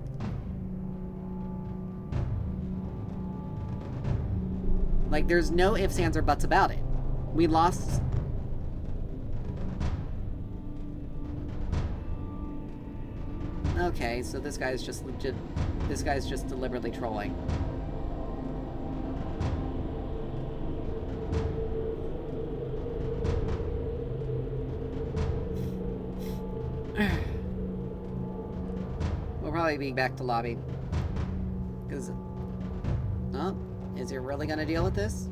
Like, there's no ifs, ands, or buts about it. We lost... Okay, so this guy's just legit... This guy's just deliberately trolling. We'll probably be back to lobby. Because... Oh, is he really gonna deal with this?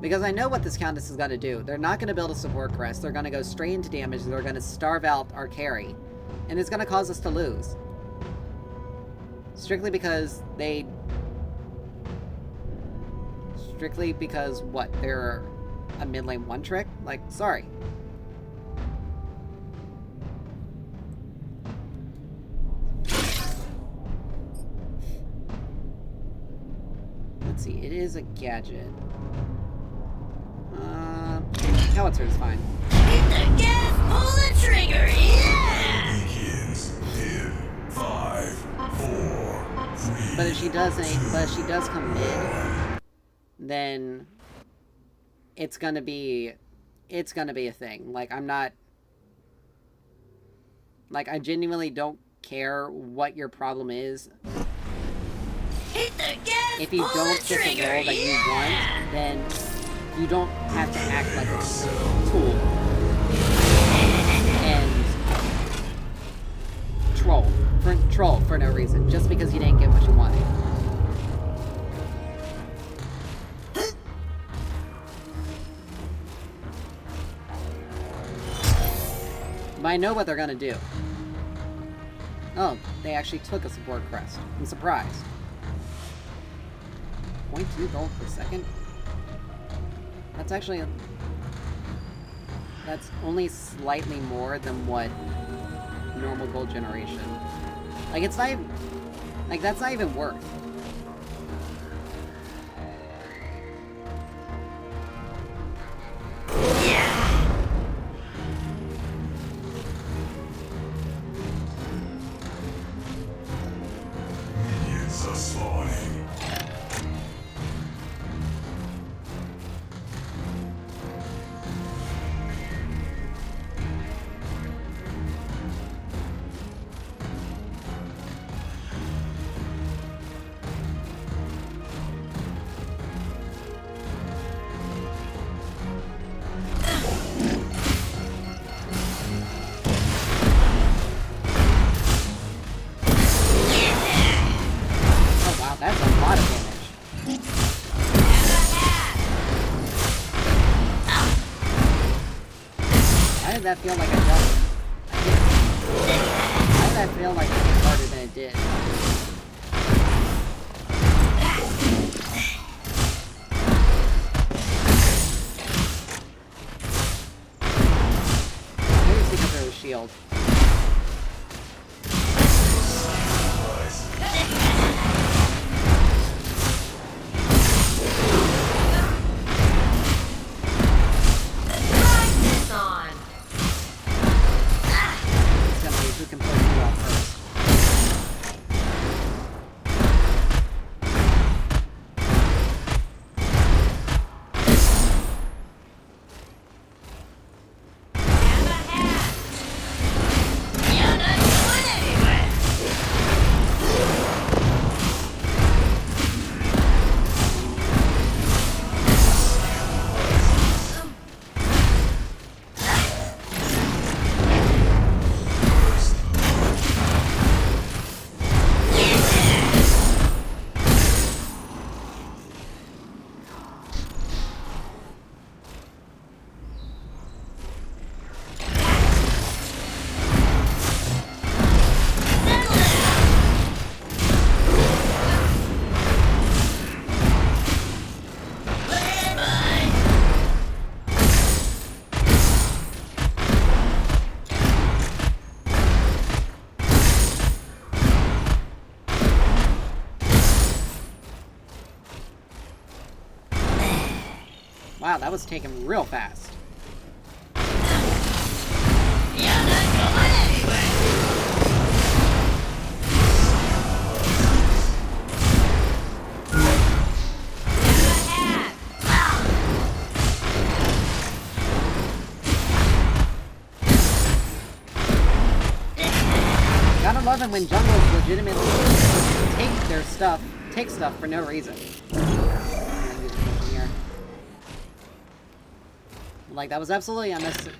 Because I know what this Countess is gonna do. They're not gonna build a support crest. They're gonna go straight into damage. They're gonna starve out our carry. And it's gonna cause us to lose. Strictly because they... Strictly because, what, they're a mid lane one trick? Like, sorry. Let's see, it is a gadget. Howitzer is fine. Hit the gas, pull the trigger, yeah! Begins in 5, 4, 3. But if she does come in, then it's gonna be a thing. Like, I'm not... Like, I genuinely don't care what your problem is. Hit the gas, If you pull don't the get the trigger, role that you yeah! want, then you don't have to act like a tool. And troll for no reason, just because you didn't get what you wanted. But I know what they're gonna do. Oh, they actually took a support crest. I'm surprised. 0.2 gold per second? That's actually... That's only slightly more than what normal gold generation. Like, it's not even... Like, that's not even worth. Minions are spawning. that feel like I don't? Why did that feel like it hit harder than it did? Maybe it's because there was a shield. Who can push you off first. You're not going anywhere. Wow, that was taken real fast. You're not going anywhere. Gotta love it when jungles legitimately take stuff for no reason. Like, that was absolutely unnecessary.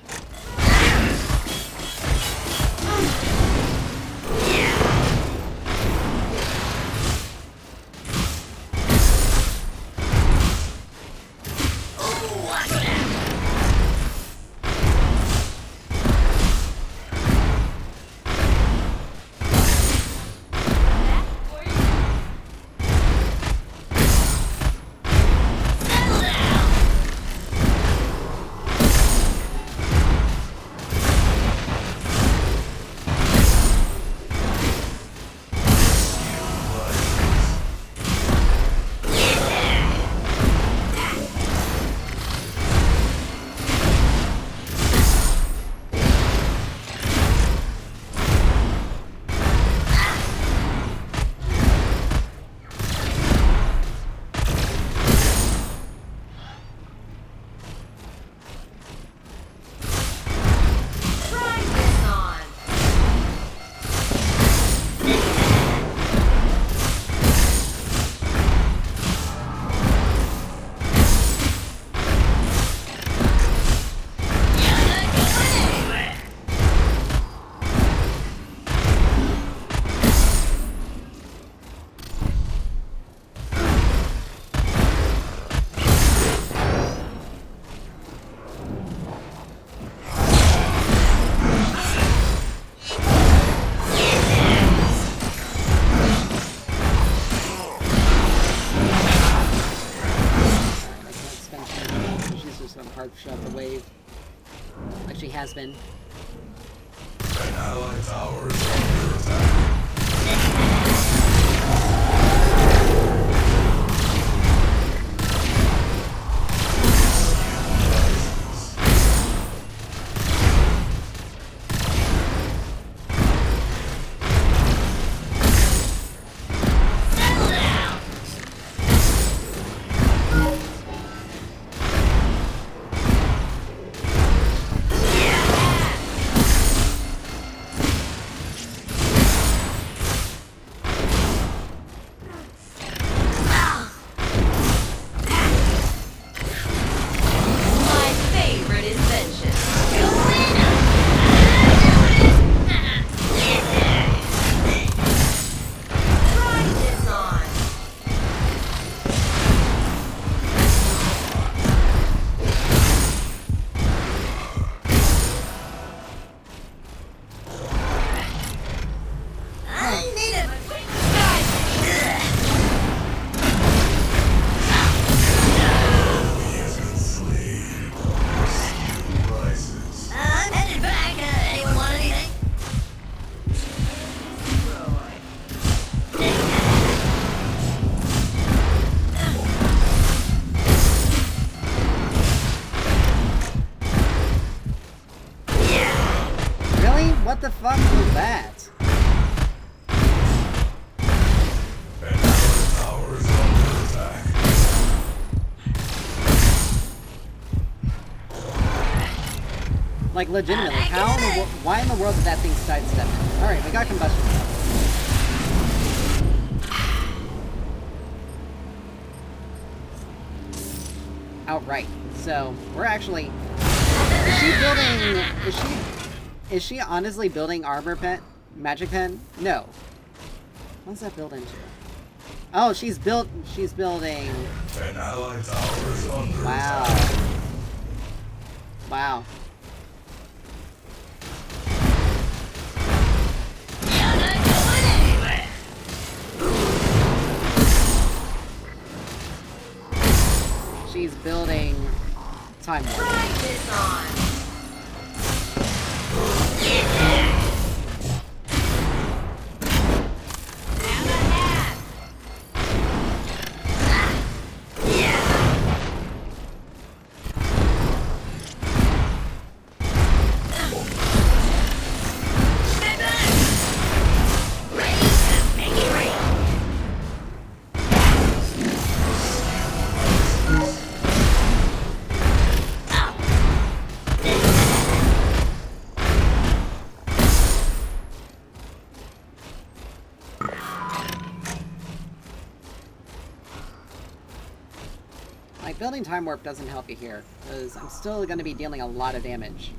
Shut the wave. Like she has been. An allied tower is under attack. What the fuck was that? An allied tower is under attack. Like, legitimately, how in the why in the world did that thing sidestep it? Alright, we got combustion. Outright. So, we're actually... Is she building... Is she honestly building armor pen? Magic pen? No. What's that build into? Oh, she's building... An allied tower is under Wow. attack. Wow. You're not going anywhere. She's building... Time Warp. Try this on. Like, building Time Warp doesn't help you here, because I'm still going to be dealing a lot of damage.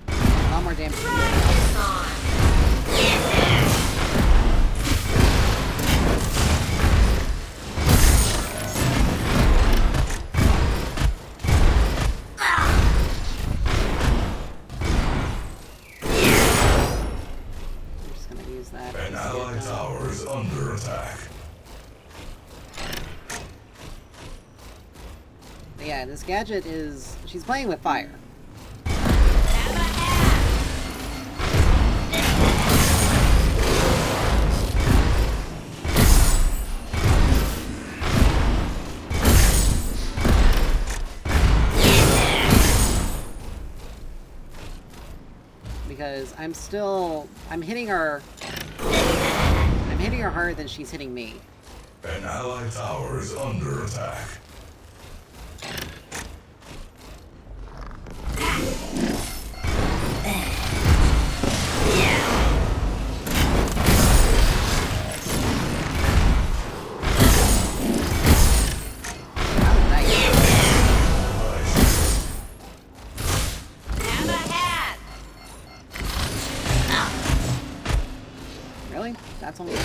A lot more damage. I'm just going to use that. An allied tower is under attack. But yeah, this gadget is... She's playing with fire. Because I'm hitting her... I'm hitting her harder than she's hitting me. An allied tower is under attack. Really? That's only one?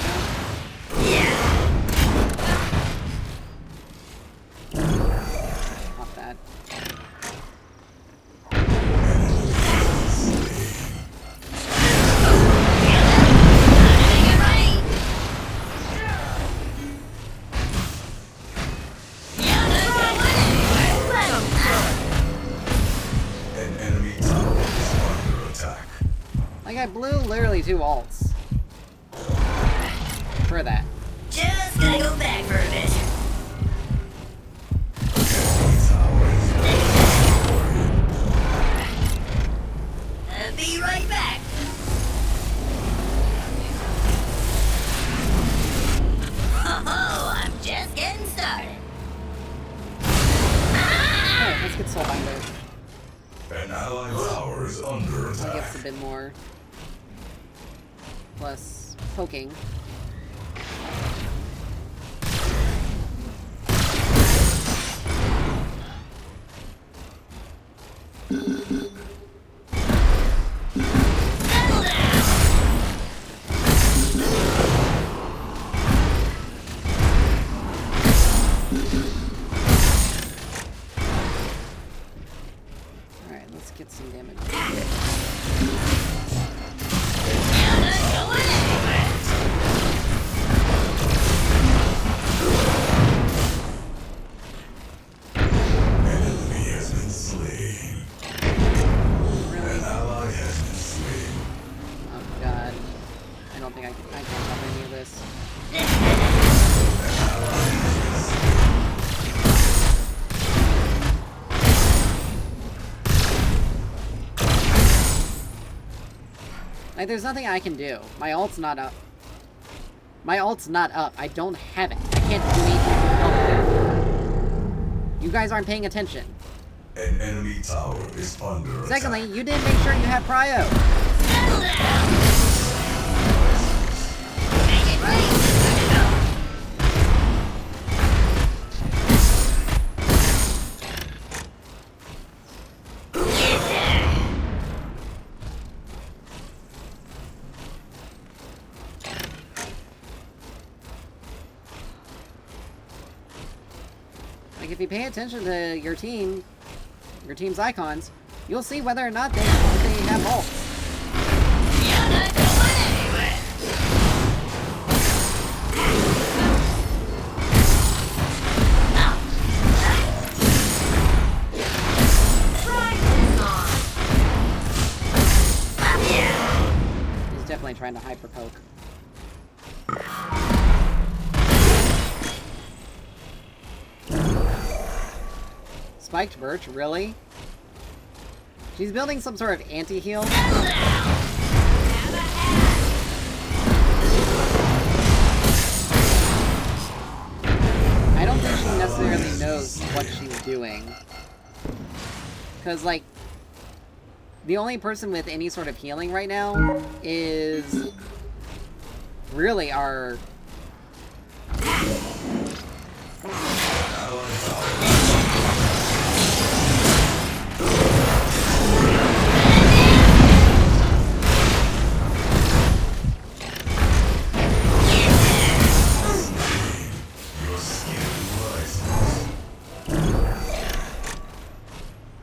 Not that. An enemy tower is under attack. Like, I blew literally 2 ults. For that. Just gonna go back for a bit. Be right back. Oh, I'm just getting started. Alright, let's get Soulbinder. An allied tower is under That attack. gets a bit more... Plus poking. Settle down. Alright, let's get some damage. You're not going anywhere. Like, there's nothing I can do. My ult's not up. My ult's not up. I don't have it. I can't do anything to help it. You guys aren't paying attention. An enemy tower is under Secondly, attack. you didn't make sure you had prio. Settle down. Make it rain. Like, if you pay attention to your team's icons, you'll see whether or not they have ults. You're not going anywhere. Try this on. He's definitely trying to hyper poke. Spiked Birch, really? She's building some sort of anti-heal. Settle down. I don't think she necessarily knows what she's doing. Because, like, the only person with any sort of healing right now is really our...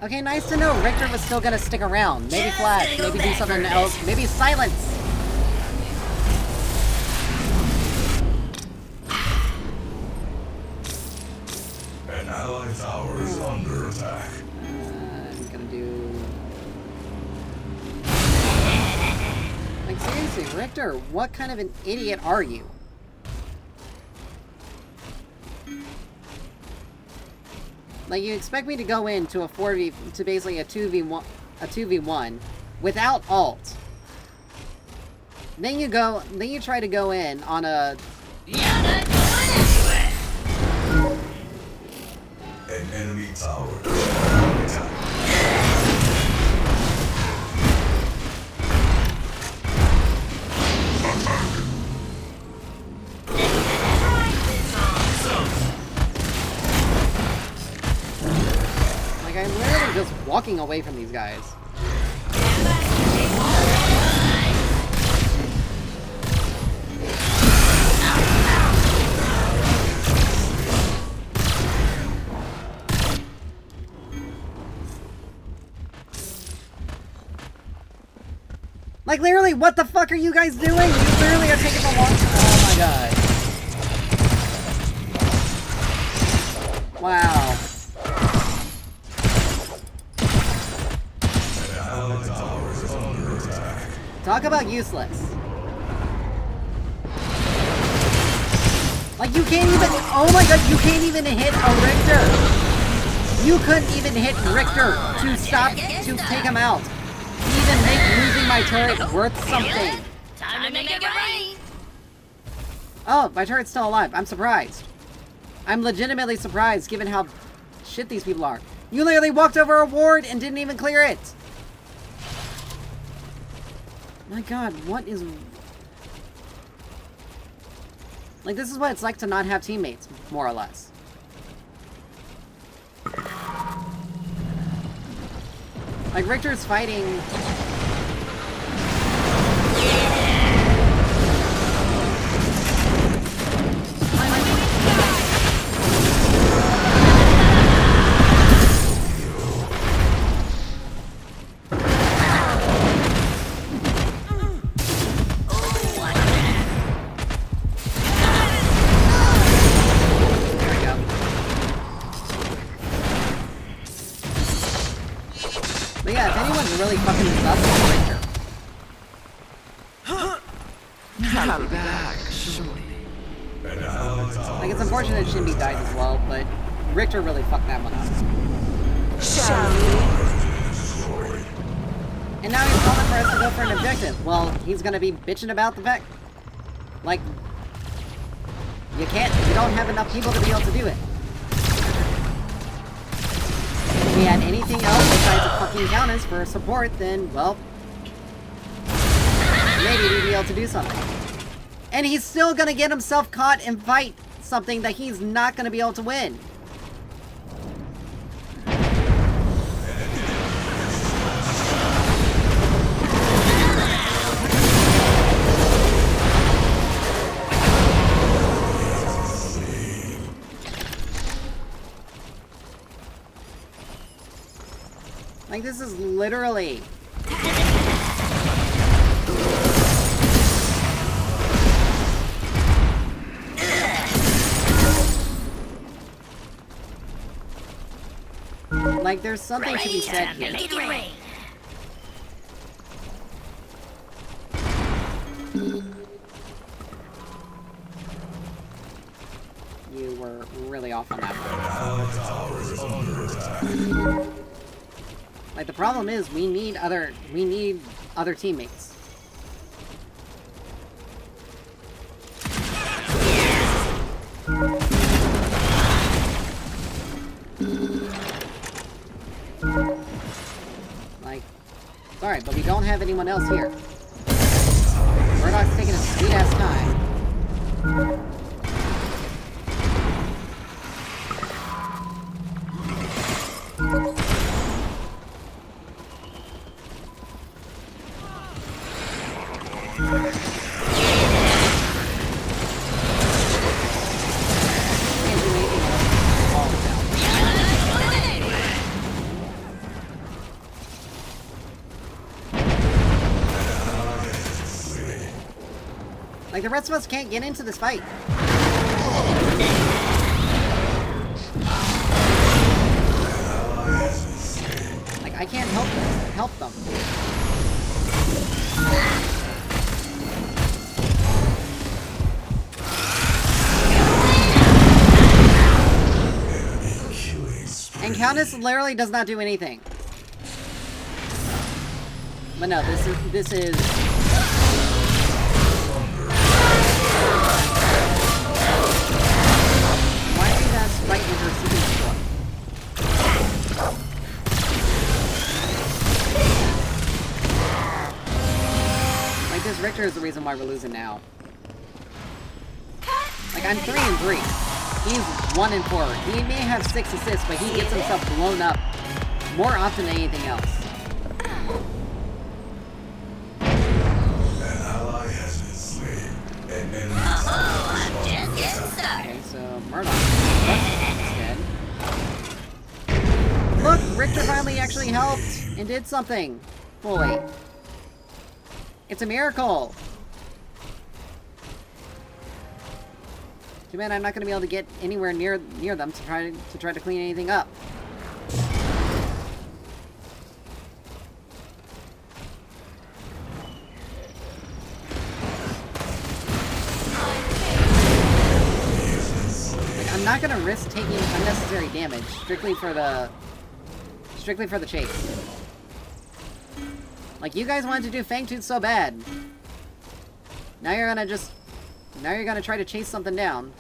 Okay, nice to know Richter was still gonna stick around. Maybe flash, maybe do something else, maybe silence! An allied tower is under attack. I'm gonna do... Like, seriously, Richter, what kind of an idiot are you? Like, you expect me to go into a 4v... to basically a 2v1 without ult. Then you try to go in on a... You're not going anywhere. An enemy tower is under attack. Try this on. Like, I'm literally just walking away from these guys. Like, literally, what the fuck are you guys doing? You literally are taking the long... Oh my god. Wow. An allied tower is under attack. Talk about useless. Like, you can't even... Oh my god, you can't even hit a Richter! You couldn't even hit Richter to stop... to take him out. To even make losing my turret worth something. Time to make it rain. Oh, my turret's still alive. I'm surprised. I'm legitimately surprised, given how shit these people are. You literally walked over a ward and didn't even clear it! My god, what is... Like, this is what it's like to not have teammates, more or less. Like, Richter's fighting... There we go. But yeah, if anyone's really fucking sus, it's Richter. I'll be back, surely. An allied tower Like, it's unfortunate Shinbi died as well, but Richter really fucked that one up. Shall we? destroyed. And now he's calling for us to go for an objective. Well, he's gonna be bitching about the fact... Like... You don't have enough people to be able to do it. If we had anything else besides a fucking Countess for support, then, well... Maybe we'd be able to do something. And he's still gonna get himself caught and fight something that he's not gonna be able to win. Like, this is literally... Like, there's something to be said here. Make it rain. You were really off on that one. Like, the problem is, we need other teammates. Like, sorry, but we don't have anyone else here. Murdoch's taking a sweet-ass time. Like, the rest of us can't get into this fight. Like, I can't help them. And Countess literally does not do anything. But no, this is right in her secret store. Like, this Richter is the reason why we're losing now. Like, I'm 3-3. He's 1-4. He may have 6 assists, but he gets himself blown up more often than anything else. An ally has been slain. An enemy I'm just getting started. Okay, so Murdoch instead. Look, Richter finally actually helped and did something fully. It's a miracle. Too bad I'm not going to be able to get anywhere near them to try to clean anything up. Like, I'm not going to risk taking unnecessary damage strictly for the chase. Like, you guys wanted to do Fangtooth so bad. Now you're gonna try to chase something down.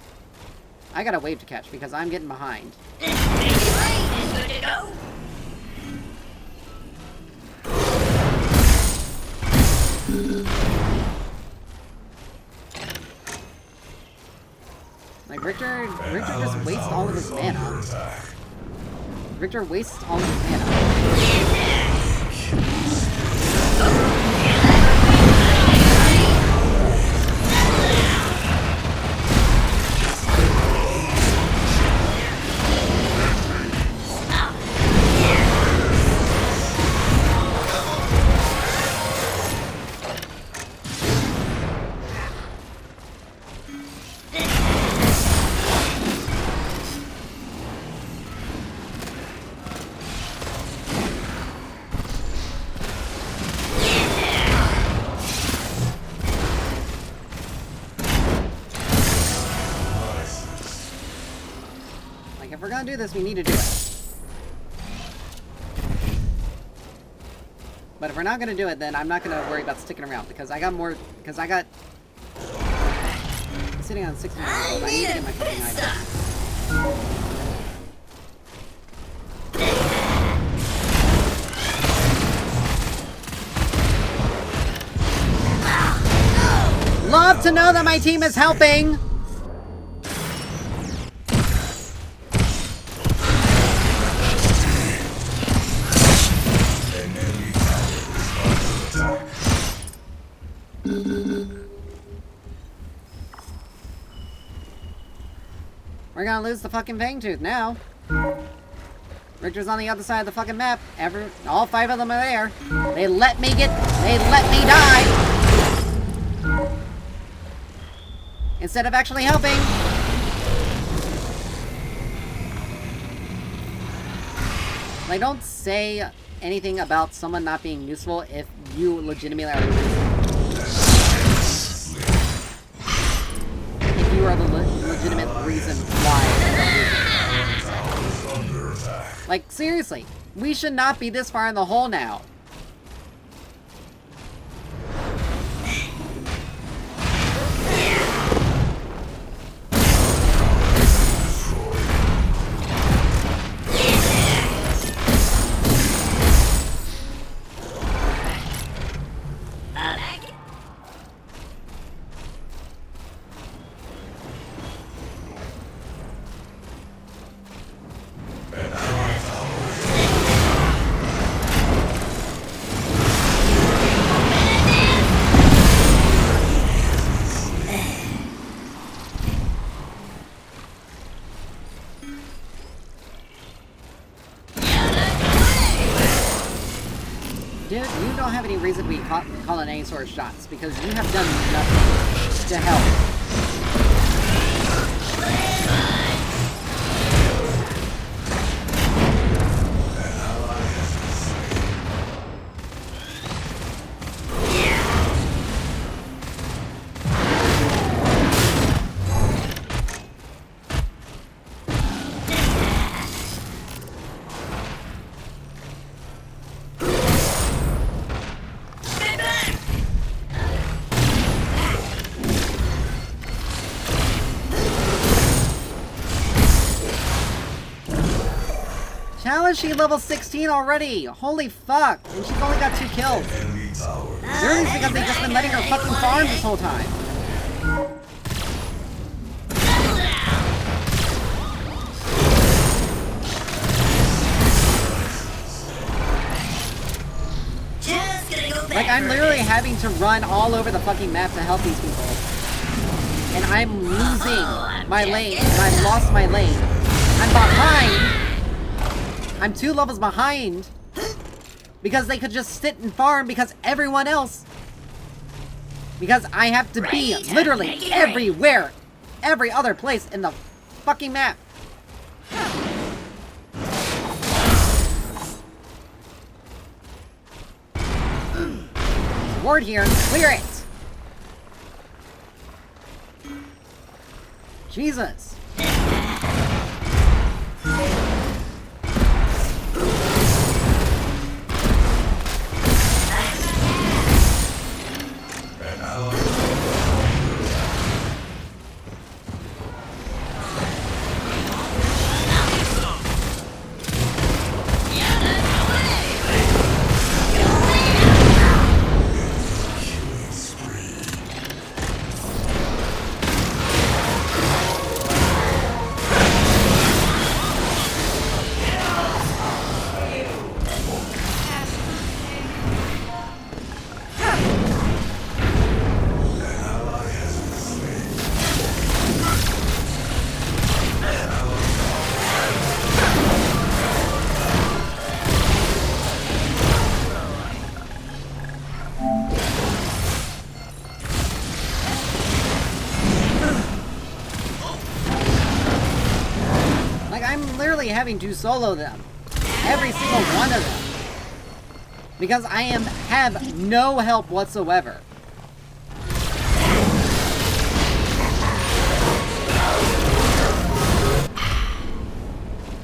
I got a wave to catch because I'm getting behind. This make it rain is good to go. Like, Richter just wastes all of his mana. Richter wastes all of his mana. If we're gonna do this, we need to do it. But if we're not gonna do it, then I'm not gonna worry about sticking around because I got more. Because I got. I'm sitting on 60 minutes gold. I need to get my fucking item. Love to know that my team is helping! An enemy tower is under attack. We're gonna lose the fucking Fangtooth now. Richter's on the other side of the fucking map. All 5 of them are there. They let me die! Instead of actually helping. Like, don't say anything about someone not being useful if you legitimately are if you are the legitimate reason why. Like, seriously, we should not be this far in the hole now. Dude, you don't have any reason to be calling any sort of shots, because you have done nothing to help. How is she level 16 already? Holy fuck! And she's only got 2 kills. Enemy tower. Literally because they've just been letting her fucking farm this whole time. Like, I'm literally having to run all over the fucking map to help these people. And I'm losing my lane, and I've lost my lane. I'm behind! I'm 2 levels behind because they could just sit and farm because everyone else. Because I have to be literally everywhere, every other place in the fucking map. Ward here, clear it. Jesus. Having to solo them. Every single one of them. Because I have no help whatsoever.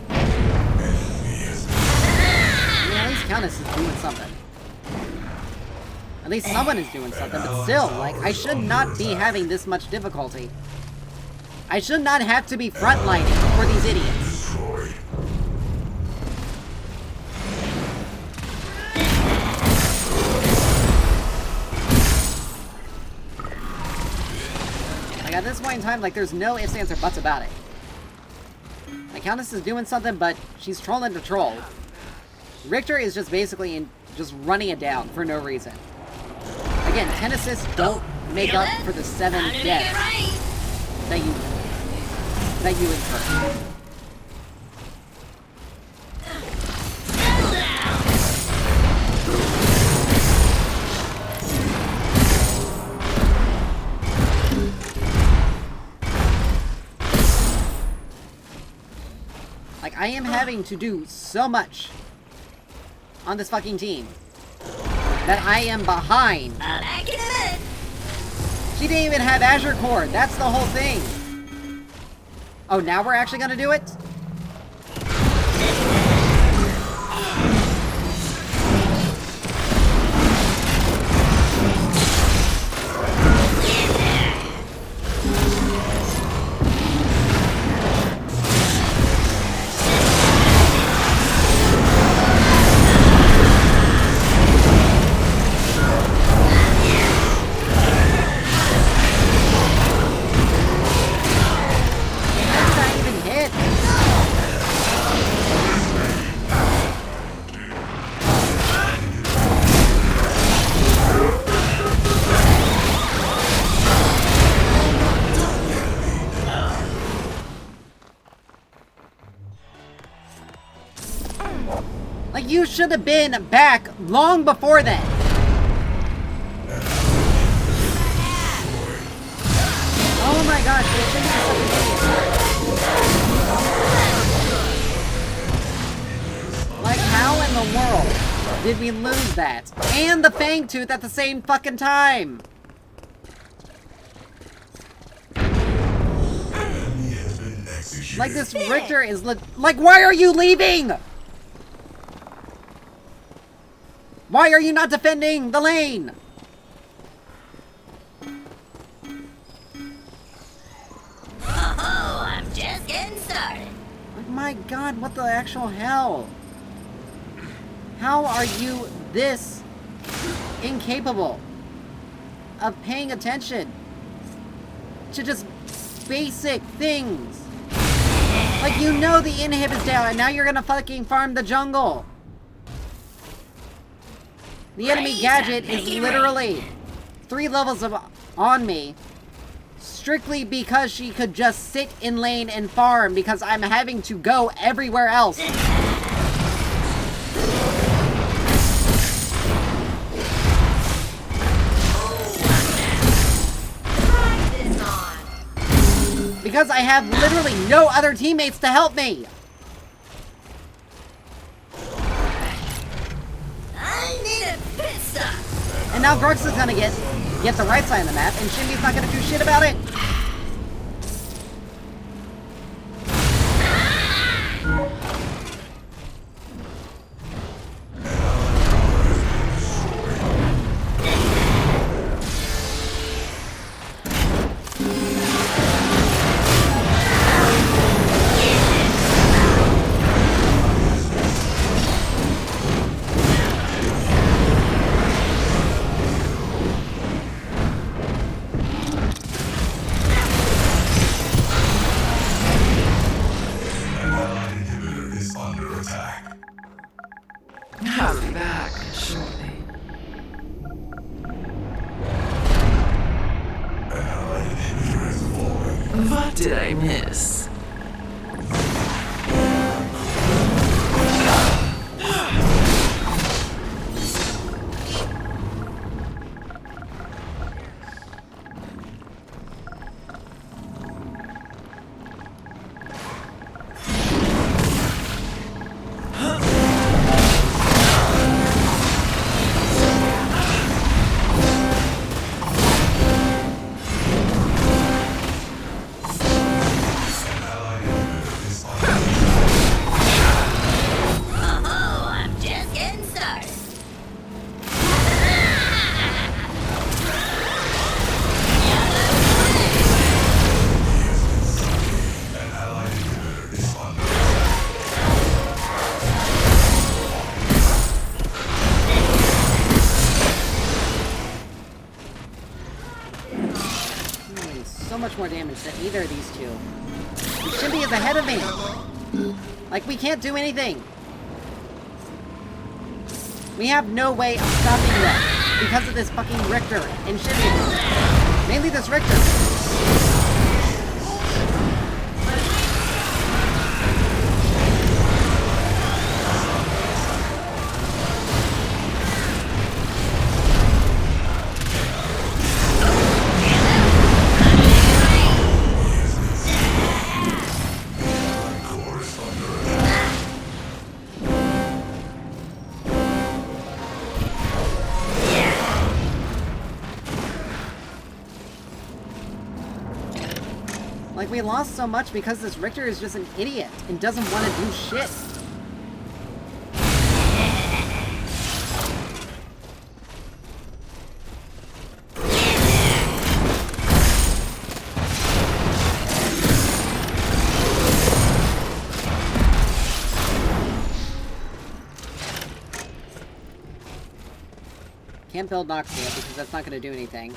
Yeah, at least Countess is doing something. At least someone is doing something, but still, like, I should not be having this much difficulty. I should not have to be frontlining for these idiots. Destroyed. Like, at this point in time, like, there's no ifs, ands, or buts about it. Like, Countess is doing something, but she's trolling to troll. Richter is just basically just running it down for no reason. Again, 10 assists don't make up for the 7 Time to make it deaths right. that you incur. Settle down. Like, I am having to do so much on this fucking team that I am behind. Back in a minute. She didn't even have Azure Core. That's the whole thing. Oh, now we're actually gonna do it? How did I even hit? Like, you should have been back long before then. Oh my gosh, this thing is such an idiot. Like, how in the world did we lose that? And the Fang Tooth at the same fucking time! Enemy has been executed. Like, this Richter is like, why are you leaving? Why are you not defending the lane? Oh, I'm just getting started. Like, my god, what the actual hell? How are you this incapable of paying attention to just basic things? Like, you know the inhib is down, and now you're gonna fucking farm the jungle. The enemy Right, gadget make is it literally 3 levels on me, strictly because she could just sit in lane and farm because I'm having to go everywhere else. Practice on. Because I have literally no other teammates to help me. I need a pit stop. And now Grux is gonna get the right side of the map, and Shinbi's not gonna do shit about it. An allied inhibitor is under attack. I'll be back shortly. An allied inhibitor has fallen. What did I miss? so much more damage than either of these two. And Shinbi is ahead of me! Like, we can't do anything! We have no way of stopping them because of this fucking Richter and Shinbi. Mainly this Richter. Like, we lost so much because this Richter is just an idiot and doesn't want to do shit. Can't build Nox Heal because that's not going to do anything.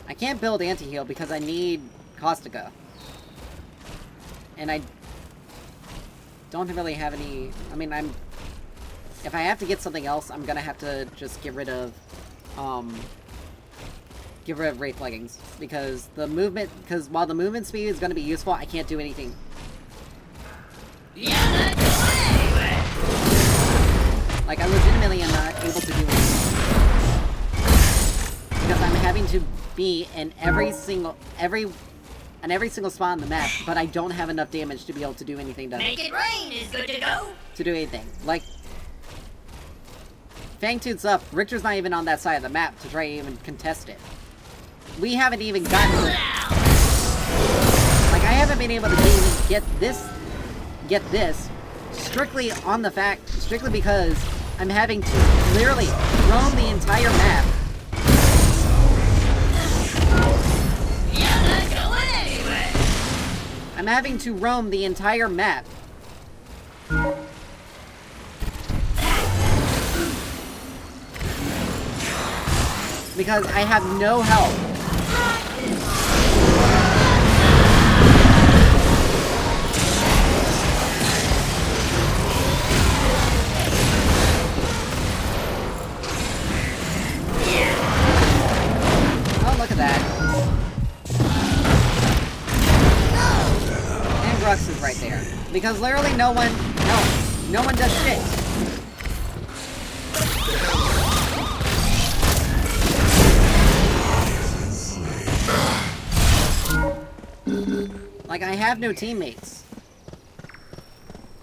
I can't build Anti-Heal because I need Caustica. And I don't really have any... I mean, if I have to get something else, I'm gonna have to just get rid of Wraith Leggings. Because the movement... Because while the movement speed is gonna be useful, I can't do anything. Like, I legitimately am not able to do anything. Because I'm having to be in every single spot on the map, but I don't have enough damage to be able to do anything to Make it rain is good to go. to do anything. Like, Fangtooth's up, Richter's not even on that side of the map to try to even contest it. We haven't even gotten... Like, I haven't been able to even get this strictly because I'm having to literally roam the entire map. I'm having to roam the entire map. Because I have no help. Oh, look at that. Brux is right there. Because literally no one helps. No one does shit. Like, I have no teammates.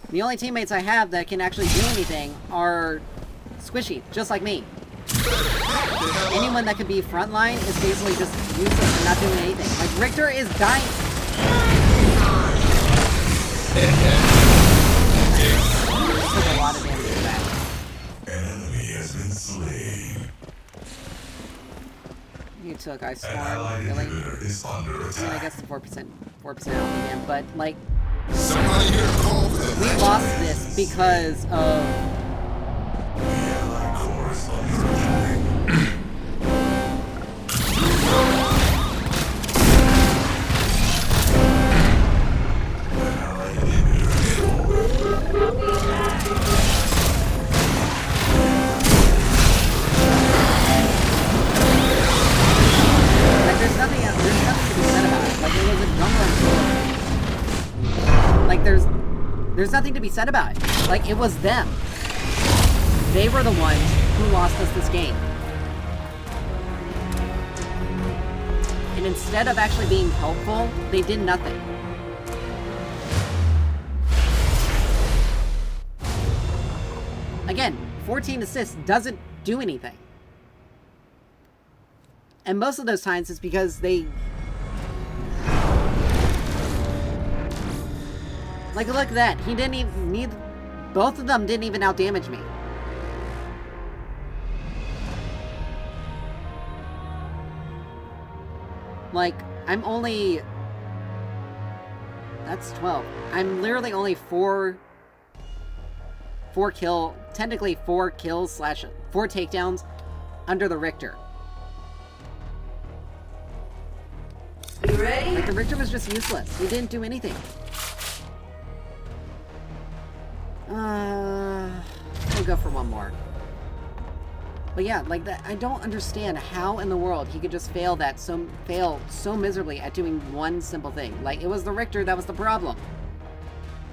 The only teammates I have that can actually do anything are squishy, just like me. Anyone that could be frontline is basically just useless and not doing anything. Like, Richter is dying. Took a lot of damage to that. An enemy has been slain. You took Ice An Storm, allied really? inhibitor is under I mean, I attack. guess the 4% health again, but, like, Somebody here call for the we lost this because of... The allied core is under attack. An allied inhibitor is Like, there's nothing to be said about it. Like, it was a jungle. Like, there's nothing to be said about it. Like, it was them. They were the ones who lost us this game. And instead of actually being helpful, they did nothing. Again, 14 assists doesn't do anything. And most of those times it's because they... Like, look at that. He didn't even need... Both of them didn't even outdamage me. Like, I'm only... That's 12. I'm literally only 4 technically 4 kills slash 4 takedowns under the Richter. You ready? Like, the Richter was just useless. He didn't do anything. We'll go for one more. But yeah, like that, I don't understand how in the world he could just fail so miserably at doing one simple thing. Like, it was the Richter that was the problem.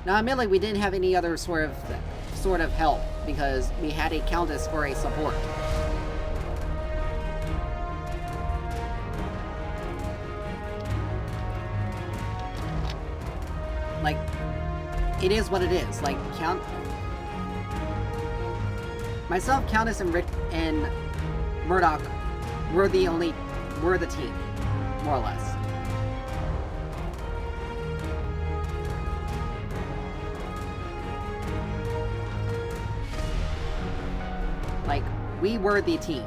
Now, admittedly, we didn't have any other sort of help because we had a Countess for a support. Like, it is what it is. Like, myself, Countess, and Murdoch were the team, more or less. Like, we were the team.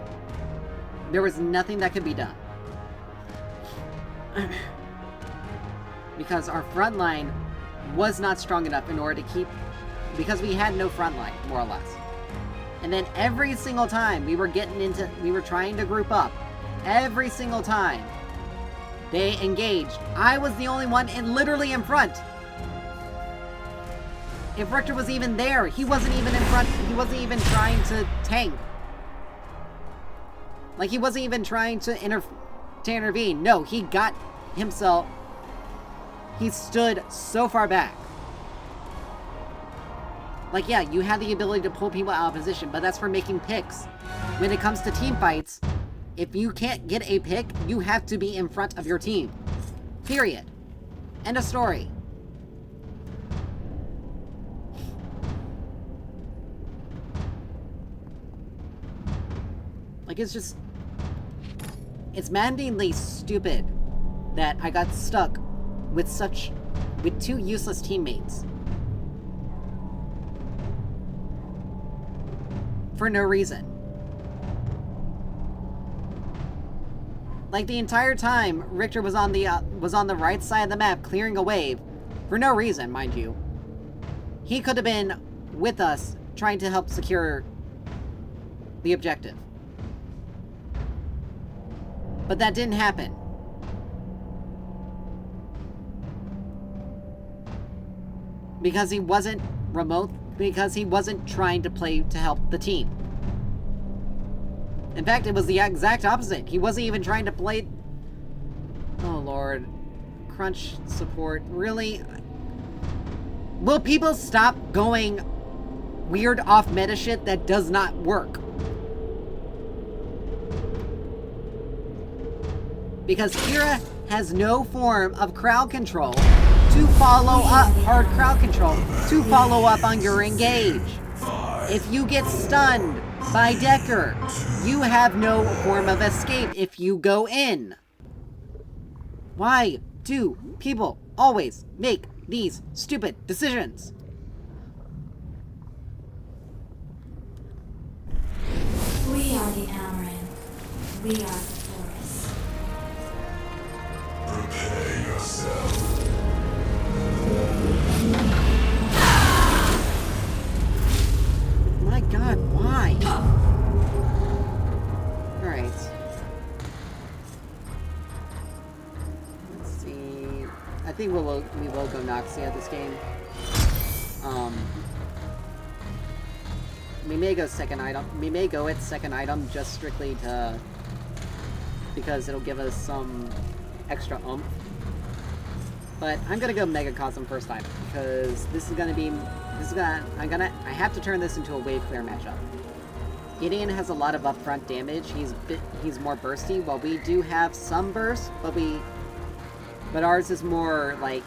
There was nothing that could be done. Because our front line was not strong enough in order to keep... Because we had no front line, more or less. And then every single time we were trying to group up, every single time they engaged, I was the only one literally in front. If Richter was even there, he wasn't even in front, he wasn't even trying to tank. Like, he wasn't even trying to intervene. No, he got himself... He stood so far back. Like, yeah, you had the ability to pull people out of position, but that's for making picks. When it comes to team fights, if you can't get a pick, you have to be in front of your team. Period. End of story. Like, it's just... It's maddeningly stupid that I got stuck with two useless teammates. For no reason. Like, the entire time, Richter was on the right side of the map clearing a wave, for no reason, mind you. He could have been with us, trying to help secure the objective. But that didn't happen. Because he wasn't because he wasn't trying to play to help the team. In fact, it was the exact opposite. He wasn't even trying to play... Oh, Lord. Crunch support. Really? Will people stop going weird off-meta shit that does not work? Because Kira has no form of crowd control to follow up, hard crowd control, to follow up on your engage. If you get stunned by Decker, you have no form of escape if you go in. Why do people always make these stupid decisions? We are the Amaran. We are the forest. Prepare yourself. My God, why? Alright. Let's see. I think we will go Noxia this game. We may go second item. We may go at second item just strictly because it'll give us some extra oomph. But I'm gonna go Mega Cosm first item because I have to turn this into a wave clear matchup. Gideon has a lot of upfront damage. He's more bursty, while we do have some burst, but ours is more like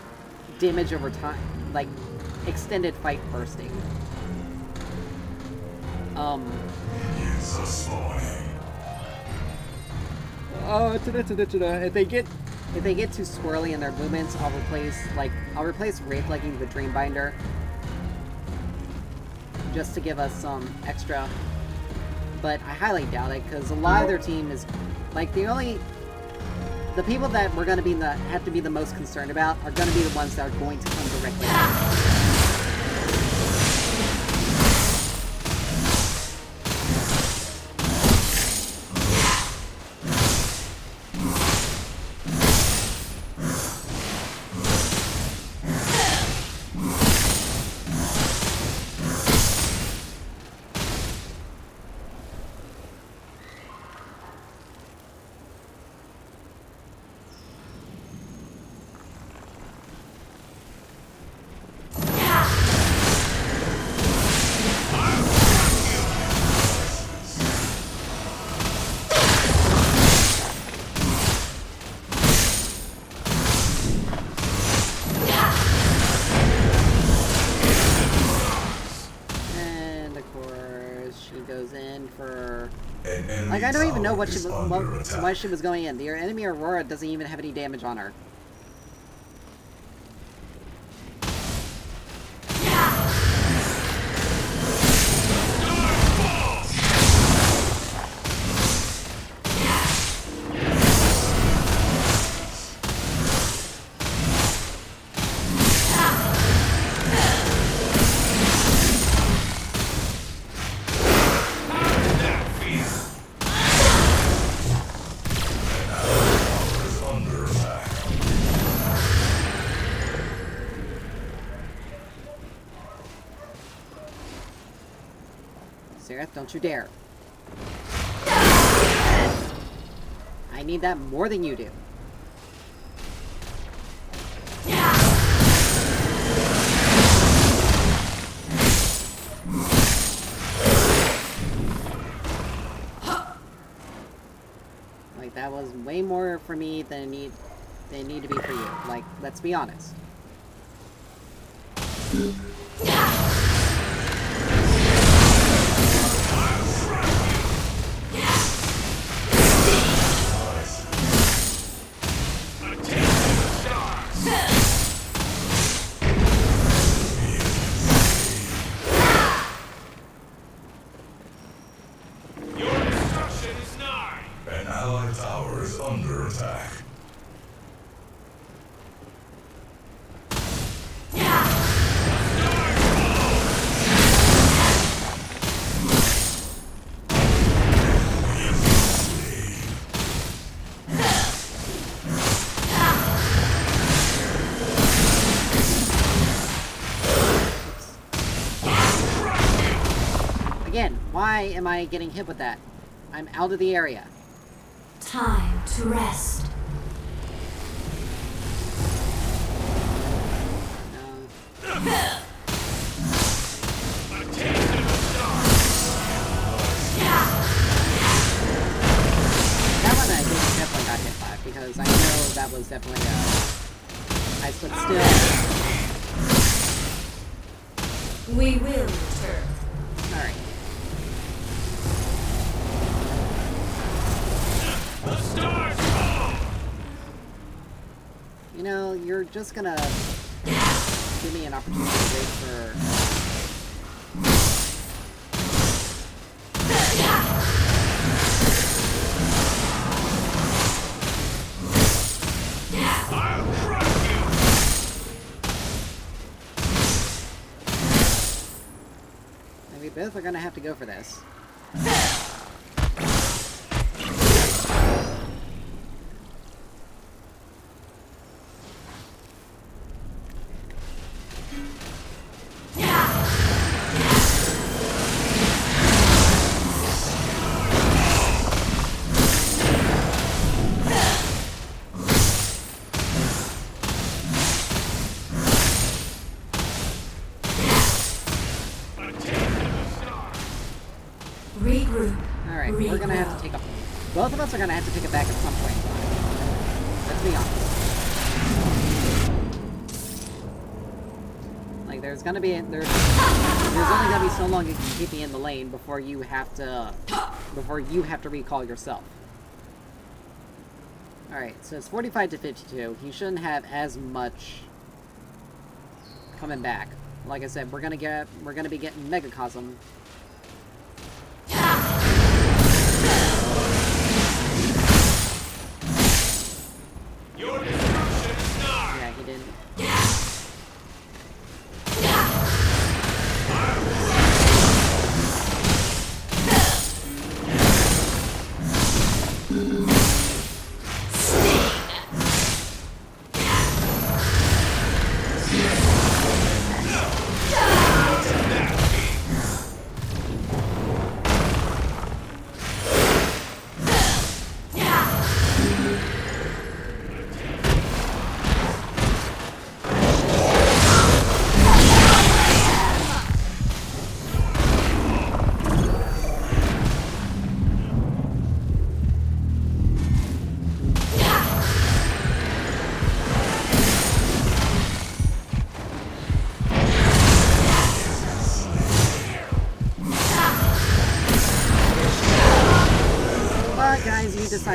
damage over time, like extended fight bursting. Minions are spawning. If they get too swirly in their movements, I'll replace Wraith Leggings with Dreambinder. Just to give us some extra. But I highly doubt it, because a lot of their team is like the people that we're gonna have to be the most concerned about are gonna be the ones that are going to come directly out. what is under attack. why she was going in. The enemy Aurora doesn't even have any damage on her. Sarah, don't you dare. I need that more than you do. Like, that was way more for me than it need to be for you. Like, let's be honest. An allied tower is under attack. Again, why am I getting hit with that? I'm out of the area. Time to rest. No. That one I think definitely got hit by, because I know that was definitely I stood still. We will return. Alright. You know, you're just gonna give me an opportunity to wait for... We both are gonna have to go for this. Regroup. Alright, we're gonna have to take a... Both of us are gonna have to take it back at some point in time. Let's be honest. Like, there's gonna be... There's only gonna be so long you can keep me in the lane before you have to... Before you have to recall yourself. Alright, so it's 45 to 52. He shouldn't have as much coming back. Like I said, we're gonna be getting Megacosm. Yeah, he didn't.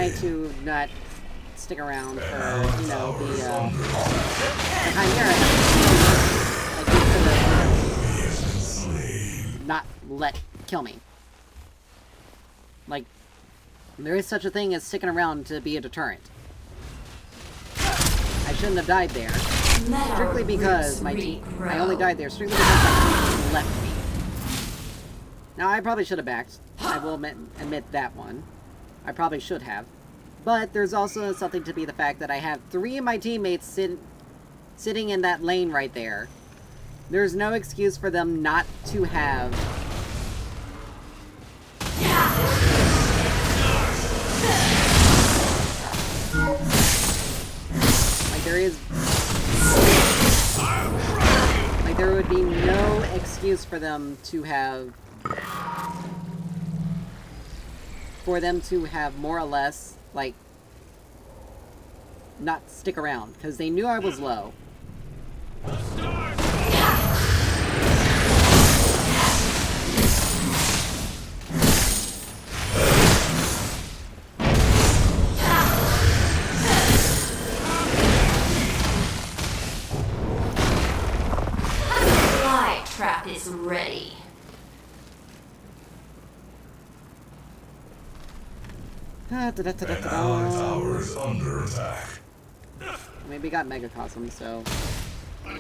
try to not stick around for, you know, the Chimera. Like, not let kill me. Like, there is such a thing as sticking around to be a deterrent. I shouldn't have died there. Strictly because my team... I only died there strictly because my team left me. Now, I probably should have backed. I will admit that one. I probably should have. But there's also something to be the fact that I have 3 of my teammates sitting in that lane right there. There's no excuse for them not to have... Like, there is... Like, there would be no excuse for them to have... For them to have more or less, like, not stick around, because they knew I was low. Fly trap is ready. An allied tower is under attack. Maybe we got Megacosm, so... Your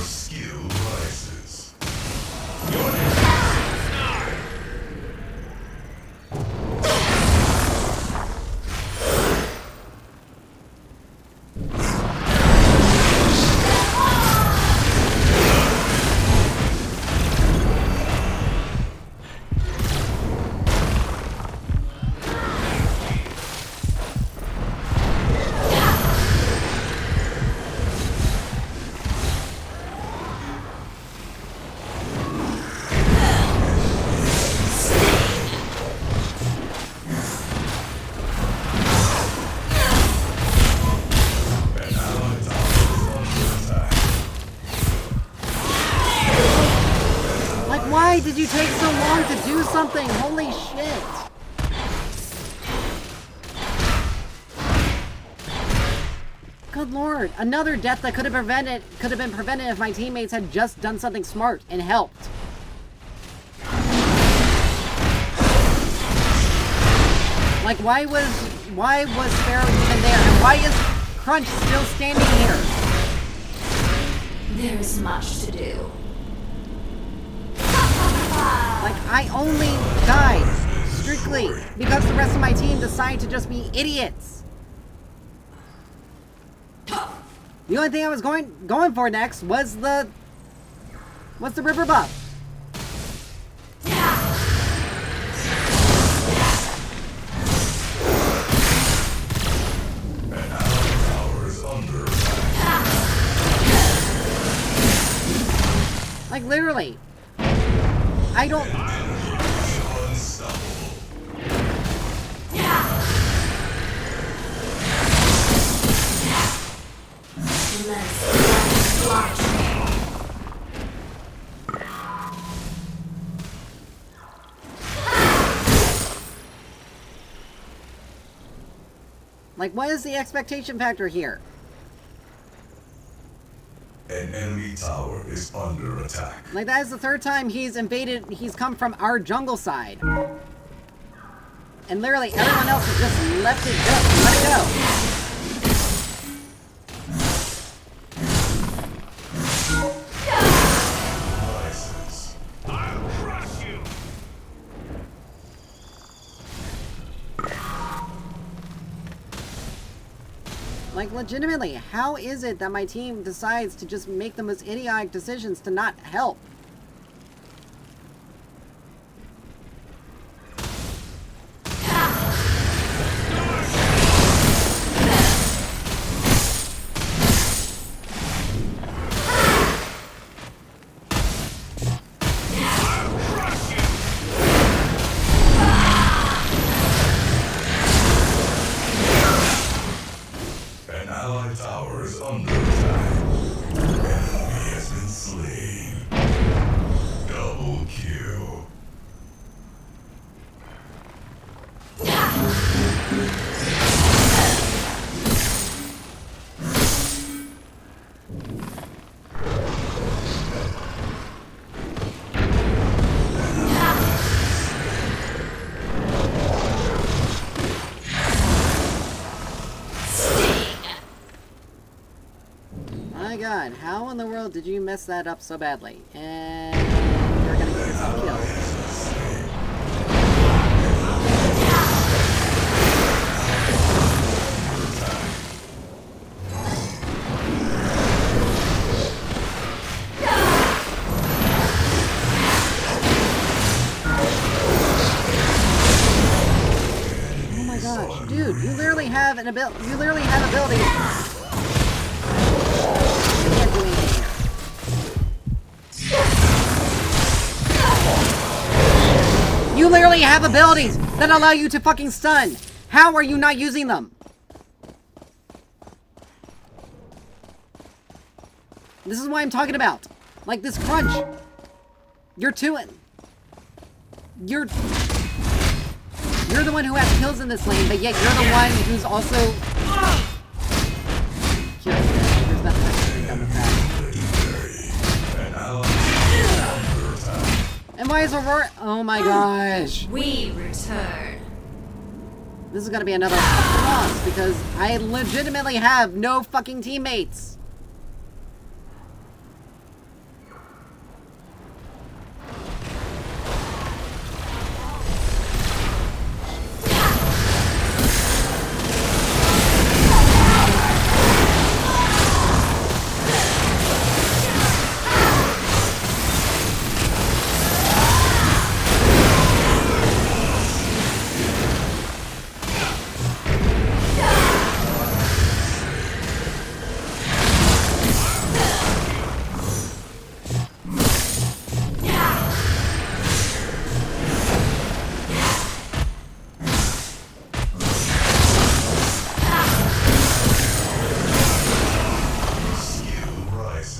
skill rises. Why did you take so long to do something? Holy shit! Good lord, another death that could have been prevented if my teammates had just done something smart and helped. Like, why was Sparrow even there? And why is Crunch still standing here? There's much to do. Like, I only died strictly because the rest of my team decided to just be idiots. The only thing I was going for next was the river buff. An allied tower is under attack. Like, literally. I don't... Unstoppable. Like, what is the expectation factor here? An enemy tower is under attack. Like, that is the 3rd time he's come from our jungle side. And literally everyone else has just let it go. Rises. I'll crush you! Like, legitimately, how is it that my team decides to just make the most idiotic decisions to not help? An allied tower is under attack. The enemy has been slain. god, how in the world did you mess that up so badly? And you're gonna get yourself killed. Oh my gosh, dude, you literally have an ability. You literally have abilities. You can't do anything here. You literally have abilities that allow you to fucking stun. How are you not using them? This is what I'm talking about. Like this crunch. You're the one who has kills in this lane, but yet you're the one who's also kills. There's nothing I can think of with that. And why is Aurora? Oh my gosh. We return. This is gonna be another loss because I legitimately have no fucking teammates.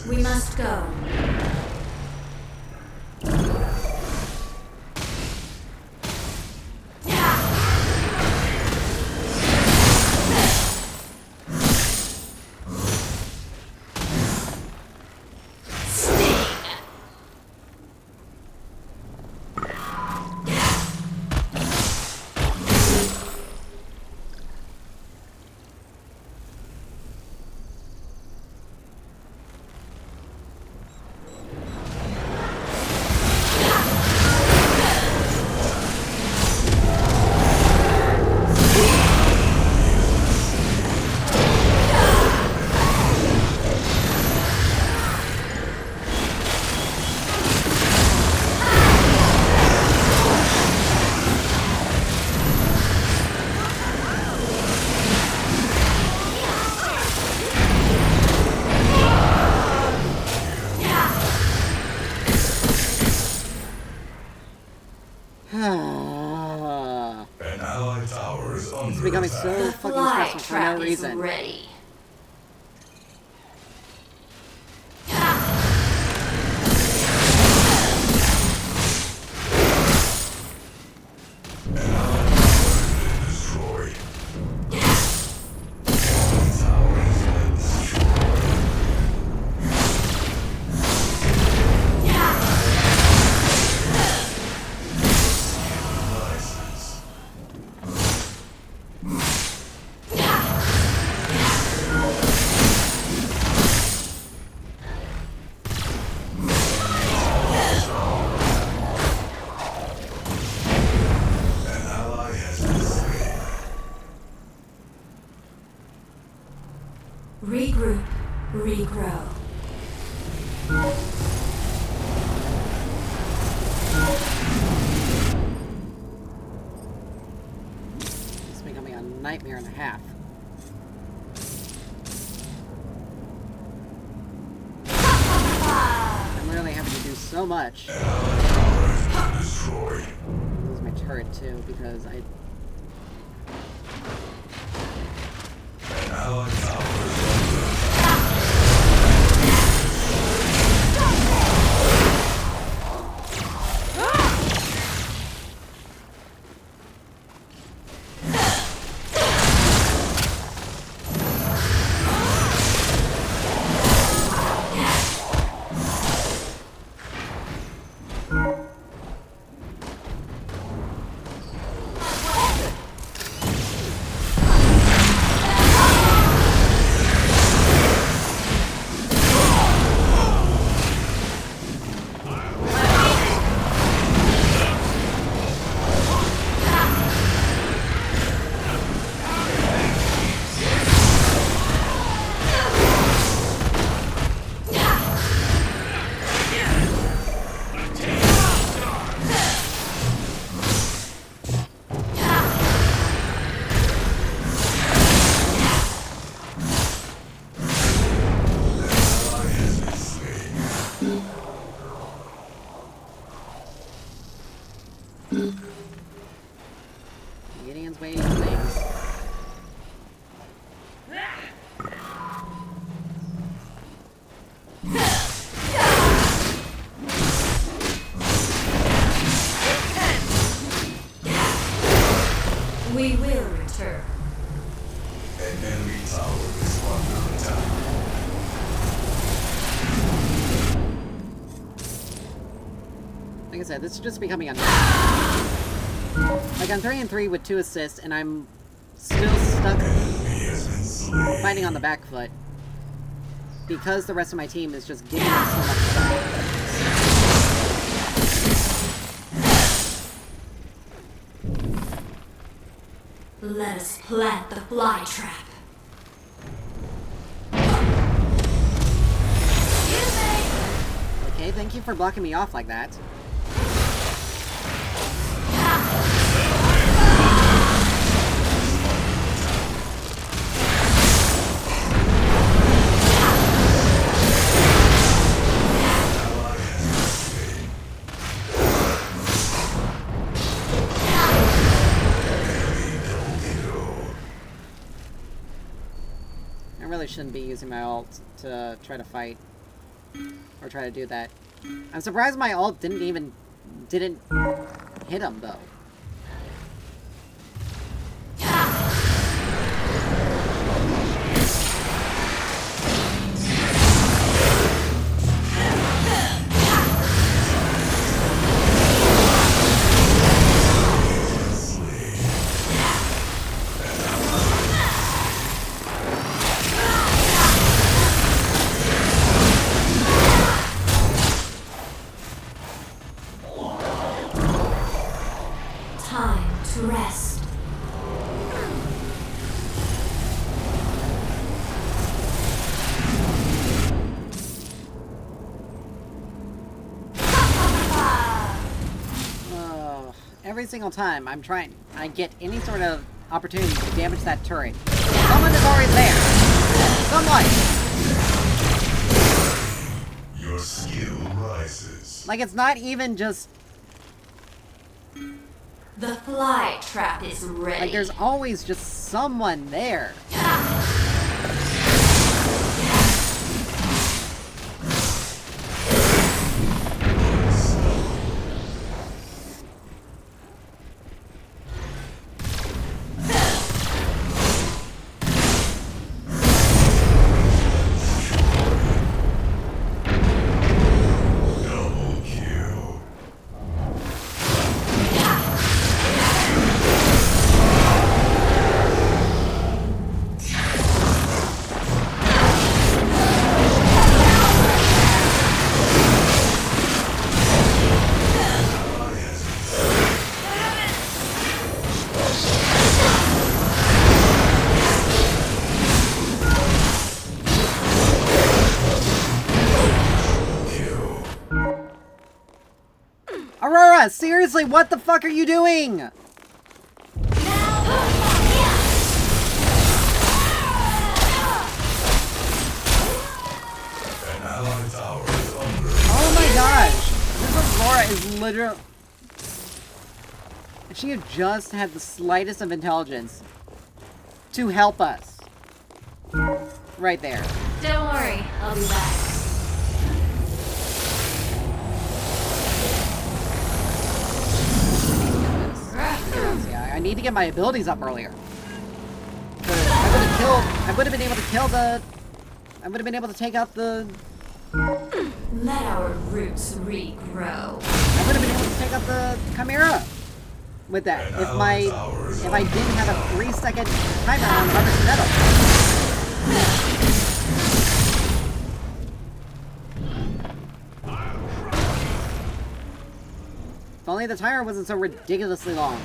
We must go. An allied tower is under It's becoming attack. so The fucking fly stressful for trap no is reason. ready. Destroyed. The tower has been destroyed. License. An ally has been slain. Regroup. Regrow. It's becoming a nightmare and a half. I'm literally having to do so much. An allied tower has been destroyed. Lose my turret too because I. An allied tower is under attack. We will return. An enemy tower is under attack. Like I said, this is just becoming like I'm 3-3 with 2 assists, and I'm still stuck Enemy has been slain. fighting on the back foot because the rest of my team is just giving us so much stuff. Let us plant the fly trap. Okay, thank you for blocking me off like that. I really shouldn't be using my ult to try to fight. Or try to do that. I'm surprised my ult didn't hit him, though. Time to rest. Every single time I get any sort of opportunity to damage that turret, someone is always there. Someone! Your skill rises. Like, it's not even just, The fly trap is ready. like, there's always just someone there. Double kill. Aurora, seriously, what the fuck are you doing? An allied tower is under Oh my gosh. This Aurora is literally... If she had just had the slightest of intelligence to help us. Right there. Don't worry, I'll be back. Yeah, I need to get my abilities up earlier. I would have been able to kill the... I would have been able to take out the... Let our roots regrow. I would have been able to take out the Chimera with that. If I didn't have a 3-second timer on Harvest Metal. If only the timer wasn't so ridiculously long.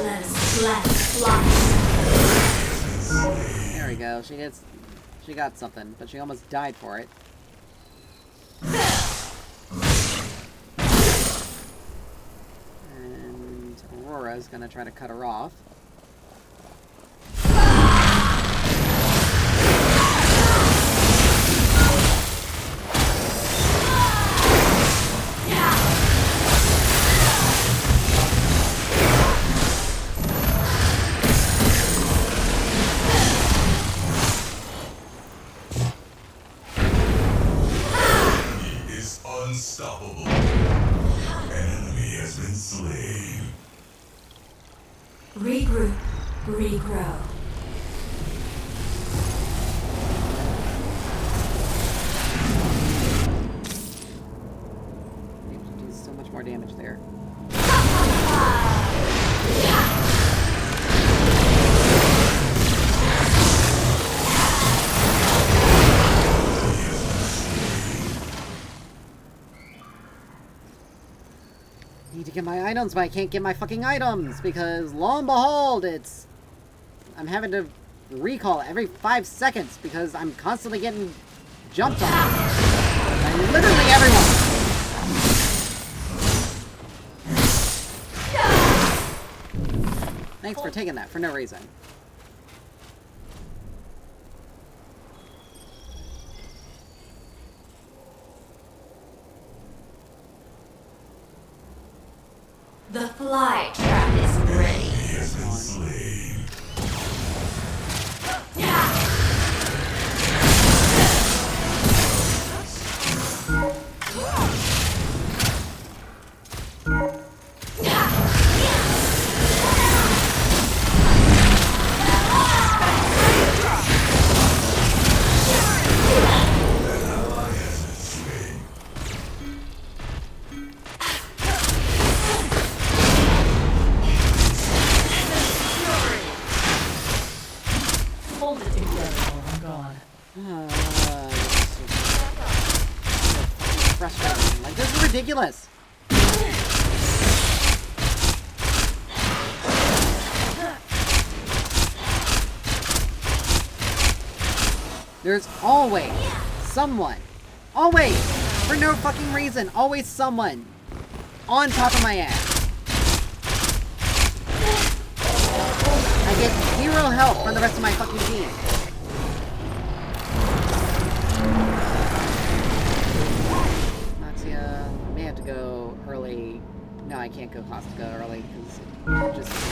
Let us plant the fly. There we go. She got something, but she almost died for it. And Aurora's gonna try to cut her off. is unstoppable. Unstoppable. An enemy has been slain. Regroup. Regrow. We have to do so much more damage there. Need to get my items, but I can't get my fucking items because lo and behold, I'm having to recall every 5 seconds because I'm constantly getting jumped on by literally everyone. Thanks for taking that for no reason. The fly trap is ready. He has been slain. Hold it together while I'm gone. So frustrating. Like, this is ridiculous. There's always someone, always, for no fucking reason, always someone on top of my ass. I get 0 help from the rest of my fucking team. Natia, I may have to go early. No, I can't go Hostica early because it just makes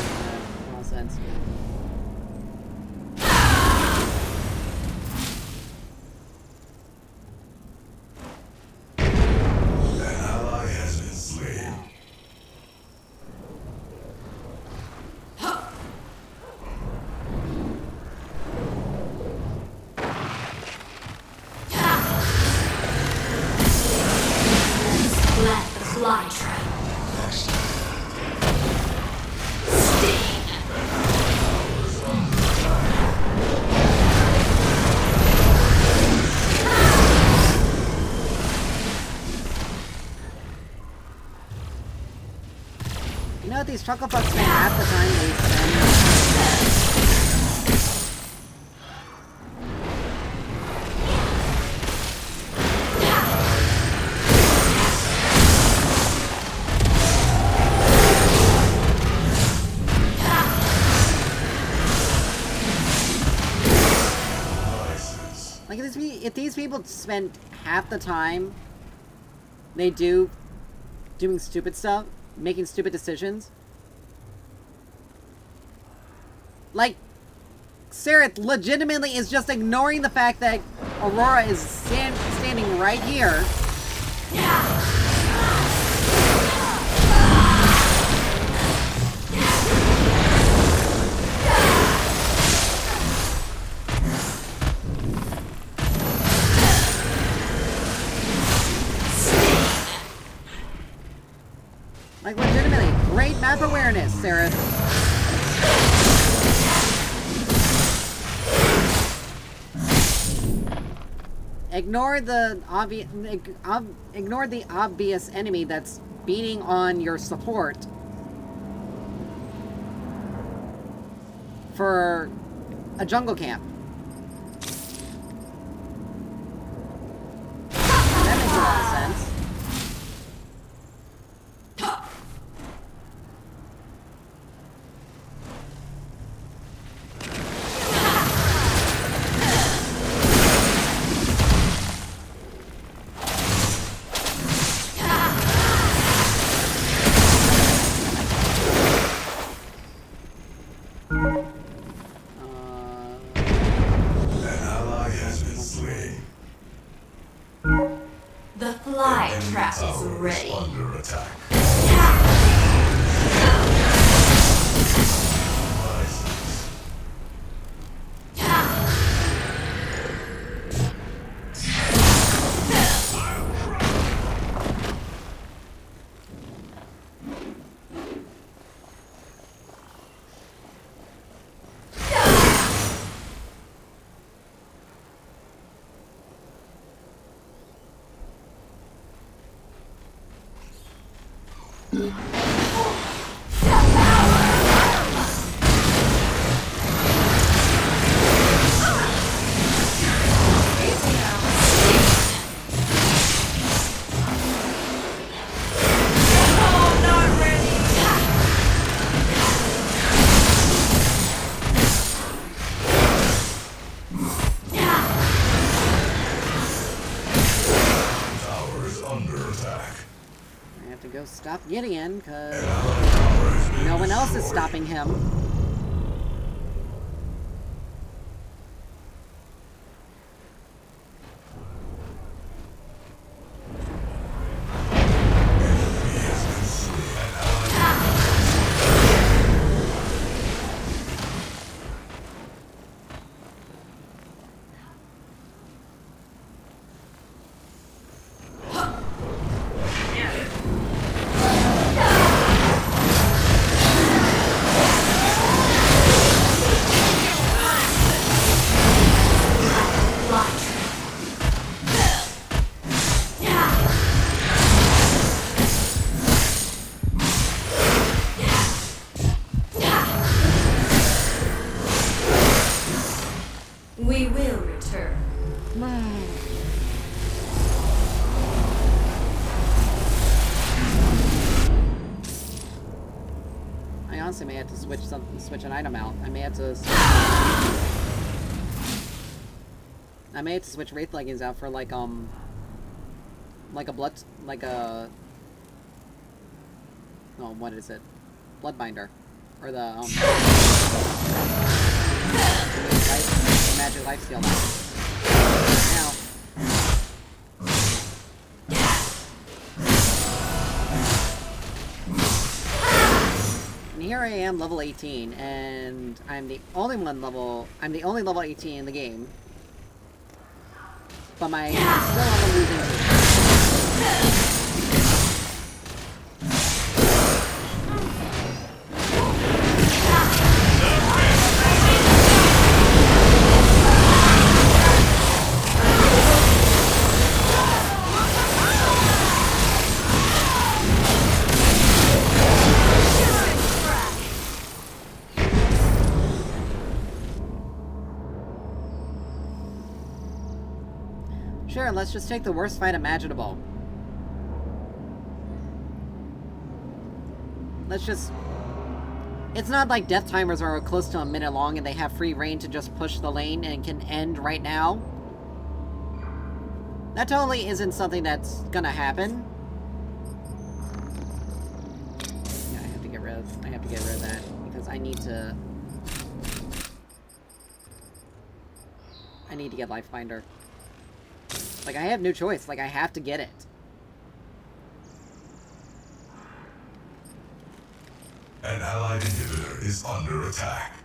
no sense. An ally has been slain. Let the fly trap. Sting. You know what these truckle fucks spend half the time they spend? Like, if these people spend half the time they do doing stupid stuff, making stupid decisions, like, Sarah legitimately is just ignoring the fact that Aurora is standing right here. Like, legitimately, great map awareness, Sarah. Ignore the obvious enemy that's beating on your support for a jungle camp. That makes a lot of sense. enemy trap is tower ready. under attack. Tower is under attack. I have to go stop Gideon, because Tower has been no one else is destroyed. stopping him. We will return. I honestly may have to switch an item out. I may have to switch Wraith leggings out for like a oh, what is it? Bloodbinder. Or the magic lifesteal now. And here I am, level 18, and I'm the only level 18 in the game. But I'm still on the losing team. Sure, let's just take the worst fight imaginable. Let's just... It's not like death timers are close to a minute long and they have free reign to just push the lane and can end right now. That totally isn't something that's gonna happen. Yeah, I have to get rid of that because I need to get Lifebinder. Like, I have no choice. Like, I have to get it. An allied inhibitor is under attack.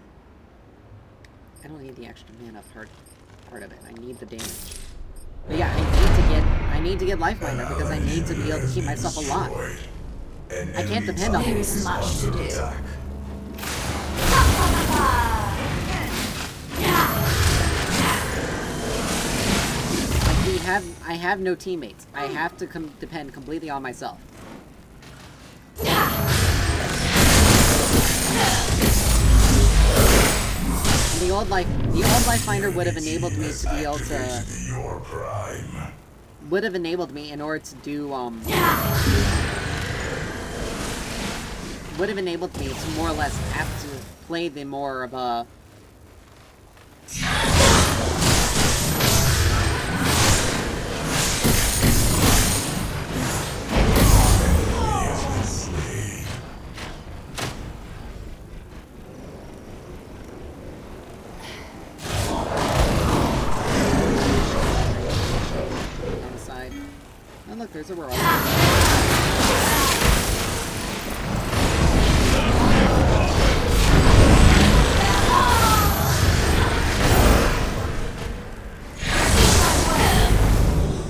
I don't need the extra mana part of it. I need the damage. But yeah, I need to get Lifebinder because I need to be able to keep myself alive. I can't depend on it. Is under attack. I have no teammates. I have to depend completely on myself. And the old Lifefinder would have enabled me to be able to... Your prime. Would have enabled me in order to do, would have enabled me to more or less have to play the more of a... there's a roar.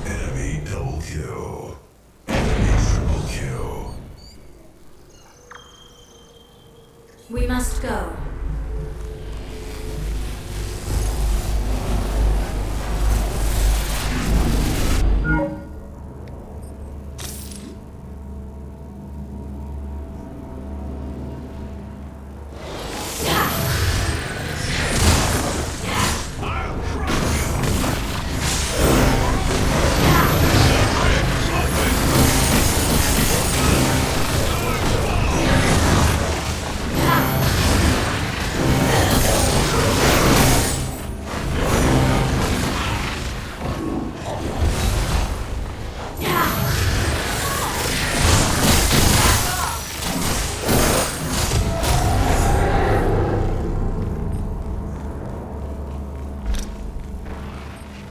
Enemy double kill. Enemy triple kill. We must go.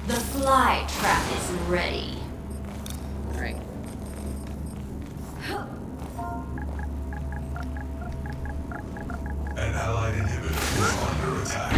The fly trap is ready. Alright. An allied inhibitor is under attack.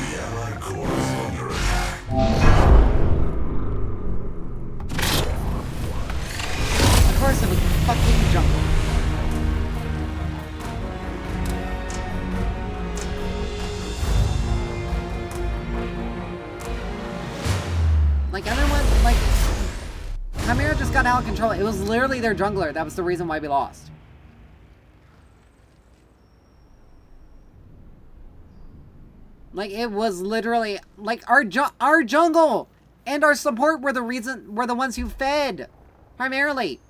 The allied core is under attack. Of course, it was fucking jungle. Like, everyone, like, Chimera just got out of control. It was literally their jungler. That was the reason why we lost. Like, it was literally, like, our jungle and our support were the ones who fed, primarily.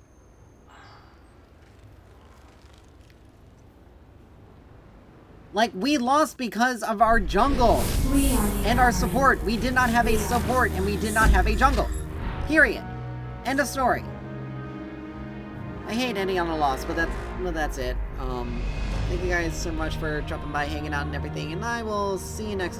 Like, we lost because of our jungle We are the and our Amaranth. support. We did not have a support and we did not have a jungle. Period. End of story. I hate ending on a loss, but that's it. Thank you guys so much for dropping by, hanging out and everything, and I will see you next time.